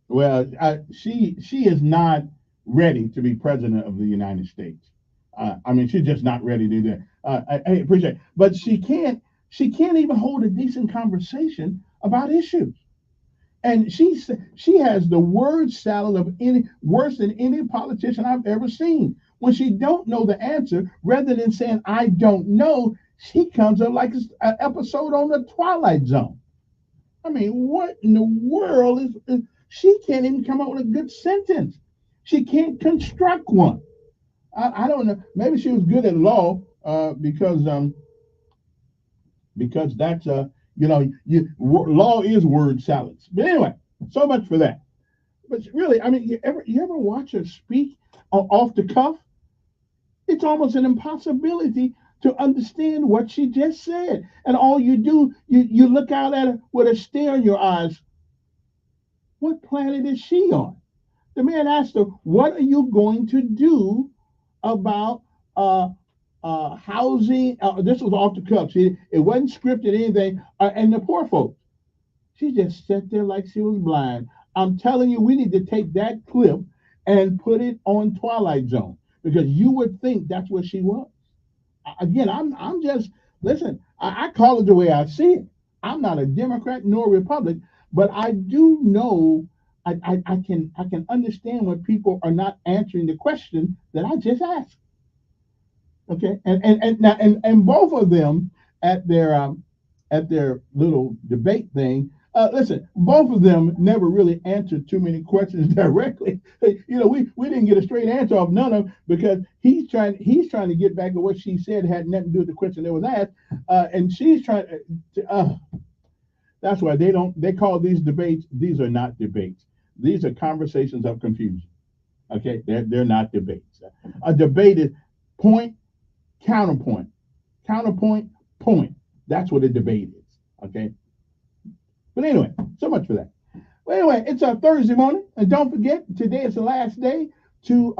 [SPEAKER 9] well, she is not ready to be president of the United States. I mean, she's just not ready to do that. I appreciate it, but she can't even hold a decent conversation about issues. And she has the word salad of any worse than any politician I've ever seen. When she don't know the answer, rather than saying I don't know, she comes up like an episode on the Twilight Zone. I mean, what in the world is she can't even come up with a good sentence. She can't construct one. I don't know. Maybe she was good at law because that's law is word salads. But anyway, so much for that. But really, I mean, you ever watch her speak off the cuff? It's almost an impossibility to understand what she just said. And all you do, you look out at her with a stare in your eyes. What planet is she on? The man asked her, what are you going to do about housing? This was off the cuff. See, it wasn't scripted anything. And the poor folks. She just sat there like she was blind. I'm telling you, we need to take that clip and put it on Twilight Zone because you would think that's what she was. Again, I'm just listen. I call it the way I see it. I'm not a Democrat nor Republican, but I do know I can understand when people are not answering the question that I just asked. Okay, and both of them at their little debate thing. Listen, both of them never really answered too many questions directly. You know, we didn't get a straight answer off none of them because he's trying to get back to what she said had nothing to do with the question that was asked, and she's trying to. That's why they call these debates. These are not debates. These are conversations of confusion. Okay, they're not debates. A debate is point, counterpoint, counterpoint, point. That's what a debate is. Okay. But anyway, so much for that. Well, anyway, it's a Thursday morning, and don't forget today is the last day to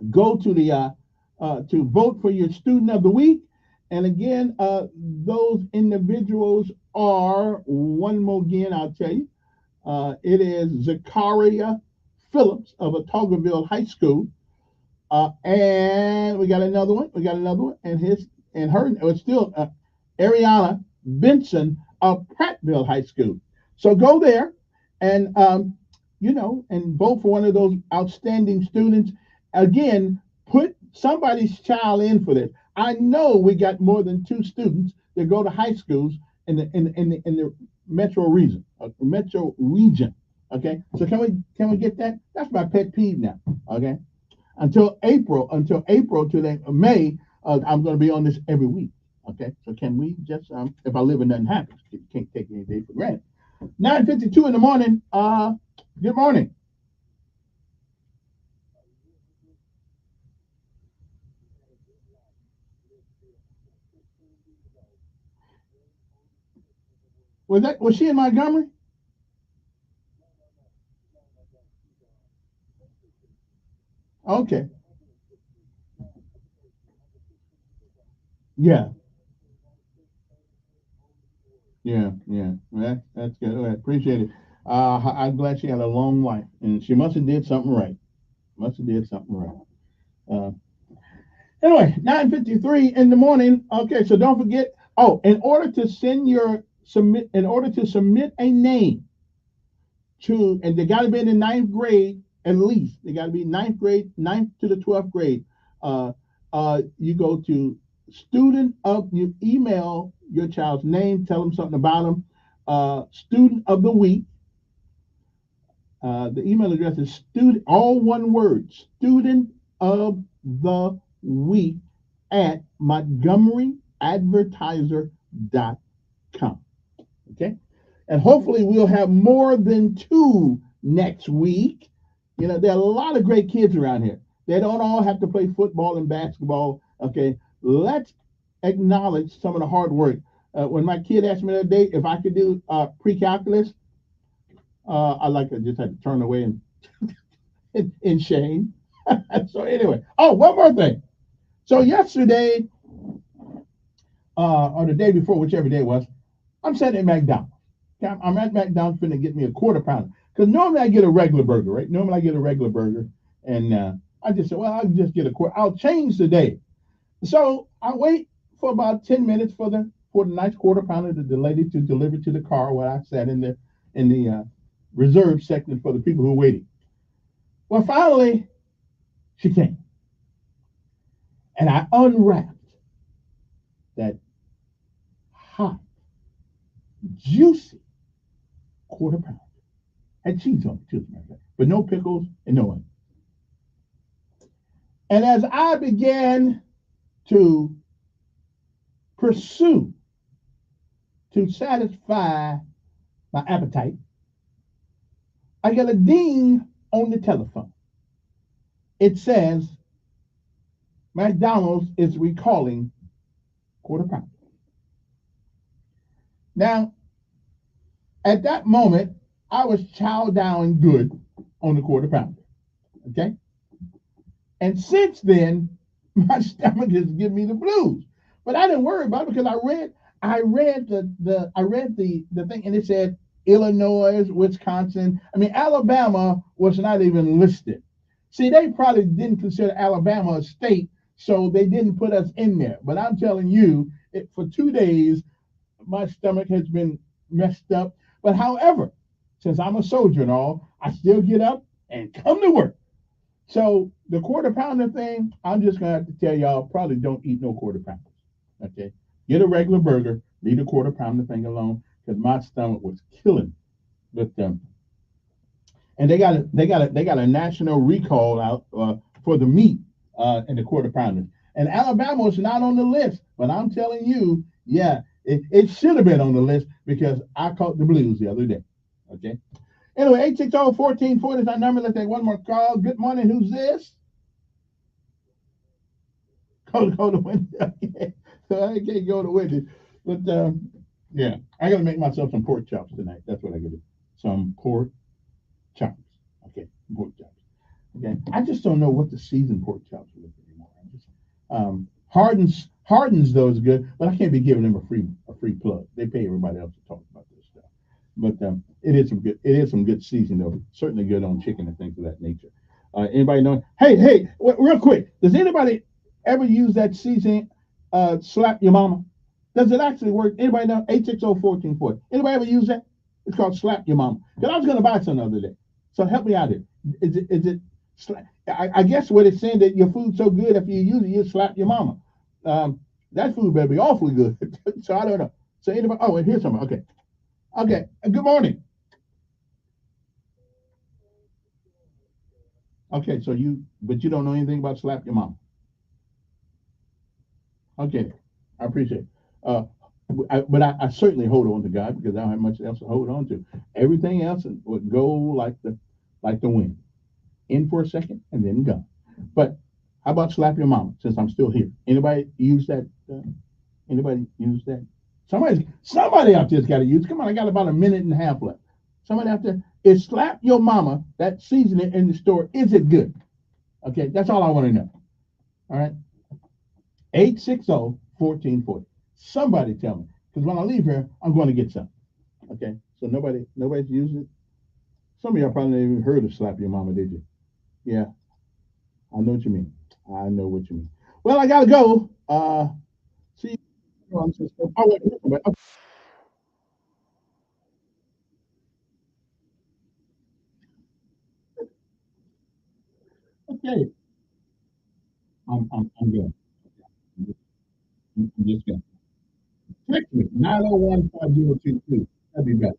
[SPEAKER 9] go to the to vote for your student of the week. And again, those individuals are one more again. I'll tell you, it is Zachariah Phillips of Otagoville High School, and we got another one. And her. It's still Ariana Benson of Prattville High School. So go there and and vote for one of those outstanding students. Again, put somebody's child in for this. I know we got more than 2 students that go to high schools in the metro region. Okay, so can we get that? That's my pet peeve now. Okay, until April to May, I'm going to be on this every week. Okay, so can we just if I live and nothing happens, you can't take any day for granted. 9:52 in the morning. Good morning. Was she in Montgomery? Okay. Yeah. Yeah. That's good. I appreciate it. I'm glad she had a long life, and she must have did something right. Uh, anyway, 9:53 in the morning. Okay, so don't forget. Oh, in order to submit a name and they got to be in the ninth grade at least. They got to be ninth grade, ninth to the 12th grade. You go to you email your child's name, tell them something about them. Student of the week. The email address is all one word, student of the week at montgomeryadvertiser.com. Okay. And hopefully we'll have more than 2 next week. You know, there are a lot of great kids around here. They don't all have to play football and basketball. Okay. Let's acknowledge some of the hard work. When my kid asked me the other day if I could do pre-calculus, I just had to turn away in shame. So anyway, one more thing. So yesterday, or the day before, whichever day it was, I'm sitting at McDonald's. Okay? I'm at McDonald's finna get me a quarter pounder. Because normally I get a regular burger, right? Normally I get a regular burger. And I just said, well, I'll just get a quarter. I'll change the day. So I wait for about 10 minutes for the nice quarter pounder to the lady to deliver to the car where I sat in the reserve section for the people who are waiting. Well, finally, she came. And I unwrapped that hot, juicy quarter pounder. Had cheese on it, too, but no pickles and no onion. And as I began to pursue to satisfy my appetite, I get a ding on the telephone. It says McDonald's is recalling quarter pounder. Now, at that moment, I was chow down good on the quarter pounder. Okay? And since then, my stomach has given me the blues. But I didn't worry about it because I read the thing, and it said Illinois, Wisconsin. I mean, Alabama was not even listed. See, they probably didn't consider Alabama a state, so they didn't put us in there. But I'm telling you, for 2 days, my stomach has been messed up. But however, since I'm a soldier and all, I still get up and come to work. So the quarter pounder thing, I'm just going to have to tell y'all, probably don't eat no quarter pounders. Okay? Get a regular burger, leave the quarter pounder thing alone, because my stomach was killing with them. And they got a national recall out for the meat in the quarter pounders. And Alabama was not on the list, but I'm telling you, yeah, it should have been on the list because I caught the blues the other day. Okay. Anyway, 860-1440 is our number. Let's take one more call. Good morning. Who's this? Go to Wendy. Okay. So I can't go to Wendy. But yeah, I got to make myself some pork chops tonight. That's what I got to do. Some pork chops. Okay, pork chops. Okay, I just don't know what the seasoned pork chops are with anymore. Hardens though is good, but I can't be giving them a free plug. They pay everybody else to talk about this stuff. But it is some good seasoning though. Certainly good on chicken and things of that nature. Anybody know? Hey, real quick, does anybody ever use that seasoning? Slap your mama. Does it actually work? Anybody know? 860-1440. Anybody ever use that? It's called slap your mama. Because I was going to buy some the other day. So help me out here. Is it? I guess what it's saying that your food's so good if you use it, you slap your mama. That food better be awfully good. So I don't know. So anybody? Oh, and here's something. Okay. Good morning. Okay, but you don't know anything about slap your mama. Okay, I appreciate it. But I certainly hold on to God because I don't have much else to hold on to. Everything else would go like the wind, in for a second and then gone. But how about slap your mama? Since I'm still here, anybody use that? Anybody use that? Somebody out there's got to use. Come on, I got about a minute and a half left. Somebody out there is slap your mama. That seasoning in the store, is it good? Okay, that's all I want to know. All right. 860-1440. Somebody tell me, because when I leave here, I'm going to get some. Okay, so nobody's used it. Some of y'all probably never even heard of slap your mama, did you? Yeah, I know what you mean. Well, I gotta go. See you. Oh, wait. Okay. I'm good. I'm just good. Text me 901-5022. That'd be better.